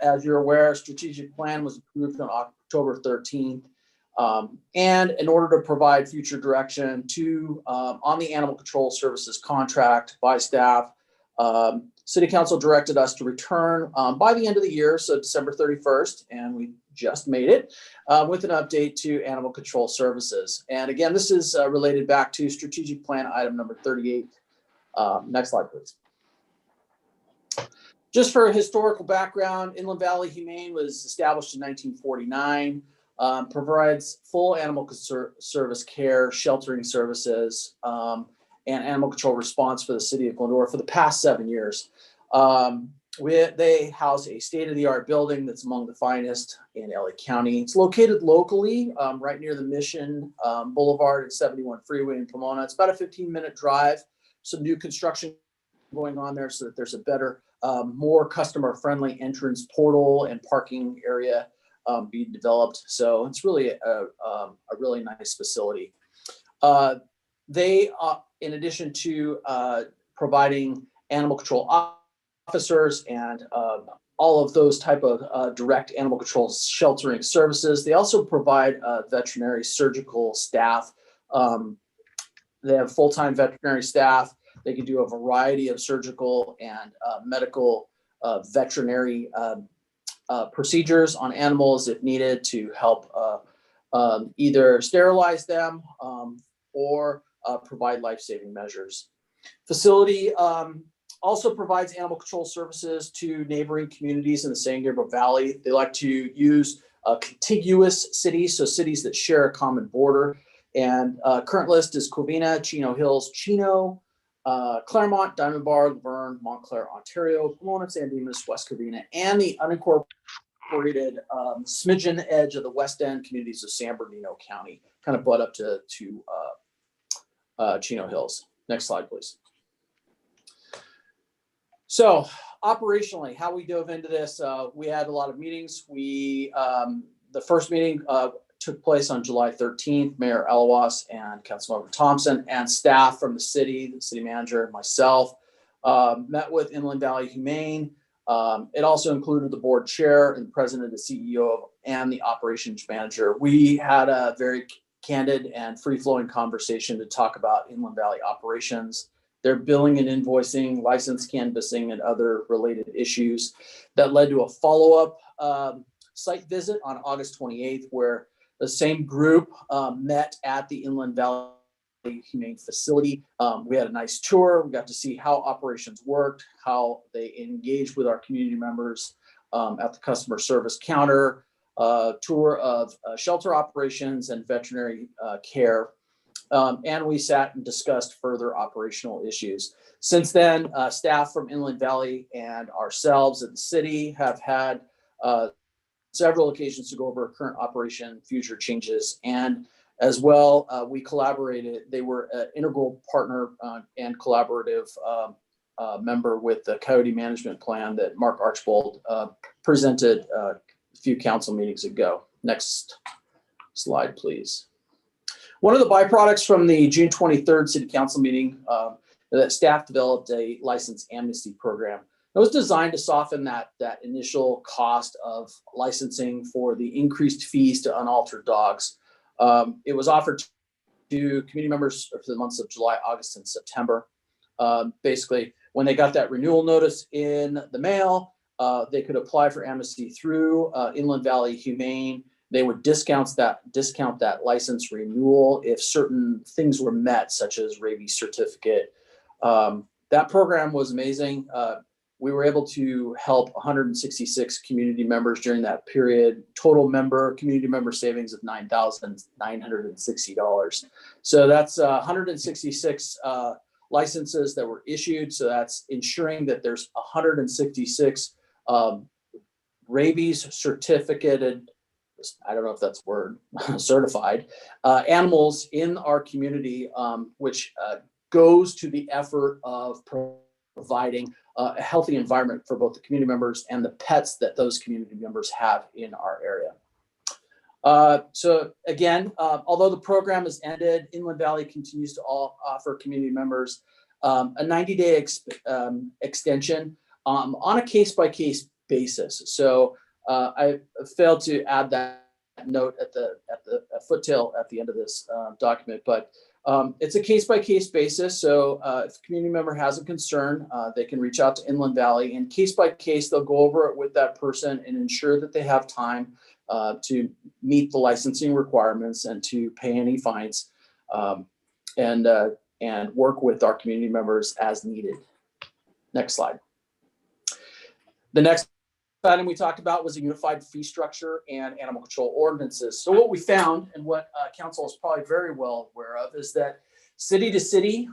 As you're aware, strategic plan was approved on October 13th. And in order to provide future direction to on the animal control services contract by staff, City Council directed us to return by the end of the year, so December 31st, and we just made it, with an update to animal control services. And again, this is related back to strategic plan item number 38. Next slide, please. Just for historical background, Inland Valley Humane was established in 1949, provides full animal service care, sheltering services, and animal control response for the city of Glendora for the past 7 years. They house a state-of-the-art building that's among the finest in LA County. It's located locally, right near the Mission Boulevard and 71 Freeway in Pomona. It's about a 15-minute drive. Some new construction going on there so that there's a better, more customer-friendly entrance portal and parking area being developed. So it's really a really nice facility. They, in addition to providing animal control officers and all of those type of direct animal control sheltering services, they also provide veterinary surgical staff. They have full-time veterinary staff. They can do a variety of surgical and medical veterinary procedures on animals if needed to help either sterilize them or provide life-saving measures. Facility also provides animal control services to neighboring communities in the San Gabriel Valley. They like to use contiguous cities, so cities that share a common border. And current list is Covina, Chino Hills, Chino, Claremont, Diamond Bar, Laverne, Montclair, Ontario, Pomona, San Dimas, West Covina, and the unincorporated smidgen edge of the West End communities of San Bernardino County, kind of butt up to Chino Hills. Next slide, please. So operationally, how we dove into this, we had a lot of meetings. The first meeting took place on July 13th. Mayor Alawas and Councilmember Thompson and staff from the city manager, and myself, met with Inland Valley Humane. It also included the board chair and the president, the CEO, and the operations manager. We had a very candid and free-flowing conversation to talk about Inland Valley operations, their billing and invoicing, license canvassing, and other related issues. That led to a follow-up site visit on August 28th, where the same group met at the Inland Valley Humane Facility. We had a nice tour. We got to see how operations worked, how they engaged with our community members at the customer service counter, tour of shelter operations and veterinary care. And we sat and discussed further operational issues. Since then, staff from Inland Valley and ourselves at the city have had several occasions to go over current operation, future changes, and as well, we collaborated. They were an integral partner and collaborative member with the Coyote Management Plan that Mark Archbold presented a few council meetings ago. Next slide, please. One of the byproducts from the June 23rd City Council meeting, that staff developed a license amnesty program. It was designed to soften that initial cost of licensing for the increased fees to unaltered dogs. It was offered to community members for the months of July, August, and September. Basically, when they got that renewal notice in the mail, they could apply for amnesty through Inland Valley Humane. They would discount that license renewal if certain things were met, such as rabies certificate. That program was amazing. We were able to help 166 community members during that period. Total community member savings of $9,960. So that's 166 licenses that were issued. So that's ensuring that there's 166 rabies certificated, I don't know if that's a word, certified animals in our community, which goes to the effort of providing a healthy environment for both the community members and the pets that those community members have in our area. So again, although the program has ended, Inland Valley continues to offer community members a 90-day extension on a case-by-case basis. So I failed to add that note at the foottail at the end of this document, but it's a case-by-case basis. So if a community member has a concern, they can reach out to Inland Valley, and case-by-case, they'll go over it with that person and ensure that they have time to meet the licensing requirements and to pay any fines, and work with our community members as needed. Next slide. The next item we talked about was a unified fee structure and animal control ordinances. So what we found, and what council is probably very well aware of, is that city to city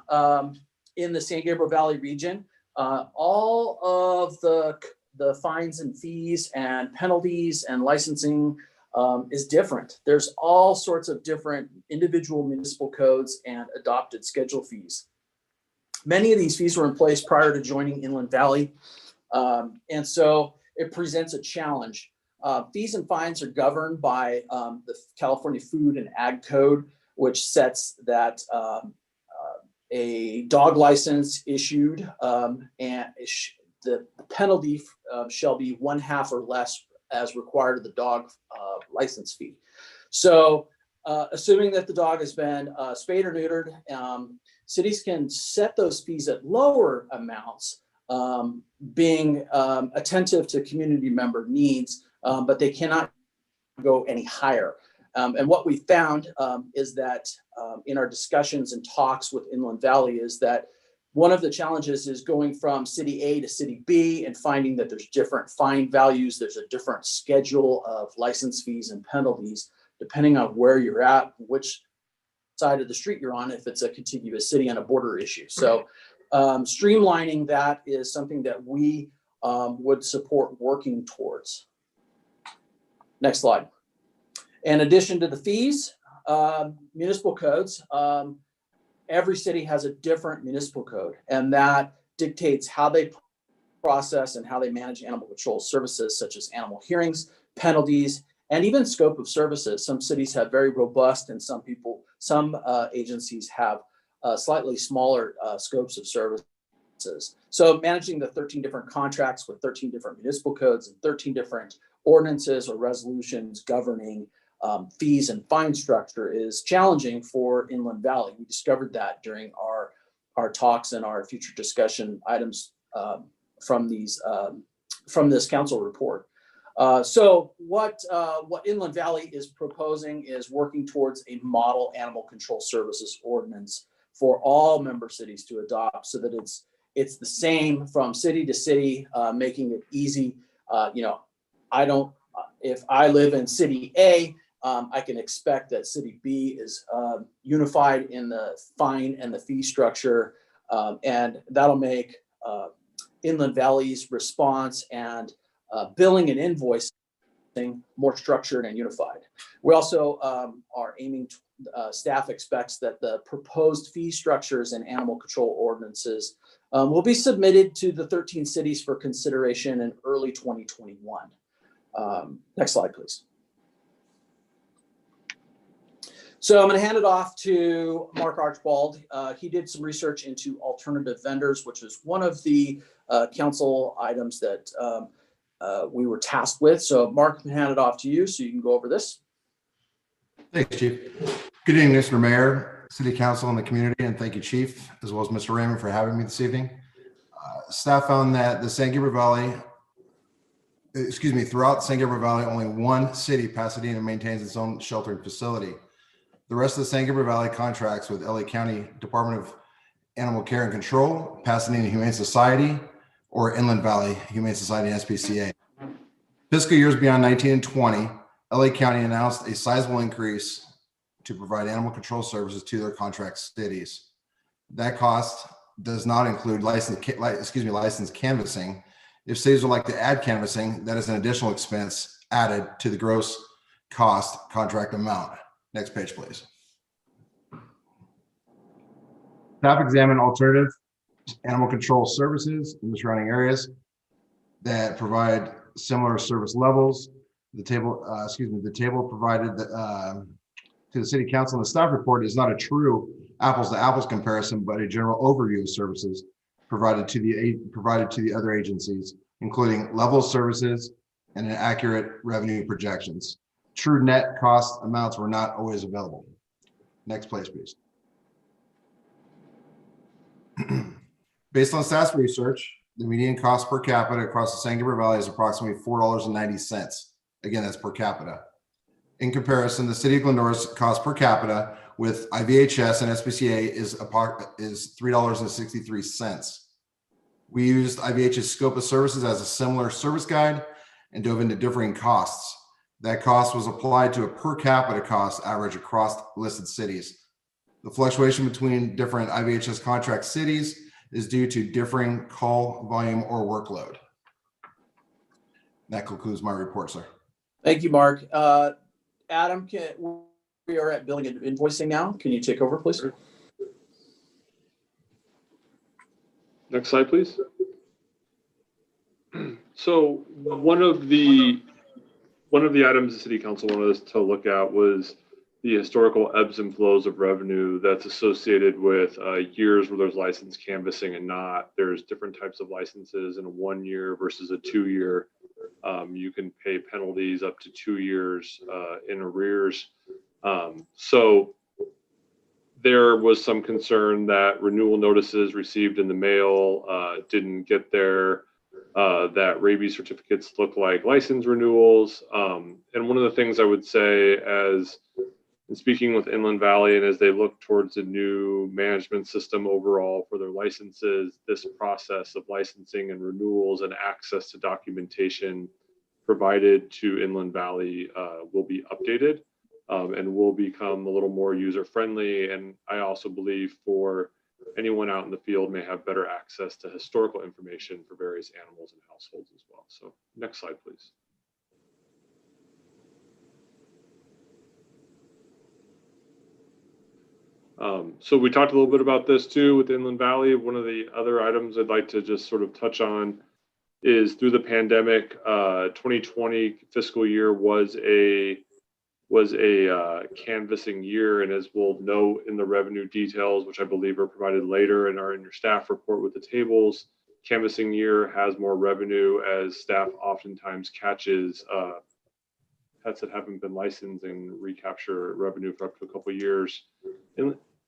in the San Gabriel Valley region, all of the fines and fees and penalties and licensing is different. There's all sorts of different individual municipal codes and adopted schedule fees. Many of these fees were in place prior to joining Inland Valley. And so it presents a challenge. Fees and fines are governed by the California Food and Ag Code, which sets that a dog license issued and the penalty shall be 1/2 or less as required of the dog license fee. So assuming that the dog has been spayed or neutered, cities can set those fees at lower amounts, being attentive to community member needs, but they cannot go any higher. And what we found is that in our discussions and talks with Inland Valley is that one of the challenges is going from city A to city B and finding that there's different fine values. There's a different schedule of license fees and penalties, depending on where you're at, which side of the street you're on, if it's a contiguous city and a border issue. So streamlining that is something that we would support working towards. Next slide. In addition to the fees, municipal codes, every city has a different municipal code, and that dictates how they process and how they manage animal control services, such as animal hearings, penalties, and even scope of services. Some cities have very robust, and some agencies have slightly smaller scopes of services. So managing the 13 different contracts with 13 different municipal codes and 13 different ordinances or resolutions governing fees and fine structure is challenging for Inland Valley. We discovered that during our talks and our future discussion items from this council report. So what Inland Valley is proposing is working towards a model animal control services ordinance for all member cities to adopt, so that it's the same from city to city, making it easy. If I live in city A, I can expect that city B is unified in the fine and the fee structure, and that'll make Inland Valley's response and billing and invoicing more structured and unified. We also are aiming to, staff expects that the proposed fee structures and animal control ordinances will be submitted to the 13 cities for consideration in early 2021. Next slide, please. So I'm going to hand it off to Mark Archibald. He did some research into alternative vendors, which is one of the council items that we were tasked with. So Mark, I'm going to hand it off to you so you can go over this. Thanks, Chief. Good evening, Mr. Mayor, City Council, and the community, and thank you, Chief, as well as Mr. Raymond for having me this evening. Staff found that the San Gabriel Valley, throughout San Gabriel Valley, only one city, Pasadena, maintains its own sheltering facility. The rest of the San Gabriel Valley contracts with LA County Department of Animal Care and Control, Pasadena Humane Society, or Inland Valley Humane Society and SPCA. Fiscal years beyond 19 and 20, LA County announced a sizable increase to provide animal control services to their contract cities. That cost does not include license canvassing. If cities would like to add canvassing, that is an additional expense added to the gross cost contract amount. Next page, please. Staff examined alternative animal control services in the surrounding areas that provide similar service levels. The table provided to the City Council in the staff report is not a true apples to apples comparison, but a general overview of services provided to the other agencies, including level of services and inaccurate revenue projections. True net cost amounts were not always available. Next place, please. Based on staff research, the median cost per capita across the San Gabriel Valley is approximately $4.90. Again, that's per capita. In comparison, the city of Glendora's cost per capita with IVHS and SPCA is $3.63. We used IVH's scope of services as a similar service guide and dove into differing costs. That cost was applied to a per capita cost average across listed cities. The fluctuation between different IVHS contract cities is due to differing call volume or workload. That concludes my report, sir. Thank you, Mark. Adam, we are at billing and invoicing now. Can you take over, please? Next slide, please. So one of the items the City Council wanted us to look at was the historical ebbs and flows of revenue that's associated with years where there's license canvassing and not. There's different types of licenses in a 1 year versus a 2 year. You can pay penalties up to 2 years in arrears. So there was some concern that renewal notices received in the mail didn't get there, that rabies certificates look like license renewals. And one of the things I would say as in speaking with Inland Valley and as they look towards a new management system overall for their licenses, this process of licensing and renewals and access to documentation provided to Inland Valley will be updated and will become a little more user-friendly. And I also believe for anyone out in the field may have better access to historical information for various animals and households as well. So next slide, please. So we talked a little bit about this too with Inland Valley. One of the other items I'd like to just sort of touch on is through the pandemic, 2020 fiscal year was a canvassing year. And as we'll note in the revenue details, which I believe are provided later and are in your staff report with the tables, canvassing year has more revenue as staff oftentimes catches pets that haven't been licensed and recapture revenue for up to a couple of years.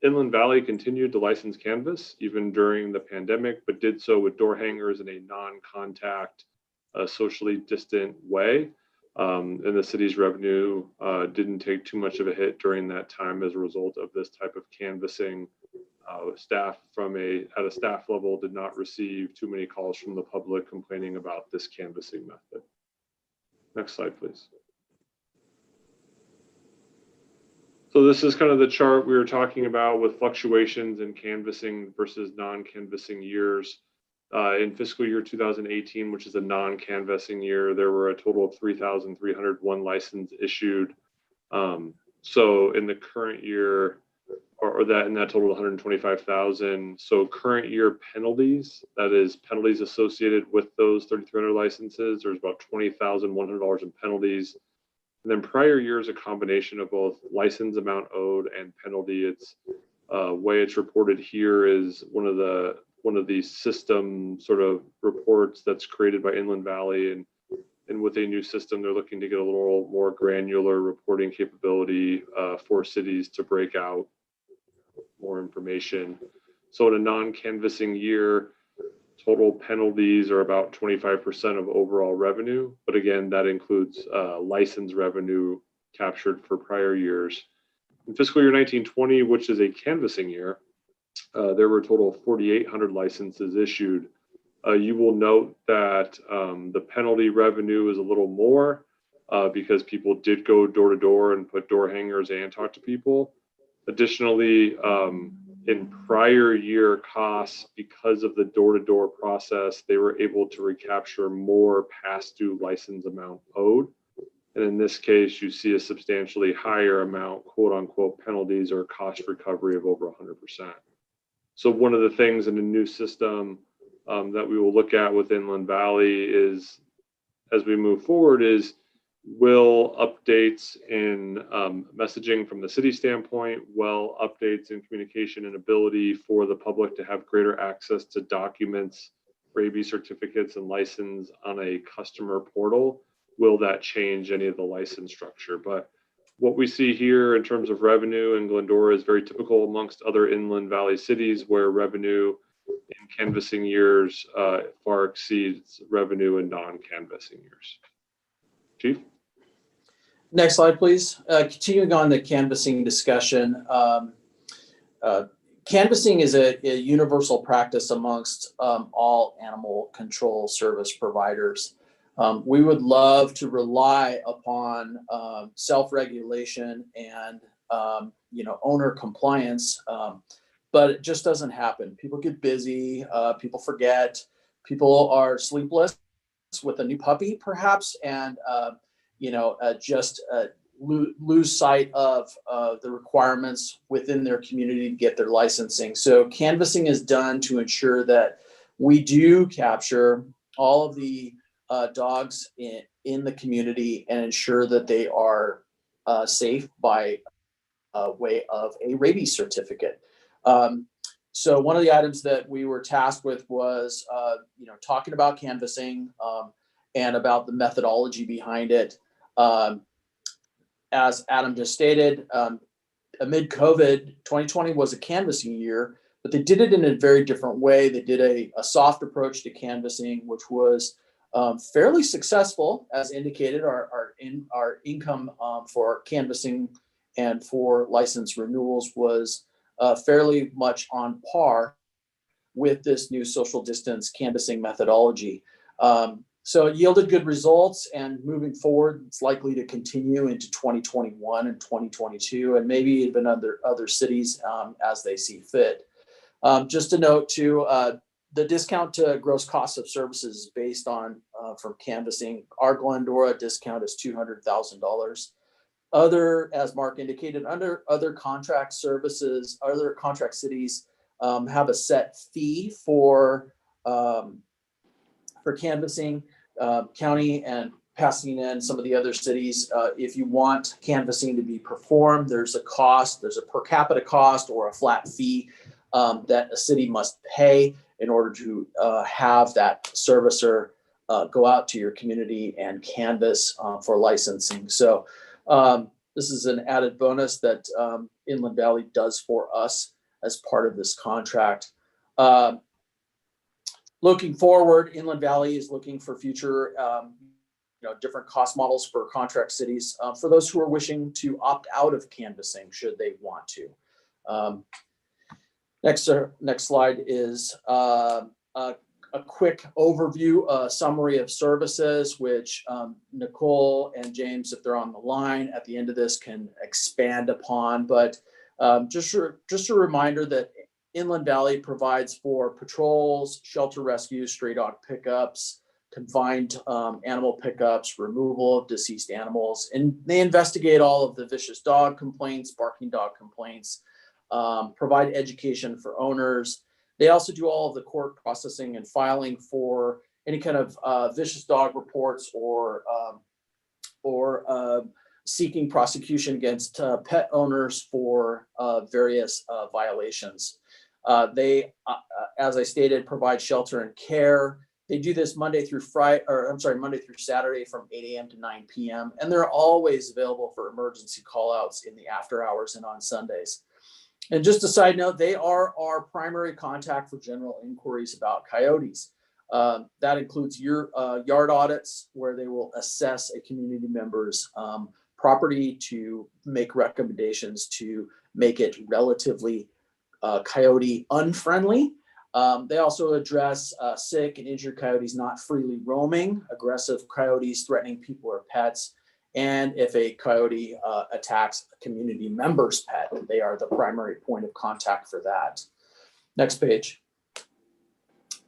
Inland Valley continued to license canvas even during the pandemic, but did so with door hangers in a non-contact, socially distant way. And the city's revenue didn't take too much of a hit during that time as a result of this type of canvassing. Staff at a staff level did not receive too many calls from the public complaining about this canvassing method. Next slide, please. So this is kind of the chart we were talking about with fluctuations in canvassing versus non-canvassing years. In fiscal year 2018, which is a non-canvassing year, there were a total of 3,301 licenses issued. So in the current year, in that total 125,000. So current year penalties, that is penalties associated with those 3,300 licenses, there's about $20,100 in penalties. And then prior years, a combination of both license amount owed and penalty. It's way it's reported here is one of these system sort of reports that's created by Inland Valley, and with a new system, they're looking to get a little more granular reporting capability for cities to break out more information. So in a non-canvassing year, total penalties are about 25% of overall revenue. But again, that includes license revenue captured for prior years. In fiscal year 1920, which is a canvassing year, there were a total of 4,800 licenses issued. You will note that the penalty revenue is a little more because people did go door to door and put door hangers and talk to people. Additionally, in prior year costs, because of the door-to-door process, they were able to recapture more past due license amount owed. And in this case, you see a substantially higher amount, quote unquote, penalties or cost recovery of over 100%. So one of the things in the new system that we will look at with Inland Valley is, as we move forward, is will updates in messaging from the city standpoint, will updates in communication and ability for the public to have greater access to documents rabies certificates and license on a customer portal, will that change any of the license structure? But what we see here in terms of revenue in Glendora is very typical amongst other Inland Valley cities, where revenue in canvassing years far exceeds revenue in non-canvassing years. Chief? Next slide, please. Continuing on the canvassing discussion, canvassing is a universal practice amongst all animal control service providers. We would love to rely upon self-regulation and owner compliance, but it just doesn't happen. People get busy, people forget, people are sleepless with a new puppy, perhaps, and just lose sight of the requirements within their community to get their licensing. So canvassing is done to ensure that we do capture all of the dogs in the community and ensure that they are safe by way of a rabies certificate. So one of the items that we were tasked with was, talking about canvassing and about the methodology behind it. As Adam just stated, amid COVID, 2020 was a canvassing year, but they did it in a very different way. They did a soft approach to canvassing, which was fairly successful, as indicated. Our income for canvassing and for license renewals was fairly much on par with this new social distance canvassing methodology. So it yielded good results, and moving forward, it's likely to continue into 2021 and 2022, and maybe even other cities as they see fit. Just a note too, the discount to gross cost of services is based on from canvassing. Our Glendora discount is $200,000. As Mark indicated, under other contract services, other contract cities have a set fee for canvassing. County and Pasadena and some of the other cities, if you want canvassing to be performed, there's a cost, there's a per capita cost or a flat fee that a city must pay in order to have that servicer go out to your community and canvass for licensing. So this is an added bonus that Inland Valley does for us as part of this contract. Looking forward, Inland Valley is looking for future, different cost models for contract cities for those who are wishing to opt out of canvassing, should they want to. Next slide is a quick overview, summary of services, which Nicole and James, if they're on the line at the end of this, can expand upon. But just a reminder that Inland Valley provides for patrols, shelter rescues, stray dog pickups, confined animal pickups, removal of deceased animals, and they investigate all of the vicious dog complaints, barking dog complaints, provide education for owners. They also do all of the court processing and filing for any kind of vicious dog reports or seeking prosecution against pet owners for various violations. They, as I stated, provide shelter and care. They do this Monday through Saturday from 8 a.m. to 9 p.m. And they're always available for emergency callouts in the after hours and on Sundays. And just a side note, they are our primary contact for general inquiries about coyotes. That includes your yard audits, where they will assess a community member's property to make recommendations to make it relatively coyote unfriendly. They also address sick and injured coyotes not freely roaming, aggressive coyotes threatening people or pets, and if a coyote attacks a community member's pet. They are the primary point of contact for that. Next page.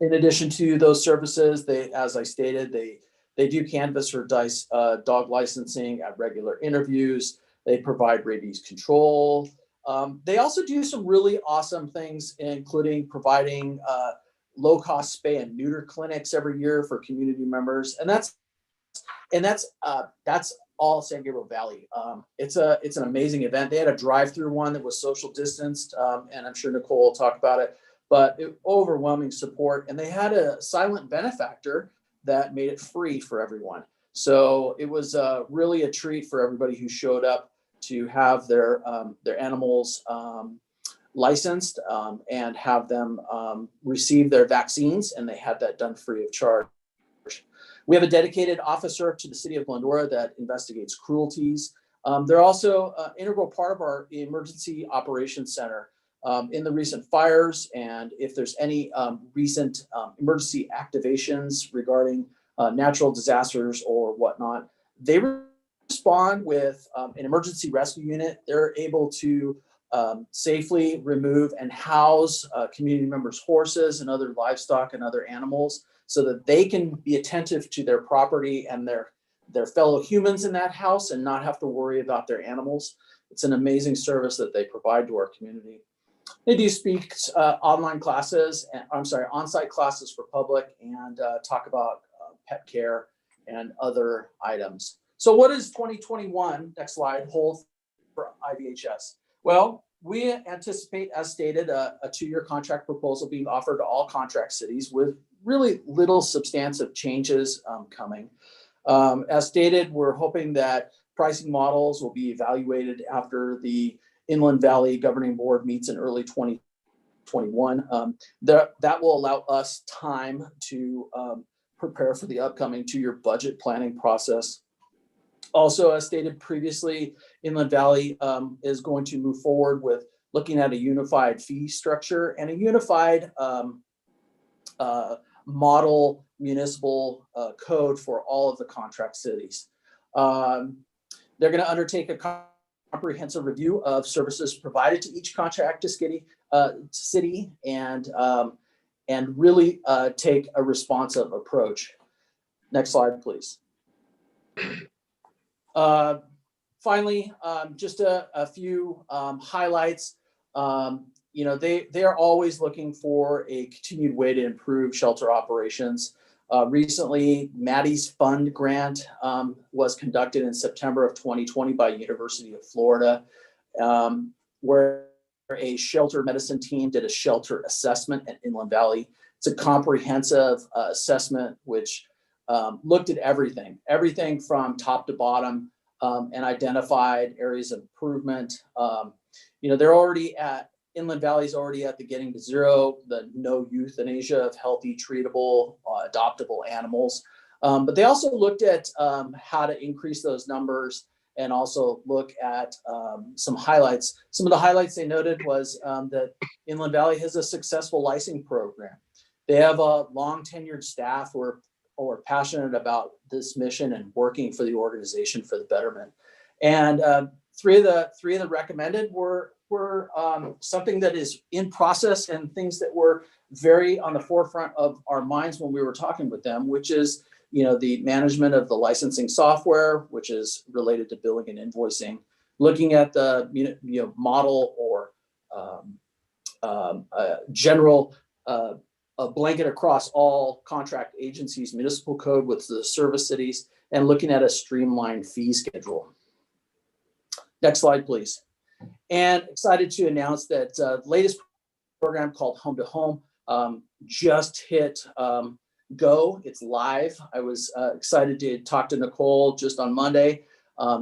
In addition to those services, they, as I stated, they do canvass or dog licensing at regular interviews. They provide rabies control. They also do some really awesome things, including providing low-cost spay and neuter clinics every year for community members, and that's all San Gabriel Valley. It's an amazing event. They had a drive-through one that was social distanced, and I'm sure Nicole will talk about it. but overwhelming support. And they had a silent benefactor that made it free for everyone. So it was really a treat for everybody who showed up to have their animals licensed and have them receive their vaccines, and they had that done free of charge. We have a dedicated officer to the city of Glendora that investigates cruelties. They're also an integral part of our emergency operations center in the recent fires, and if there's any recent emergency activations regarding natural disasters or whatnot, they respond with an emergency rescue unit. They're able to safely remove and house community members' horses and other livestock and other animals so that they can be attentive to their property and their fellow humans in that house and not have to worry about their animals. It's an amazing service that they provide to our community. They do speak online classes, on-site classes for public, and talk about pet care and other items. So what does 2021, next slide, hold for IVHS? Well, we anticipate, as stated, a 2-year contract proposal being offered to all contract cities with really little substantive changes coming. As stated, we're hoping that pricing models will be evaluated after the Inland Valley Governing Board meets in early 2021. That will allow us time to prepare for the upcoming 2-year budget planning process. Also, as stated previously, Inland Valley is going to move forward with looking at a unified fee structure and a unified model municipal code for all of the contract cities. They're going to undertake a comprehensive review of services provided to each contract city and really take a responsive approach. Next slide, please. Finally, just a few highlights. They are always looking for a continued way to improve shelter operations. Recently, Maddie's Fund grant was conducted in September of 2020 by University of Florida, where a shelter medicine team did a shelter assessment at Inland Valley. It's a comprehensive assessment which looked at everything from top to bottom, and identified areas of improvement. They're already at, Inland Valley's already at the Getting to Zero, the no euthanasia of healthy, treatable, adoptable animals. But they also looked at how to increase those numbers and also look at some highlights. Some of the highlights they noted was that Inland Valley has a successful licensing program. They have a long tenured staff who are passionate about this mission and working for the organization for the betterment. And three of the recommended were something that is in process and things that were very on the forefront of our minds when we were talking with them, which is the management of the licensing software, which is related to billing and invoicing, looking at the model or general a blanket across all contract agencies, municipal code with the service cities, and looking at a streamlined fee schedule. Next slide, please. And excited to announce that the latest program called Home to Home just hit go. It's live. I was excited to talk to Nicole just on Monday.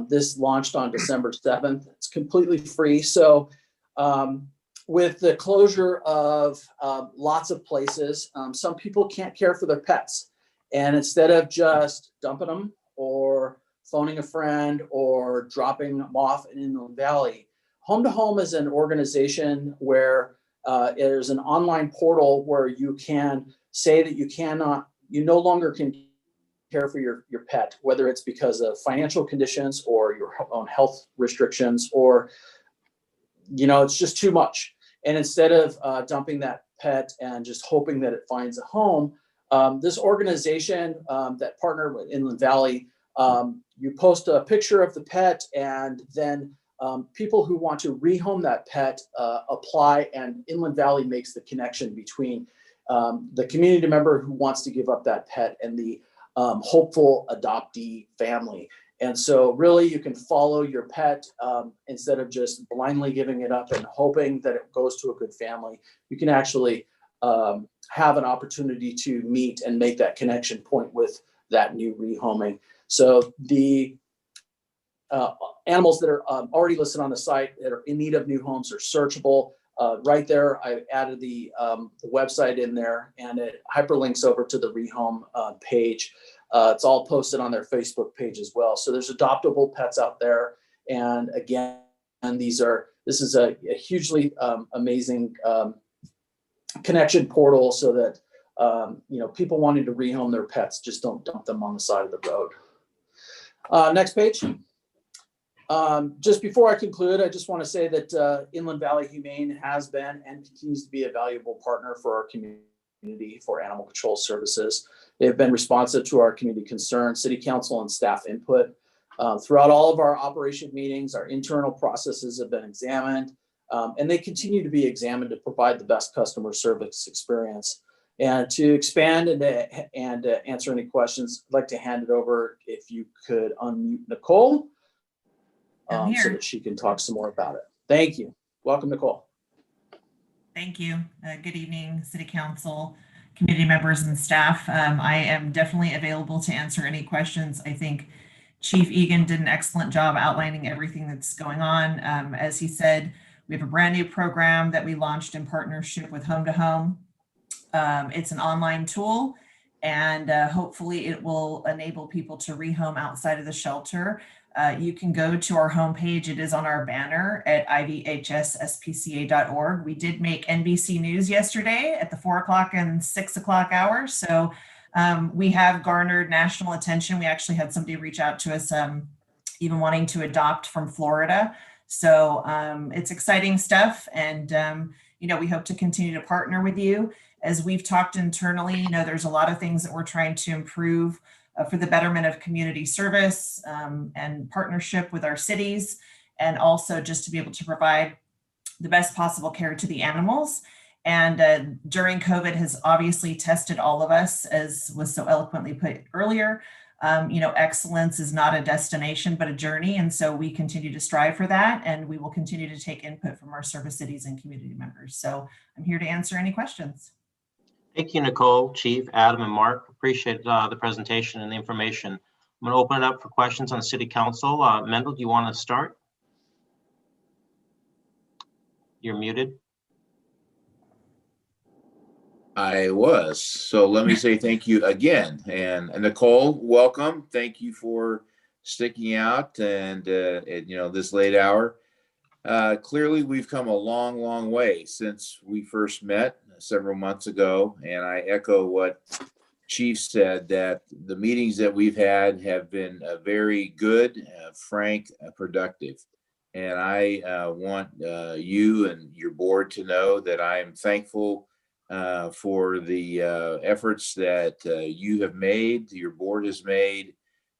This launched on December 7th. It's completely free. So with the closure of lots of places, some people can't care for their pets. And instead of just dumping them or phoning a friend or dropping them off in Inland Valley, Home to Home is an organization where there's an online portal where you can say that you no longer can care for your pet, whether it's because of financial conditions or your own health restrictions, or it's just too much. And instead of dumping that pet and just hoping that it finds a home, this organization that partnered with Inland Valley, you post a picture of the pet, and then people who want to rehome that pet apply, and Inland Valley makes the connection between the community member who wants to give up that pet and the hopeful adoptee family. And so really you can follow your pet instead of just blindly giving it up and hoping that it goes to a good family. You can actually have an opportunity to meet and make that connection point with that new rehoming. So the animals that are already listed on the site that are in need of new homes are searchable. Right there, I added the website in there, and it hyperlinks over to the rehome page. It's all posted on their Facebook page as well. So there's adoptable pets out there. And again, this is a hugely amazing connection portal so that people wanting to rehome their pets just don't dump them on the side of the road. Next page. Just before I conclude, I just want to say that Inland Valley Humane has been and continues to be a valuable partner for our community for animal control services. They have been responsive to our community concerns, city council and staff input. Throughout all of our operation meetings, our internal processes have been examined, and they continue to be examined to provide the best customer service experience. And to expand and answer any questions, I'd like to hand it over, if you could unmute Nicole, so that she can talk some more about it. Thank you. Welcome, Nicole. Thank you. Good evening, City Council, community members, and staff. I am definitely available to answer any questions. I think Chief Egan did an excellent job outlining everything that's going on. As he said, we have a brand new program that we launched in partnership with Home to Home. It's an online tool, and hopefully it will enable people to rehome outside of the shelter. You can go to our homepage. It is on our banner at ivhsspca.org. We did make NBC News yesterday at the 4 o'clock and 6 o'clock hours. So we have garnered national attention. We actually had somebody reach out to us, even wanting to adopt from Florida. So it's exciting stuff. And, we hope to continue to partner with you. As we've talked internally, there's a lot of things that we're trying to improve for the betterment of community service and partnership with our cities, and also just to be able to provide the best possible care to the animals. And during COVID has obviously tested all of us, as was so eloquently put earlier. Excellence is not a destination, but a journey. And so we continue to strive for that, and we will continue to take input from our service cities and community members. So I'm here to answer any questions. Thank you, Nicole, Chief, Adam, and Mark. Appreciate the presentation and the information. I'm going to open it up for questions on the City Council. Mendel, do you want to start? You're muted. I was. So let me say thank you again. And Nicole, welcome. Thank you for sticking out and at this late hour. Clearly, we've come a long, long way since we first met several months ago. And I echo what Chief said, that the meetings that we've had have been very good, frank, productive. And I want you and your board to know that I am thankful for the efforts that you have made, your board has made,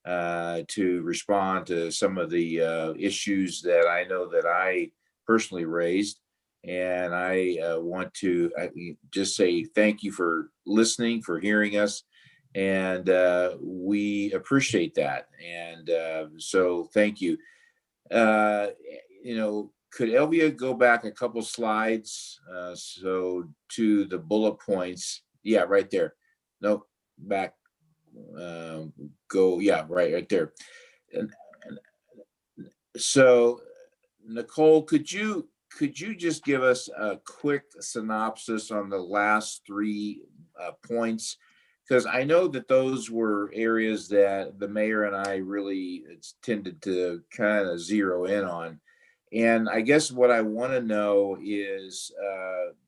to respond to some of the issues that I know that I personally raised. And I want to just say thank you for listening, for hearing us. And we appreciate that. And so thank you. Could Elvia go back a couple slides? So to the bullet points. Yeah, right there. No, back. Go. Yeah, right there. And so, Nicole, could you just give us a quick synopsis on the last 3 points? Because I know that those were areas that the mayor and I really tended to kind of zero in on. And I guess what I want to know is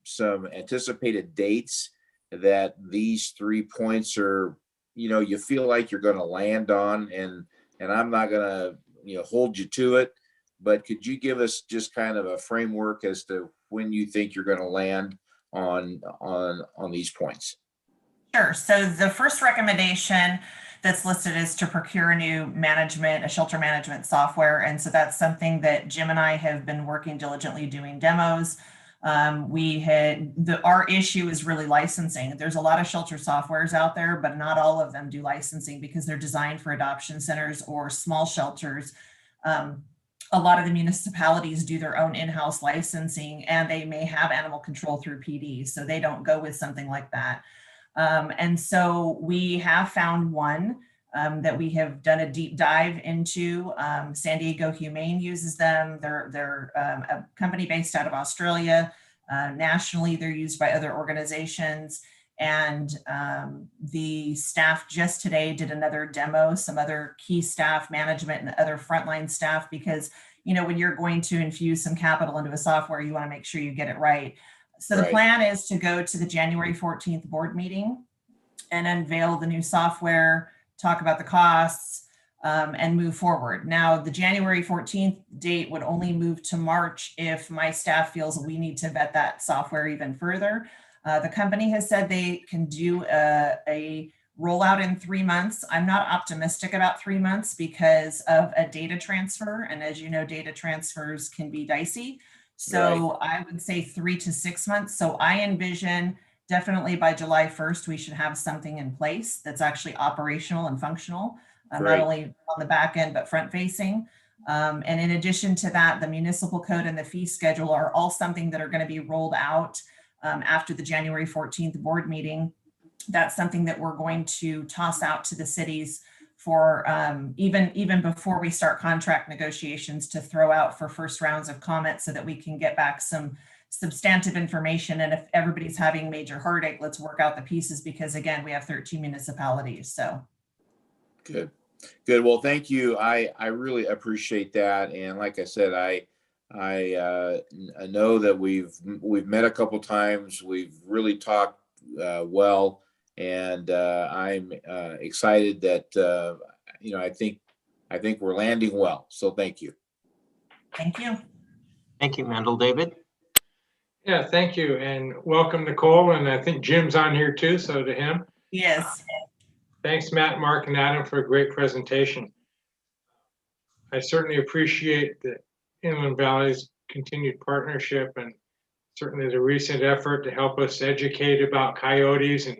some anticipated dates that these 3 points are, you feel like you're going to land on, and I'm not going to, hold you to it, but could you give us just kind of a framework as to when you think you're going to land on these points? Sure. So the first recommendation that's listed is to procure a shelter management software. And so that's something that Jim and I have been working diligently doing demos. Our issue is really licensing. There's a lot of shelter softwares out there, but not all of them do licensing because they're designed for adoption centers or small shelters. a lot of the municipalities do their own in-house licensing, and they may have animal control through PD, so they don't go with something like that. And so we have found one that we have done a deep dive into. San Diego Humane uses them. They're a company based out of Australia. Nationally, they're used by other organizations. And the staff just today did another demo, some other key staff, management, and other frontline staff, because, you know, when you're going to infuse some capital into a software, you want to make sure you get it right. So the plan is to go to the January 14th board meeting and unveil the new software, talk about the costs, and move forward. Now, the January 14th date would only move to March if my staff feels we need to vet that software even further. The company has said they can do a rollout in 3 months. I'm not optimistic about 3 months because of a data transfer. And as you know, data transfers can be dicey. So I would say 3 to 6 months. So I envision definitely by July 1st, we should have something in place that's actually operational and functional, not only on the back end, but front facing. And in addition to that, the municipal code and the fee schedule are all something that are going to be rolled out after the January 14th board meeting. That's something that we're going to toss out to the cities for even before we start contract negotiations, to throw out for first rounds of comments so that we can get back some substantive information. And if everybody's having major heartache, let's work out the pieces, because again, we have 13 municipalities. So good. Well, thank you. I really appreciate that. And like I said, I know that we've met a couple times. We've really talked well, and I'm excited that you know, I think we're landing well. So thank you. Thank you. Thank you, Mendel. David? Yeah, thank you, and welcome, Nicole. And I think Jim's on here too, so to him. Yes. Thanks, Matt, Mark, and Adam, for a great presentation. I certainly appreciate the Inland Valley's continued partnership, and certainly the recent effort to help us educate about coyotes and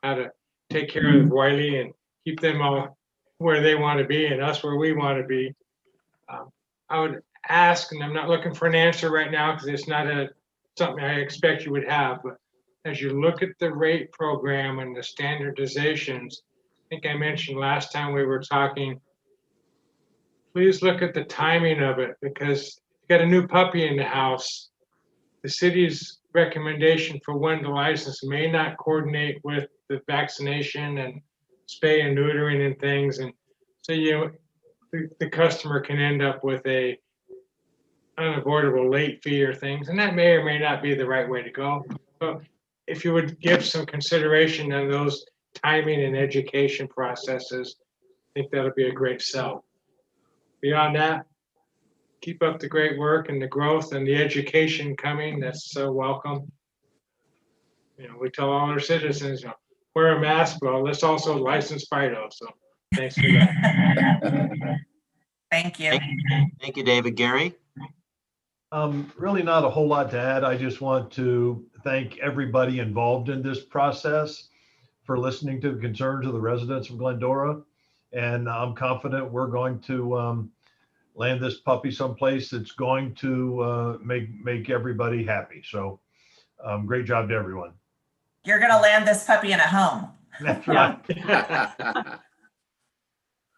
how to take care of Wiley and keep them all where they want to be and us where we want to be. I would ask, and I'm not looking for an answer right now because it's not something I expect you would have, but as you look at the rate program and the standardizations, I think I mentioned last time we were talking, please look at the timing of it, because you got a new puppy in the house. The city's recommendation for when the license may not coordinate with the vaccination and spay and neutering and things. And so the customer can end up with a unavoidable late fee or things, and that may or may not be the right way to go. But if you would give some consideration on those timing and education processes, I think that'll be a great sell. Beyond that, keep up the great work and the growth and the education coming. That's so welcome. You know, we tell all our citizens, wear a mask, but let's also license Fido. So thanks for that. Thank you. Thank you, David. Gary? Really not a whole lot to add. I just want to thank everybody involved in this process for listening to the concerns of the residents of Glendora. And I'm confident we're going to land this puppy someplace that's going to make everybody happy. So great job to everyone. You're going to land this puppy in a home. That's right.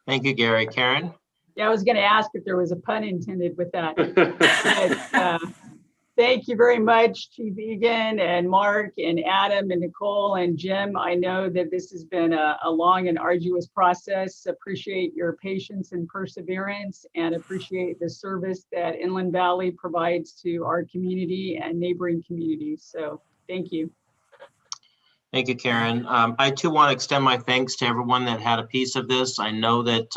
Thank you, Gary. Karen? Yeah, I was going to ask if there was a pun intended with that. But, thank you very much, Chief Egan and Mark and Adam and Nicole and Jim. I know that this has been a long and arduous process. Appreciate your patience and perseverance, and appreciate the service that Inland Valley provides to our community and neighboring communities. So thank you. Thank you, Karen. I too want to extend my thanks to everyone that had a piece of this. I know that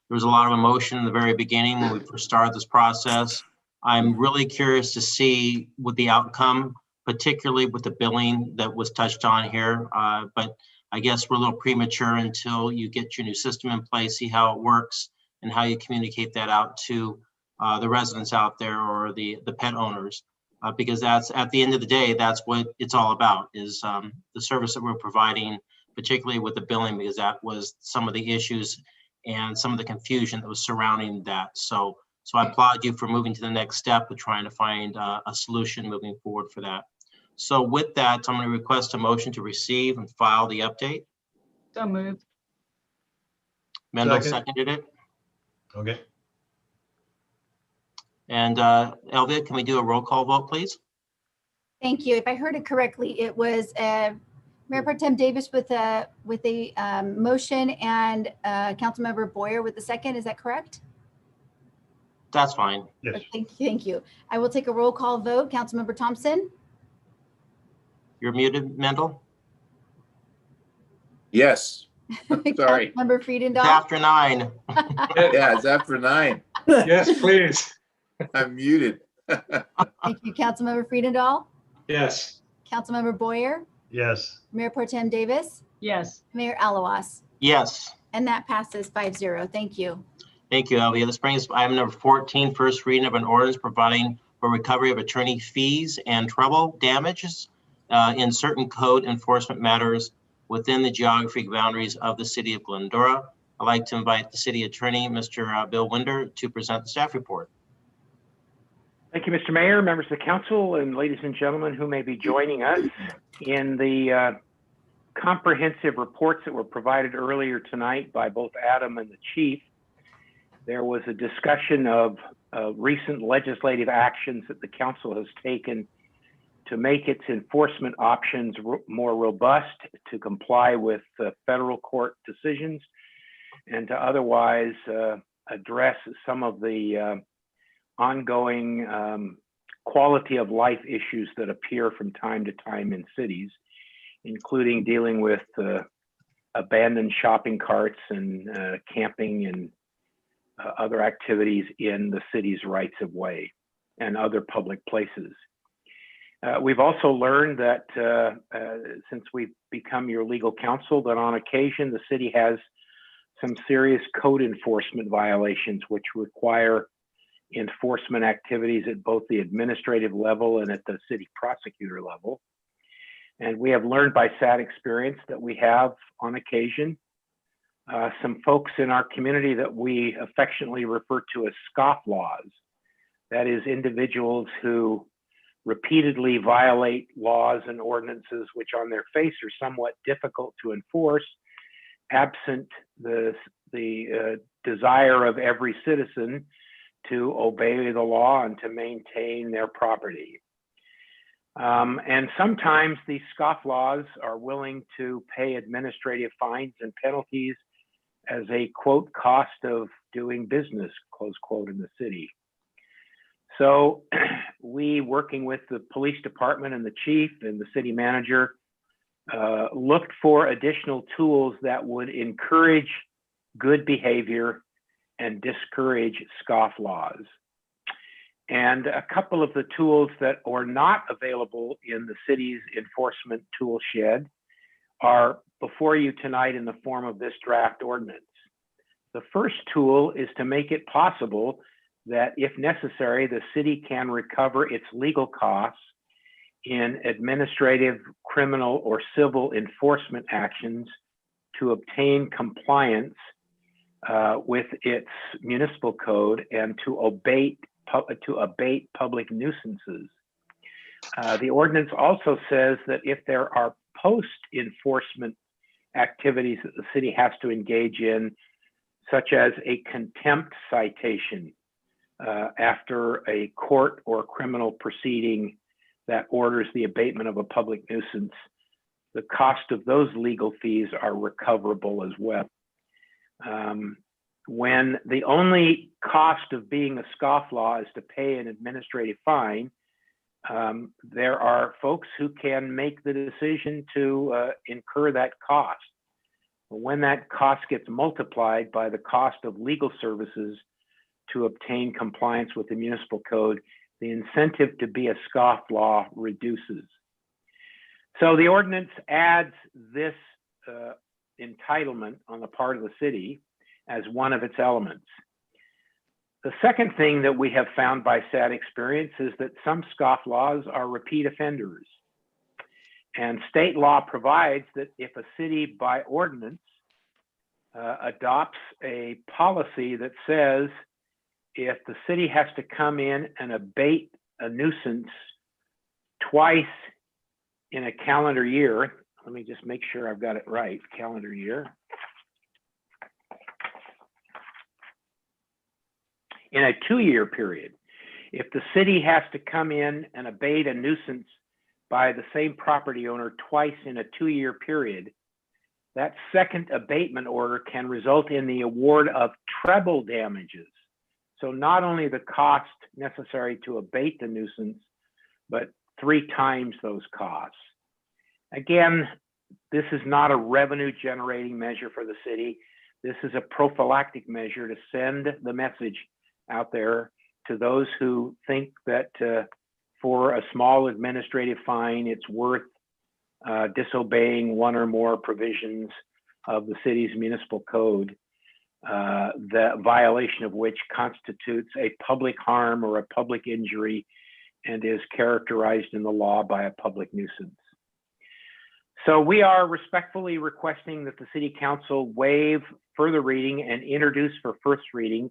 there was a lot of emotion in the very beginning when we first started this process. I'm really curious to see what the outcome, particularly with the billing that was touched on here. But I guess we're a little premature until you get your new system in place, see how it works, and how you communicate that out to the residents out there or the pet owners. Because that's, at the end of the day, that's what it's all about, is the service that we're providing, particularly with the billing, because that was some of the issues and some of the confusion that was surrounding that. So So I applaud you for moving to the next step of trying to find a solution moving forward for that. So with that, I'm going to request a motion to receive and file the update. So moved. Mendel Second. seconded it. Okay. And Elvia, can we do a roll call vote, please? Thank you. If I heard it correctly, it was Mayor Pro Tem Davis with a motion and Councilmember Boyer with the second. Is that correct? That's fine. Yes. Thank you. I will take a roll call vote. Councilmember Thompson, You're muted, Mendel. Yes. Sorry. Councilmember It's Friedendahl, after 9. Yeah, it's after 9. Yes, please. I'm muted. thank you, Councilmember Friedendahl, Yes. Councilmember Boyer, Yes. Mayor Pro Tem Davis, Yes. Mayor Alawas, Yes. and that passes 5-0. Thank you. Thank you, Elvia. This brings item number 14, first reading of an ordinance providing for recovery of attorney fees and trouble damages in certain code enforcement matters within the geographic boundaries of the city of Glendora. I'd like to invite the city attorney, Mr. Bill Winder, to present the staff report. Thank you, Mr. Mayor, members of the council, and ladies and gentlemen who may be joining us. In the comprehensive reports that were provided earlier tonight by both Adam and the chief, there was a discussion of recent legislative actions that the council has taken to make its enforcement options more robust, to comply with federal court decisions, and to otherwise address some of the ongoing quality of life issues that appear from time to time in cities, including dealing with abandoned shopping carts and camping and other activities in the city's rights of way and other public places. We've also learned that since we've become your legal counsel, that on occasion the city has some serious code enforcement violations which require enforcement activities at both the administrative level and at the city prosecutor level. And we have learned by sad experience that we have on occasion some folks in our community that we affectionately refer to as scofflaws. That is, individuals who repeatedly violate laws and ordinances which on their face are somewhat difficult to enforce, absent the desire of every citizen to obey the law and to maintain their property. And sometimes these scofflaws are willing to pay administrative fines and penalties as a, quote, cost of doing business, close quote, in the city. So we, working with the police department and the chief and the city manager, looked for additional tools that would encourage good behavior and discourage scofflaws. And a couple of the tools that are not available in the city's enforcement tool shed are before you tonight in the form of this draft ordinance. The first tool is to make it possible that, if necessary, the city can recover its legal costs in administrative, criminal, or civil enforcement actions to obtain compliance with its municipal code and to abate public nuisances. The ordinance also says that if there are post-enforcement activities that the city has to engage in, such as a contempt citation after a court or criminal proceeding that orders the abatement of a public nuisance, the cost of those legal fees are recoverable as well. When the only cost of being a scofflaw is to pay an administrative fine, there are folks who can make the decision to incur that cost. When that cost gets multiplied by the cost of legal services to obtain compliance with the municipal code, the incentive to be a scofflaw reduces. So the ordinance adds this entitlement on the part of the city as one of its elements. The second thing that we have found by sad experience is that some scofflaws are repeat offenders. And state law provides that if a city by ordinance adopts a policy that says if the city has to come in and abate a nuisance twice in a calendar year, let me just make sure I've got it right, calendar year. In a 2-year period, if the city has to come in and abate a nuisance by the same property owner twice in a 2-year period, that second abatement order can result in the award of treble damages. So not only the cost necessary to abate the nuisance, but 3 times those costs. Again, this is not a revenue generating measure for the city. This is a prophylactic measure to send the message out there to those who think that for a small administrative fine, it's worth disobeying one or more provisions of the city's municipal code, the violation of which constitutes a public harm or a public injury and is characterized in the law by a public nuisance. So we are respectfully requesting that the City Council waive further reading and introduce for first reading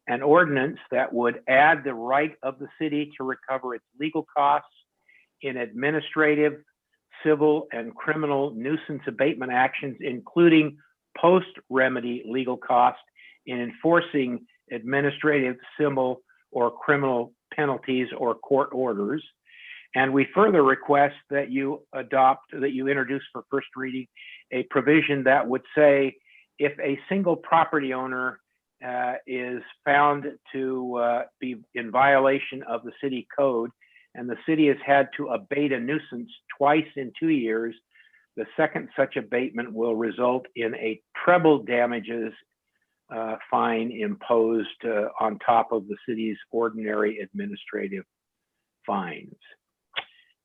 an ordinance that would add the right of the city to recover its legal costs in administrative, civil, and criminal nuisance abatement actions, including post-remedy legal costs in enforcing administrative, civil, or criminal penalties or court orders. And we further request that you introduce for first reading a provision that would say if a single property owner is found to be in violation of the city code and the city has had to abate a nuisance twice in 2 years, the second such abatement will result in a treble damages fine imposed on top of the city's ordinary administrative fines.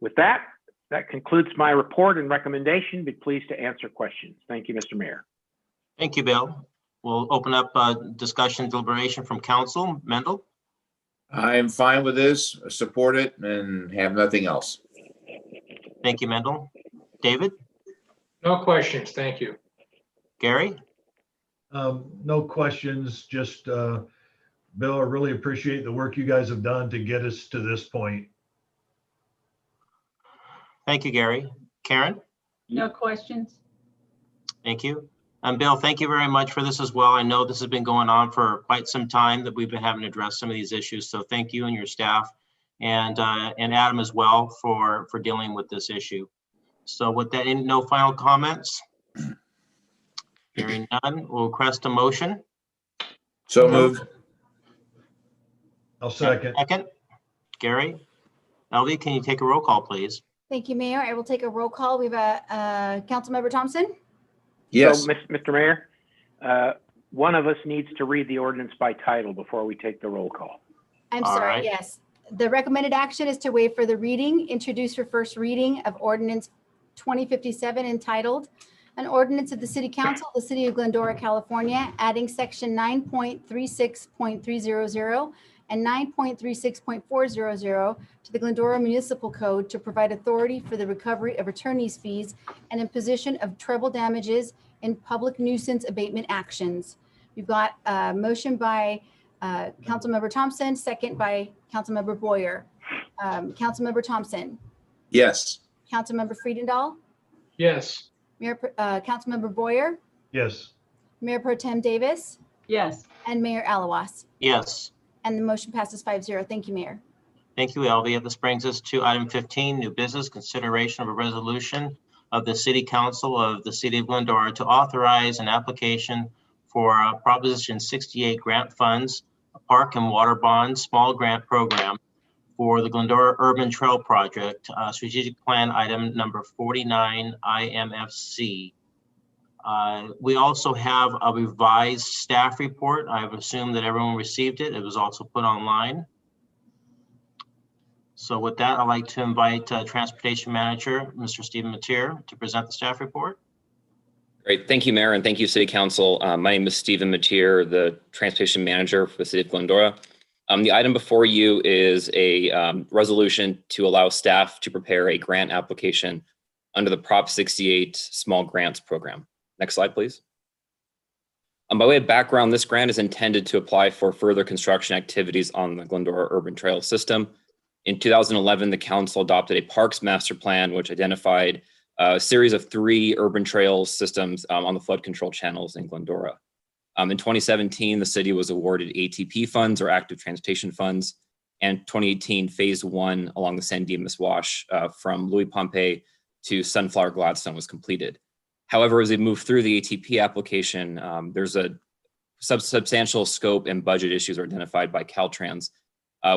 With that, that concludes my report and recommendation. Be pleased to answer questions. Thank you, Mr. Mayor. Thank you, Bill. We'll open up discussion deliberation from council. Mendel? I am fine with this, support it, and have nothing else. Thank you, Mendel. David? No questions, thank you. Gary? No questions, just Bill, I really appreciate the work you guys have done to get us to this point. Thank you, Gary. Karen? No questions. Thank you. Bill, thank you very much for this as well. I know this has been going on for quite some time that we've been having to address some of these issues. So thank you and your staff and Adam as well for dealing with this issue. So with that, no final comments? Hearing none, we'll request a motion. So moved. I'll second. Second. Gary? Elvie, can you take a roll call, please? Thank you, Mayor. I will take a roll call. We have Councilmember Thompson. Yes. So, Mr. Mayor, one of us needs to read the ordinance by title before we take the roll call. I'm All sorry, right. yes. The recommended action is to waive further reading, introduce for first reading of ordinance 2057 entitled, an ordinance of the City Council of the City of Glendora, California, adding section 9.36.300 and 9.36.400 to the Glendora Municipal Code to provide authority for the recovery of attorney's fees and imposition of treble damages in public nuisance abatement actions. We've got a motion by Councilmember Thompson, second by Councilmember Boyer. Councilmember Thompson, Yes. Councilmember Friedendahl, Yes. Councilmember Boyer, Yes. Mayor Pro Tem Davis, Yes. and Mayor Alawas. Yes. And the motion passes 5-0. Thank you, Mayor. Thank you, Elvie. This brings us to item 15, new business, consideration of a resolution of the City Council of the City of Glendora to authorize an application for Proposition 68 grant funds, a park and water bond small grant program for the Glendora Urban Trail Project, strategic plan item number 49 IMFC. We also have a revised staff report. I've assumed that everyone received it. It was also put online. So with that, I'd like to invite Transportation Manager, Mr. Stephen Mateer, to present the staff report. Great. Thank you, Mayor, and thank you, City Council. My name is Stephen Mateer, the Transportation Manager for the City of Glendora. The item before you is a resolution to allow staff to prepare a grant application under the Prop 68 Small Grants Program. Next slide, please. By way of background, this grant is intended to apply for further construction activities on the Glendora Urban Trail System. In 2011, the council adopted a parks master plan, which identified a series of 3 urban trails systems on the flood control channels in Glendora. In 2017, the city was awarded ATP funds, or active transportation funds, and 2018 phase 1 along the San Dimas Wash from Louis Pompey to Sunflower Gladstone was completed. However, as we move through the ATP application, there's a substantial scope and budget issues are identified by Caltrans.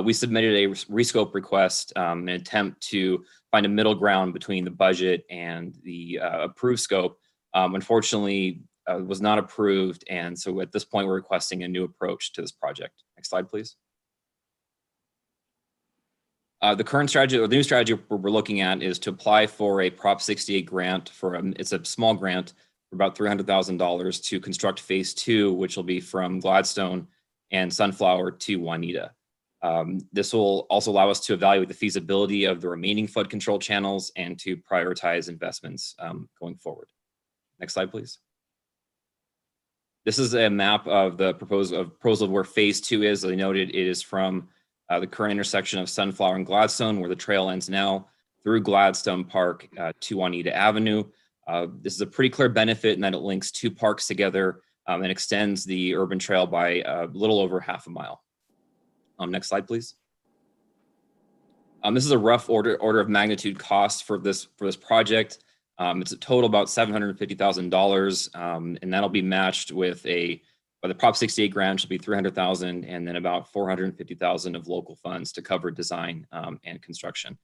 We submitted a rescope request in an attempt to find a middle ground between the budget and the approved scope. Unfortunately, was not approved, and so at this point, we're requesting a new approach to this project. Next slide, please. The current strategy, or the new strategy we're looking at, is to apply for a Prop 68 grant for it's a small grant for about $300,000 to construct phase 2, which will be from Gladstone and Sunflower to Juanita. This will also allow us to evaluate the feasibility of the remaining flood control channels and to prioritize investments going forward. Next slide, please. This is a map of the proposal of where phase 2 is. As I noted, it is from the current intersection of Sunflower and Gladstone, where the trail ends now, through Gladstone Park to Juanita Avenue. This is a pretty clear benefit in that it links 2 parks together and extends the urban trail by a little over half a mile. Next slide, please. This is a rough order of magnitude cost for this project. It's a total about $750,000, and that'll be matched with by the Prop 68 grant, should be $300,000, and then about $450,000 of local funds to cover design and construction.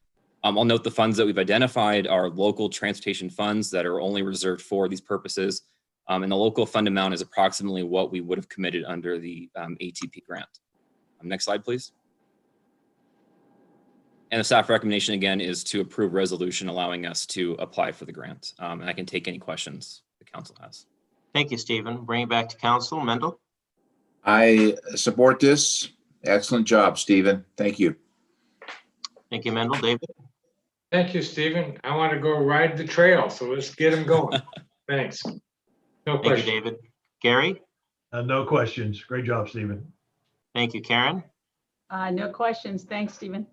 I'll note the funds that we've identified are local transportation funds that are only reserved for these purposes, and the local fund amount is approximately what we would have committed under the ATP grant. Next slide, please. And the staff recommendation again is to approve resolution allowing us to apply for the grant. And I can take any questions the council has. Thank you, Stephen. Bring it back to council. Mendel? I support this. Excellent job, Stephen. Thank you. Thank you, Mendel. David? Thank you, Stephen. I want to go ride the trail, so let's get him going. Thanks. No question. Thank you, David. Gary? No questions. Great job, Stephen. Thank you, Karen. No questions. Thanks, Stephen.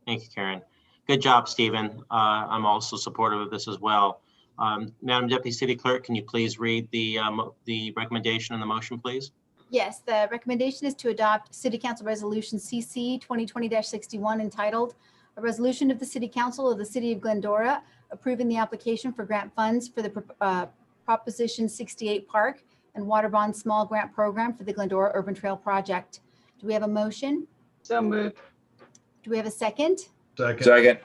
Thank you, Karen. Good job, Stephen. I'm also supportive of this as well. Madam Deputy City Clerk, can you please read the recommendation and the motion, please? Yes, the recommendation is to adopt City Council Resolution CC 2020-61 entitled "A Resolution of the City Council of the City of Glendora approving the application for grant funds for the Proposition 68 Park and Water Bond Small Grant Program for the Glendora Urban Trail Project." Do we have a motion? So moved. Do we have a second? Second.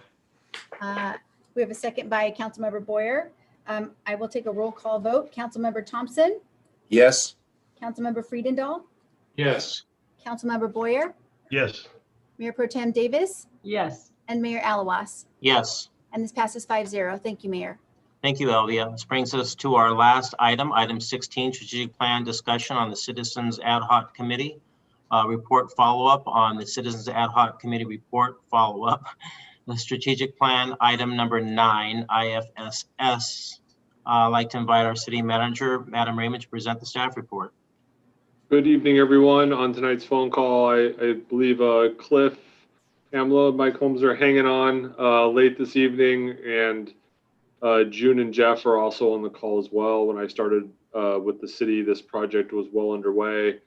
We have a second by Councilmember Boyer. I will take a roll call vote. Councilmember Thompson, Yes. Councilmember Friedendahl, Yes. Councilmember Boyer, Yes. Mayor Pro Tem Davis, Yes. and Mayor Alawas. Yes. And this passes 5-0. Thank you, Mayor. Thank you, Elvia. This brings us to our last item, item 16, strategic plan discussion on the Citizens Ad Hoc Committee. Report follow-up on the Citizens Ad Hoc Committee report follow-up. The strategic plan, item number 9, IFSS. I'd like to invite our city manager, Madam Raymond, to present the staff report. Good evening, everyone. On tonight's phone call, I believe Cliff, Pamela, Mike Holmes are hanging on late this evening, and June and Jeff are also on the call as well. When I started with the city, this project was well underway.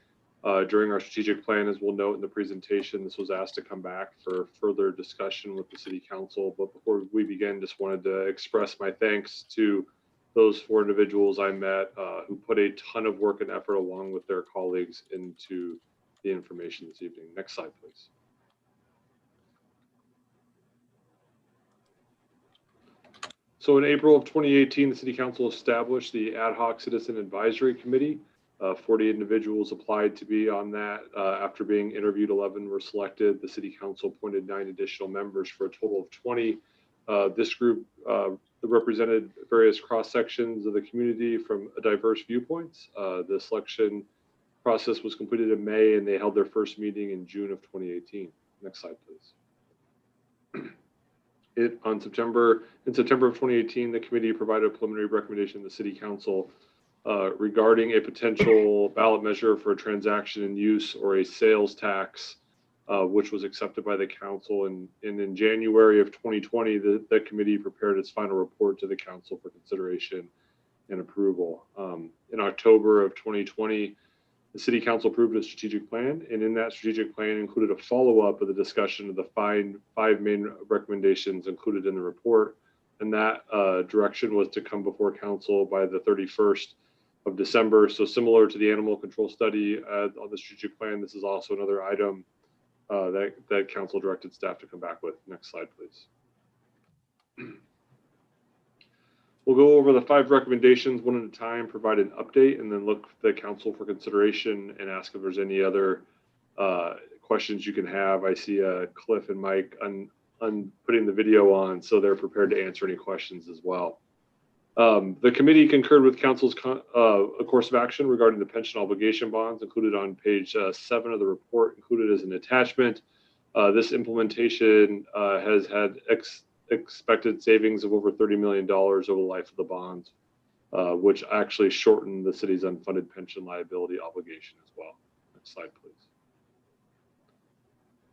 During our strategic plan, as we'll note in the presentation, this was asked to come back for further discussion with the city council. But before we begin, just wanted to express my thanks to those 4 individuals I met who put a ton of work and effort along with their colleagues into the information this evening. Next slide, please. So in April of 2018, the City Council established the Ad Hoc Citizen Advisory Committee. 40 individuals applied to be on that. After being interviewed, 11 were selected. The City Council appointed 9 additional members for a total of 20. This group represented various cross sections of the community from diverse viewpoints. The selection process was completed in May, and they held their first meeting in June of 2018. Next slide, please. In September of 2018, the committee provided a preliminary recommendation to the City Council regarding a potential ballot measure for a transaction in use or a sales tax, which was accepted by the council. And in January of 2020, the committee prepared its final report to the council for consideration and approval. In October of 2020, the city council approved a strategic plan, and in that strategic plan included a follow-up of the discussion of the five main recommendations included in the report. And that direction was to come before council by the 31st of December. So similar to the animal control study on the strategic plan, this is also another item that council directed staff to come back with. Next slide, please. We'll go over the 5 recommendations one at a time, provide an update, and then look to the council for consideration and ask if there's any other questions you can have. I see Cliff and Mike putting the video on, so they're prepared to answer any questions as well. The committee concurred with council's course of action regarding the pension obligation bonds included on page 7 of the report, included as an attachment. This implementation has had expected savings of over $30 million over the life of the bonds, which actually shortened the city's unfunded pension liability obligation as well. Next slide, please.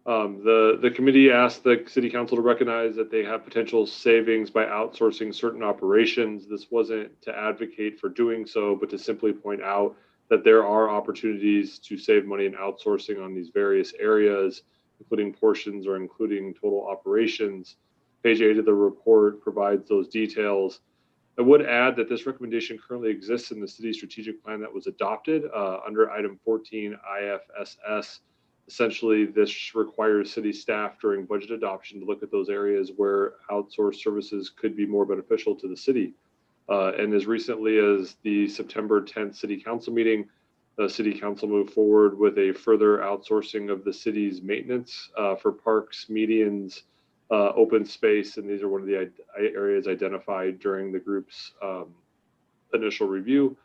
The committee asked the city council to recognize that they have potential savings by outsourcing certain operations. This wasn't to advocate for doing so, but to simply point out that there are opportunities to save money in outsourcing on these various areas, including portions or including total operations. Page 8 of the report provides those details. I would add that this recommendation currently exists in the city strategic plan that was adopted under item 14 IFSS. Essentially, this requires city staff during budget adoption to look at those areas where outsourced services could be more beneficial to the city. And as recently as the September 10th city council meeting, the city council moved forward with a further outsourcing of the city's maintenance for parks, medians, open space, and these are one of the areas identified during the group's initial review.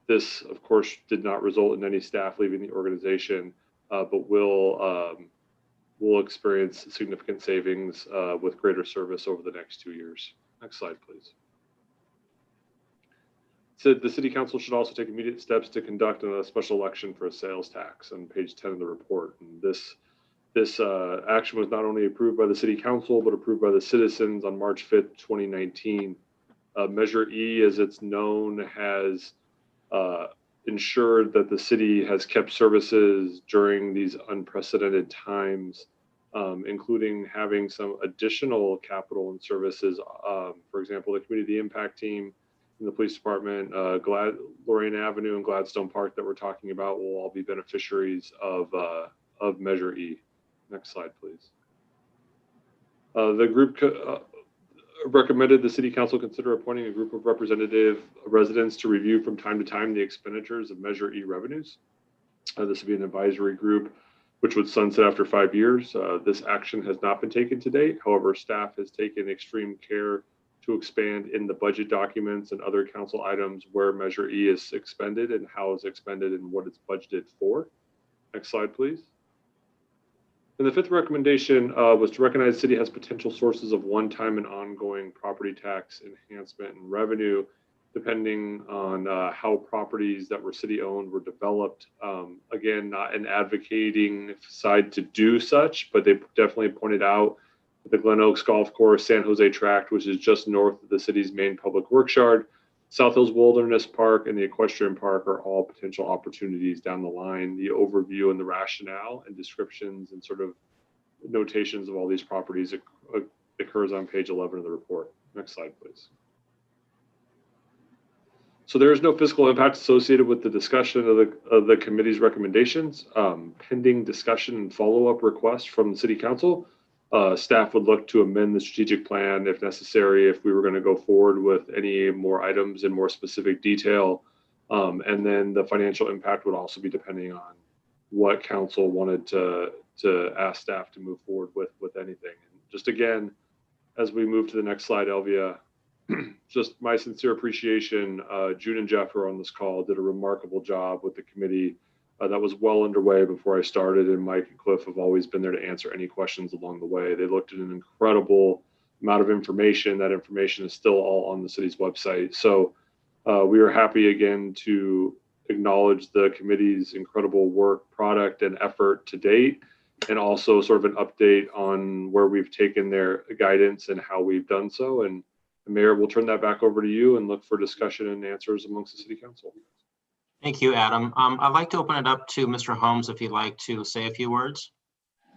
This, of course, did not result in any staff leaving the organization, but will experience significant savings with greater service over the next 2 years. Next slide, please. So the city council should also take immediate steps to conduct a special election for a sales tax on page 10 of the report. And this action was not only approved by the city council, but approved by the citizens on March 5th, 2019. Measure E, as it's known, has ensured that the city has kept services during these unprecedented times, including having some additional capital and services. For example, the community impact team in the police department, Lorraine Avenue and Gladstone Park that we're talking about will all be beneficiaries of Measure E. Next slide, please. The group recommended the city council consider appointing a group of representative residents to review from time to time the expenditures of Measure E revenues. This would be an advisory group which would sunset after 5 years. This action has not been taken to date. However, staff has taken extreme care to expand in the budget documents and other council items where Measure E is expended and how it's expended and what it's budgeted for. Next slide, please. And the 5th recommendation was to recognize the city has potential sources of one-time and ongoing property tax enhancement and revenue, depending on how properties that were city-owned were developed. Again, not an advocating side to do such, but they definitely pointed out that the Glen Oaks Golf Course, San Jose Tract, which is just north of the city's main public works yard, South Hills Wilderness Park, and the Equestrian Park are all potential opportunities down the line. The overview and the rationale and descriptions and sort of notations of all these properties occurs on page 11 of the report. Next slide, please. So there is no fiscal impact associated with the discussion of the committee's recommendations. Pending discussion and follow-up requests from the city council, staff would look to amend the strategic plan if necessary, if we were going to go forward with any more items in more specific detail. And then the financial impact would also be depending on what council wanted to ask staff to move forward with anything. And just again, as we move to the next slide, Elvia, just my sincere appreciation. June and Jeff, who are on this call, did a remarkable job with the committee. That was well underway before I started, and Mike and Cliff have always been there to answer any questions along the way. They looked at an incredible amount of information. That information is still all on the city's website. So We are happy again to acknowledge the committee's incredible work, product, and effort to date, and also sort of an update on where we've taken their guidance and how we've done so. And Mayor, we'll turn that back over to you and look for discussion and answers amongst the City Council. Thank you, Adam. I'd like to open it up to Mr. Holmes if you'd like to say a few words.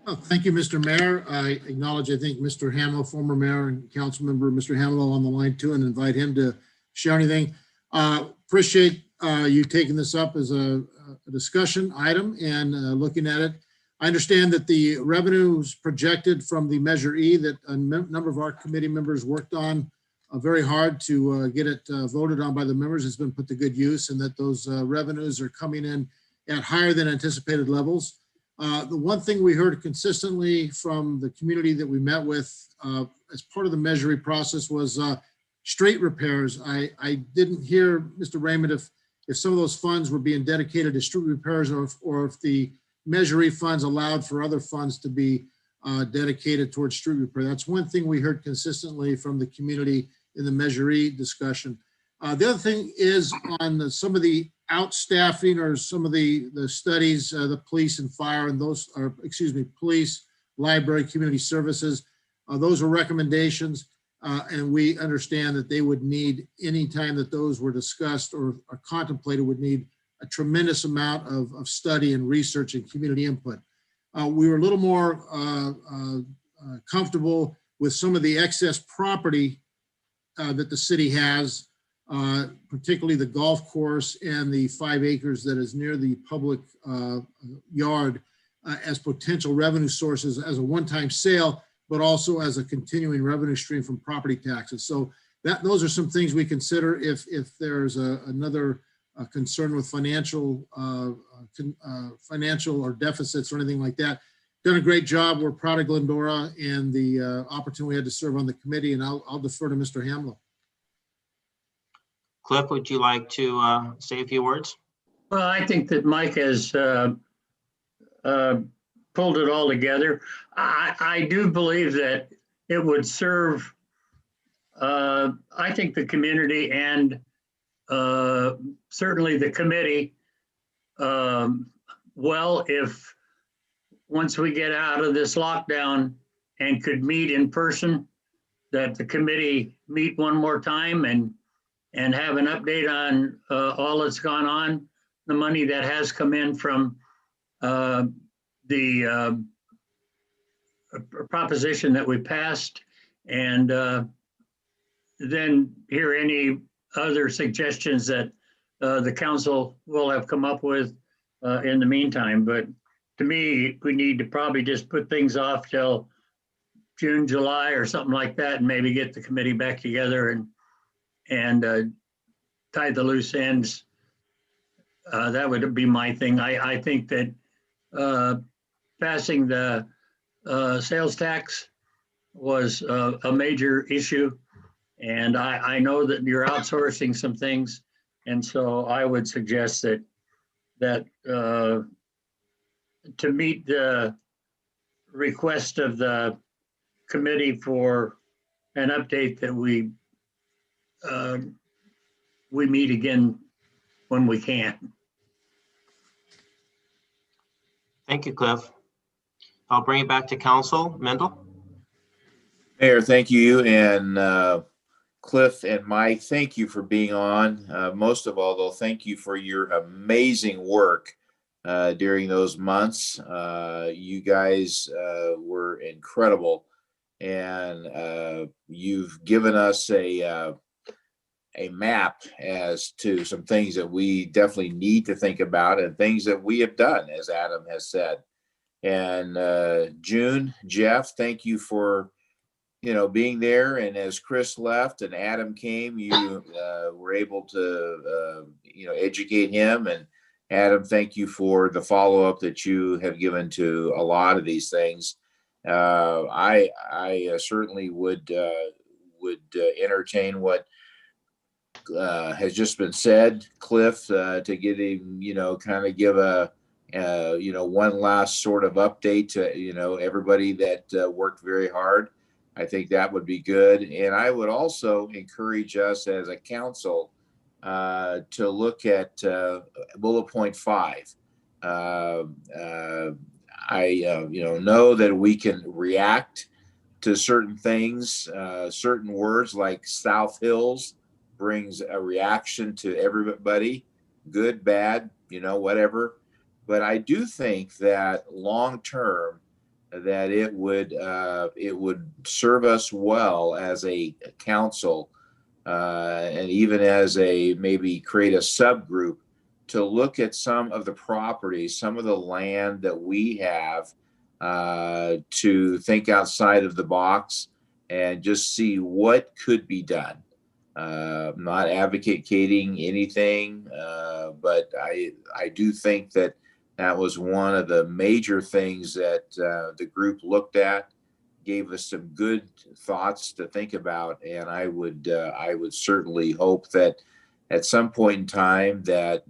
Oh, thank you, Mr. Mayor. I acknowledge, I think, Mr. Hamill, former mayor and council member, Mr. Hamill on the line too, and invite him to share anything. Appreciate you taking this up as a discussion item and looking at it. I understand that the revenues projected from the Measure E that a number of our committee members worked on very hard to get it voted on by the members has been put to good use, and that those revenues are coming in at higher than anticipated levels. The one thing we heard consistently from the community that we met with as part of the Measure E process was street repairs. I didn't hear, Mr. Raymond, if some of those funds were being dedicated to street repairs or if the Measure E funds allowed for other funds to be dedicated towards street repair. That's one thing we heard consistently from the community in the Measure E discussion. The other thing is on some of the outstaffing or some of the studies, the police and fire and those are, police, library, community services. Those are recommendations and we understand that they would need, any time that those were discussed or are contemplated, would need a tremendous amount of study and research and community input. We were a little more comfortable with some of the excess property that the city has, particularly the golf course and the 5 acres that is near the public yard as potential revenue sources as a one-time sale, but also as a continuing revenue stream from property taxes. So those are some things we consider if there's another concern with financial or deficits or anything like that. Done a great job. We're proud of Glendora and the opportunity we had to serve on the committee, and I'll defer to Mr. Hamill. Cliff, would you like to say a few words? Well, I think that Mike has pulled it all together. I do believe that it would serve, I think, the community and certainly the committee well if once we get out of this lockdown and could meet in person, that the committee meet one more time and have an update on all that's gone on, the money that has come in from the proposition that we passed, and then hear any other suggestions that the council will have come up with in the meantime. But to me, we need to probably just put things off till June, July or something like that, and maybe get the committee back together and tie the loose ends. That would be my thing. I think that passing the sales tax was a major issue. And I know that you're outsourcing some things. And so I would suggest that to meet the request of the committee for an update, that we meet again when we can. Thank you, Cliff. I'll bring it back to Council. Mendel? Mayor, thank you. And Cliff and Mike, thank you for being on. Most of all, though, thank you for your amazing work during those months. You guys were incredible, and you've given us a map as to some things that we definitely need to think about and things that we have done, as Adam has said. And June, Jeff, thank you for being there. And as Chris left and Adam came, you were able to educate him. And Adam, thank you for the follow-up that you have given to a lot of these things. I certainly would entertain what has just been said, Cliff, to get him, kind of give a one last sort of update to everybody that worked very hard. I think that would be good. And I would also encourage us as a council to look at bullet point 5. I know that we can react to certain things, certain words like South Hills brings a reaction to everybody, good, bad, whatever. But I do think that long term, that it would serve us well as a council, and even as maybe create a subgroup to look at some of the properties, some of the land that we have, to think outside of the box and just see what could be done. Not advocating anything, but I do think that was one of the major things that the group looked at, gave us some good thoughts to think about, and I would certainly hope that at some point in time that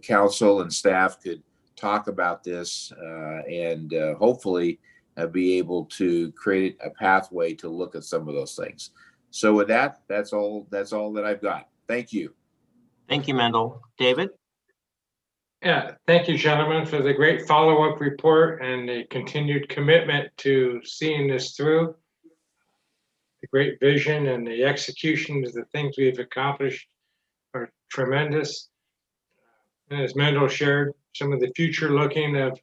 council and staff could talk about this and hopefully be able to create a pathway to look at some of those things. So with that, that's all that I've got. Thank you. Thank you, Mendel. David? Yeah, thank you, gentlemen, for the great follow-up report and the continued commitment to seeing this through. The great vision and the execution of the things we've accomplished are tremendous. And as Mendel shared, some of the future looking of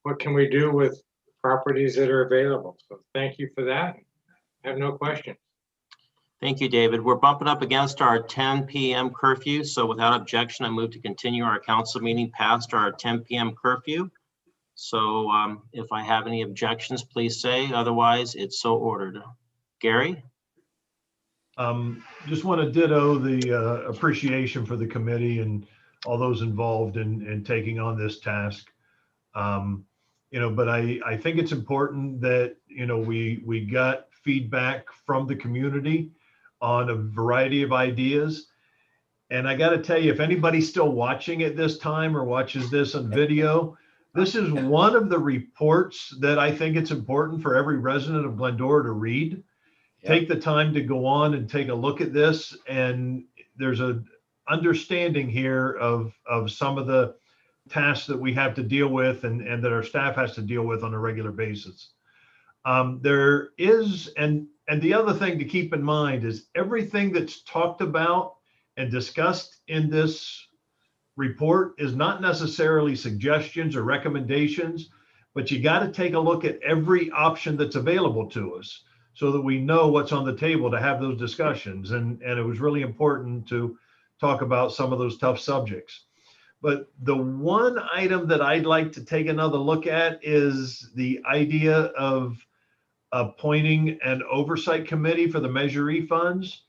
what can we do with properties that are available. So thank you for that. I have no questions. Thank you, David. We're bumping up against our 10 p.m. curfew. So without objection, I move to continue our council meeting past our 10 p.m. curfew. So if I have any objections, please say. Otherwise, it's so ordered. Gary? Just want to ditto the appreciation for the committee and all those involved in taking on this task. But I think it's important that, we got feedback from the community on a variety of ideas. And I got to tell you, if anybody's still watching at this time or watches this on video, this is one of the reports that I think it's important for every resident of Glendora to read. Yep. Take the time to go on and take a look at this. And there's a understanding here of some of the tasks that we have to deal with and that our staff has to deal with on a regular basis. There is, and the other thing to keep in mind is everything that's talked about and discussed in this report is not necessarily suggestions or recommendations, but you got to take a look at every option that's available to us so that we know what's on the table to have those discussions. And it was really important to talk about some of those tough subjects. But the one item that I'd like to take another look at is the idea of appointing an oversight committee for the Measure E funds.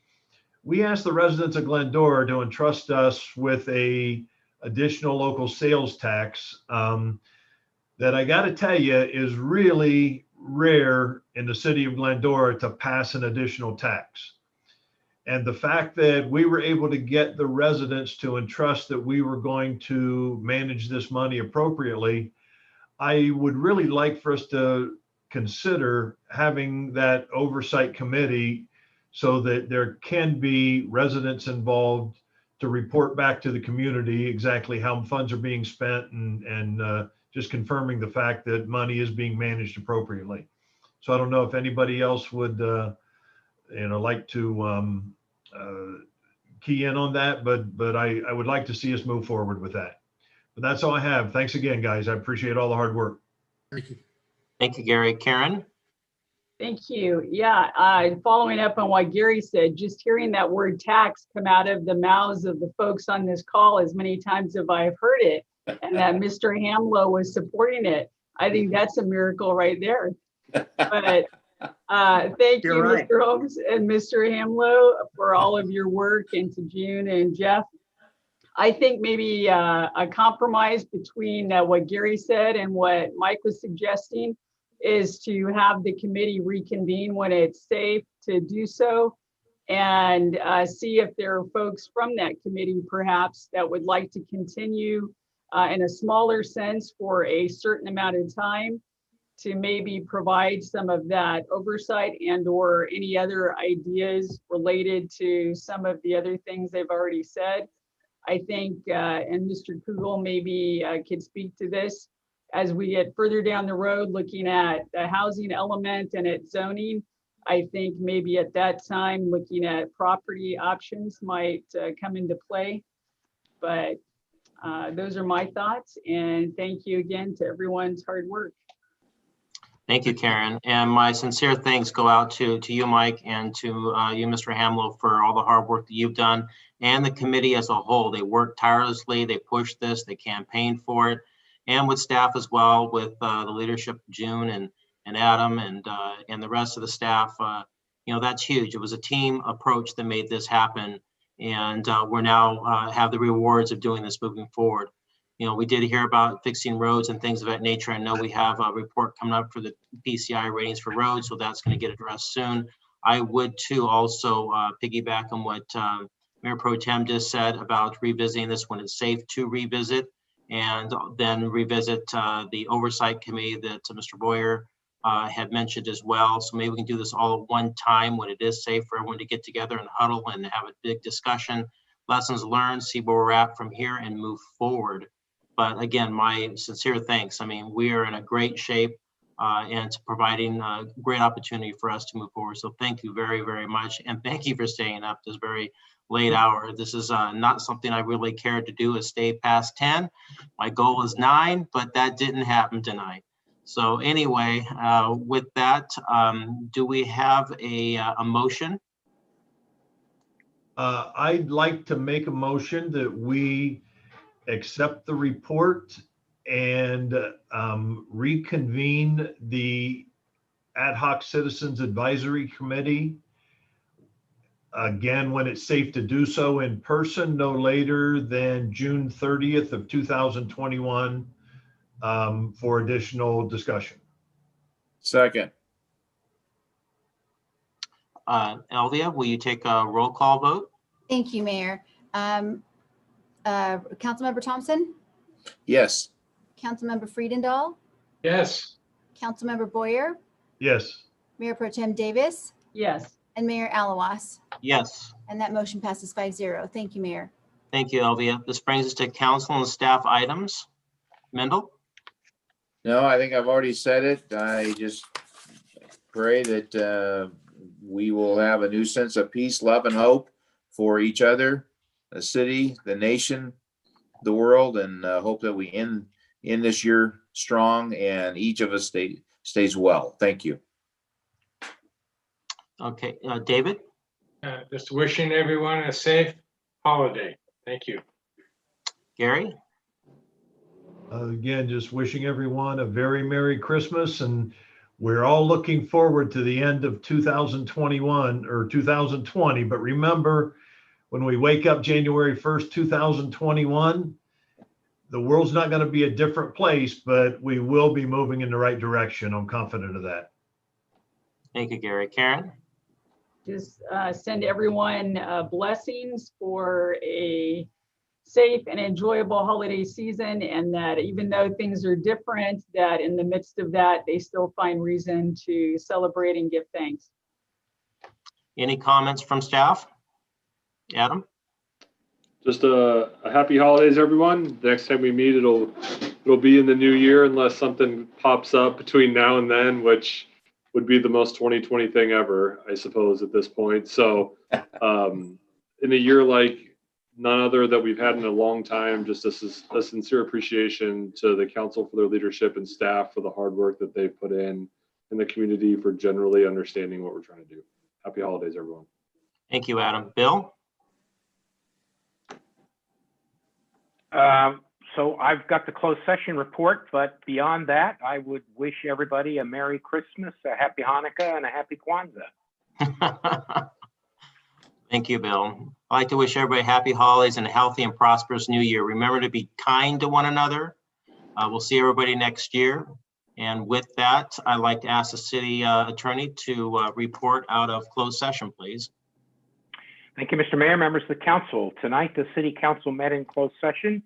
We asked the residents of Glendora to entrust us with a additional local sales tax that I got to tell you is really rare in the city of Glendora to pass an additional tax. And the fact that we were able to get the residents to entrust that we were going to manage this money appropriately, I would really like for us to consider having that oversight committee so that there can be residents involved to report back to the community exactly how funds are being spent and just confirming the fact that money is being managed appropriately. So I don't know if anybody else would like to key in on that, but I would like to see us move forward with that. But that's all I have. Thanks again, guys. I appreciate all the hard work. Thank you. Thank you, Gary. Karen? Thank you. Yeah, following up on what Gary said, just hearing that word tax come out of the mouths of the folks on this call as many times as I've heard it, and that Mr. Hamlow was supporting it, I think that's a miracle right there. But thank you, Right. Mr. Holmes and Mr. Hamlow, for all of your work, and to June and Jeff. I think maybe a compromise between what Gary said and what Mike was suggesting is to have the committee reconvene when it's safe to do so, and see if there are folks from that committee perhaps that would like to continue in a smaller sense for a certain amount of time, to maybe provide some of that oversight and or any other ideas related to some of the other things they've already said. I think, and Mr. Kugel maybe could speak to this, as we get further down the road, looking at the housing element and at zoning, I think maybe at that time, looking at property options might come into play. But those are my thoughts, and thank you again to everyone's hard work. Thank you, Karen. And my sincere thanks go out to you, Mike, and to you, Mr. Hamlow, for all the hard work that you've done, and the committee as a whole. They worked tirelessly, they pushed this, they campaigned for it, and with staff as well, with the leadership of June and Adam and the rest of the staff. You know, that's huge. It was a team approach that made this happen, and we're now have the rewards of doing this moving forward. You know, we did hear about fixing roads and things of that nature. I know we have a report coming up for the PCI ratings for roads, so that's going to get addressed soon. I would too also piggyback on what Mayor Pro Tem just said about revisiting this when it's safe to revisit, and then revisit the oversight committee that Mr. Boyer had mentioned as well. So maybe we can do this all at one time when it is safe for everyone to get together and huddle and have a big discussion, lessons learned, see where we're at from here and move forward. But again, my sincere thanks. I mean, we are in a great shape and it's providing a great opportunity for us to move forward. So thank you very, very much. And thank you for staying up this very late hour. This is not something I really cared to do, is stay past 10. My goal is 9, but that didn't happen tonight. So anyway, with that, do we have a motion? I'd like to make a motion that we accept the report and reconvene the Ad Hoc Citizens Advisory Committee. Again, when it's safe to do so in person, no later than June 30th of 2021 for additional discussion. Second. Elvia, will you take a roll call vote? Thank you, Mayor. Councilmember Thompson? Yes. Councilmember Friedendahl? Yes. Councilmember Boyer? Yes. Mayor Pro Tem Davis? Yes. And Mayor Alawas? Yes. And that motion passes 5-0. Thank you, Mayor. Thank you, Elvia. This brings us to council and staff items. Mendel? No, I think I've already said it. I just pray that we will have a new sense of peace, love, and hope for each other, the city, the nation, the world, and hope that we end this year strong and each of us stays well. Thank you. Okay, David? Just wishing everyone a safe holiday. Thank you. Gary? Again, just wishing everyone a very Merry Christmas, and we're all looking forward to the end of 2021 or 2020. But remember, when we wake up January 1st, 2021, the world's not going to be a different place, but we will be moving in the right direction. I'm confident of that. Thank you, Gary. Karen? Just send everyone blessings for a safe and enjoyable holiday season, and that even though things are different, that in the midst of that, they still find reason to celebrate and give thanks. Any comments from staff? Adam? Just a happy holidays, everyone. The next time we meet, it'll be in the new year, unless something pops up between now and then, which would be the most 2020 thing ever, I suppose, at this point. So in a year like none other that we've had in a long time, just a sincere appreciation to the council for their leadership and staff for the hard work that they've put in the community for generally understanding what we're trying to do. Happy holidays, everyone. Thank you, Adam. Bill? So I've got the closed session report, but beyond that, I would wish everybody a Merry Christmas, a Happy Hanukkah, and a Happy Kwanzaa. Thank you, Bill. I'd like to wish everybody happy holidays and a healthy and prosperous new year. Remember to be kind to one another. We'll see everybody next year. And with that, I'd like to ask the city attorney to report out of closed session, please. Thank you, Mr. Mayor, members of the council. Tonight, the city council met in closed session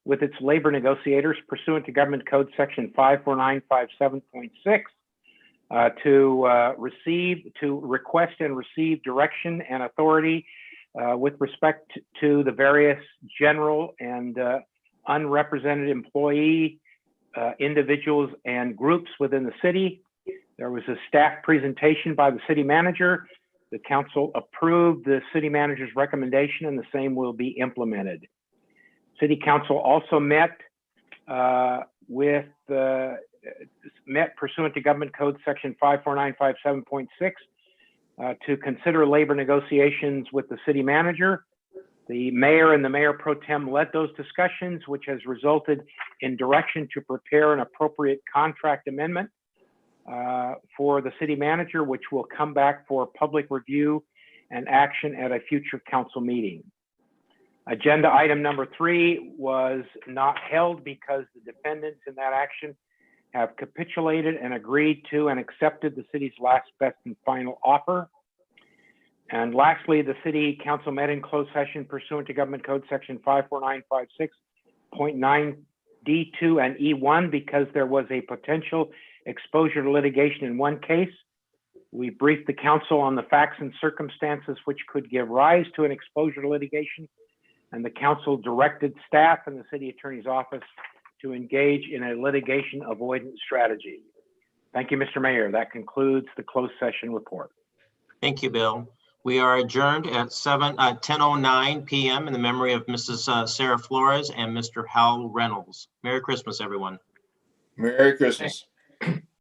with its labor negotiators pursuant to Government Code Section 54957.6 to request and receive direction and authority with respect to the various general and unrepresented employee individuals and groups within the city. There was a staff presentation by the city manager. The council approved the city manager's recommendation, and the same will be implemented. City council also met pursuant to Government Code Section 54957.6 to consider labor negotiations with the city manager. The mayor and the mayor pro tem led those discussions, which has resulted in direction to prepare an appropriate contract amendment for the city manager, which will come back for public review and action at a future council meeting. Agenda item number 3 was not held because the defendants in that action have capitulated and agreed to and accepted the city's last, best, and final offer. And lastly, the city council met in closed session pursuant to Government Code Section 54956.9 D2 and E1 because there was a potential exposure to litigation in one case. We briefed the council on the facts and circumstances which could give rise to an exposure to litigation, and the council directed staff and the city attorney's office to engage in a litigation avoidance strategy. Thank you, Mr. Mayor. That concludes the closed session report. Thank you, Bill. We are adjourned at 10:09 p.m. in the memory of Mrs. Sarah Flores and Mr. Hal Reynolds. Merry Christmas, everyone. Merry Christmas.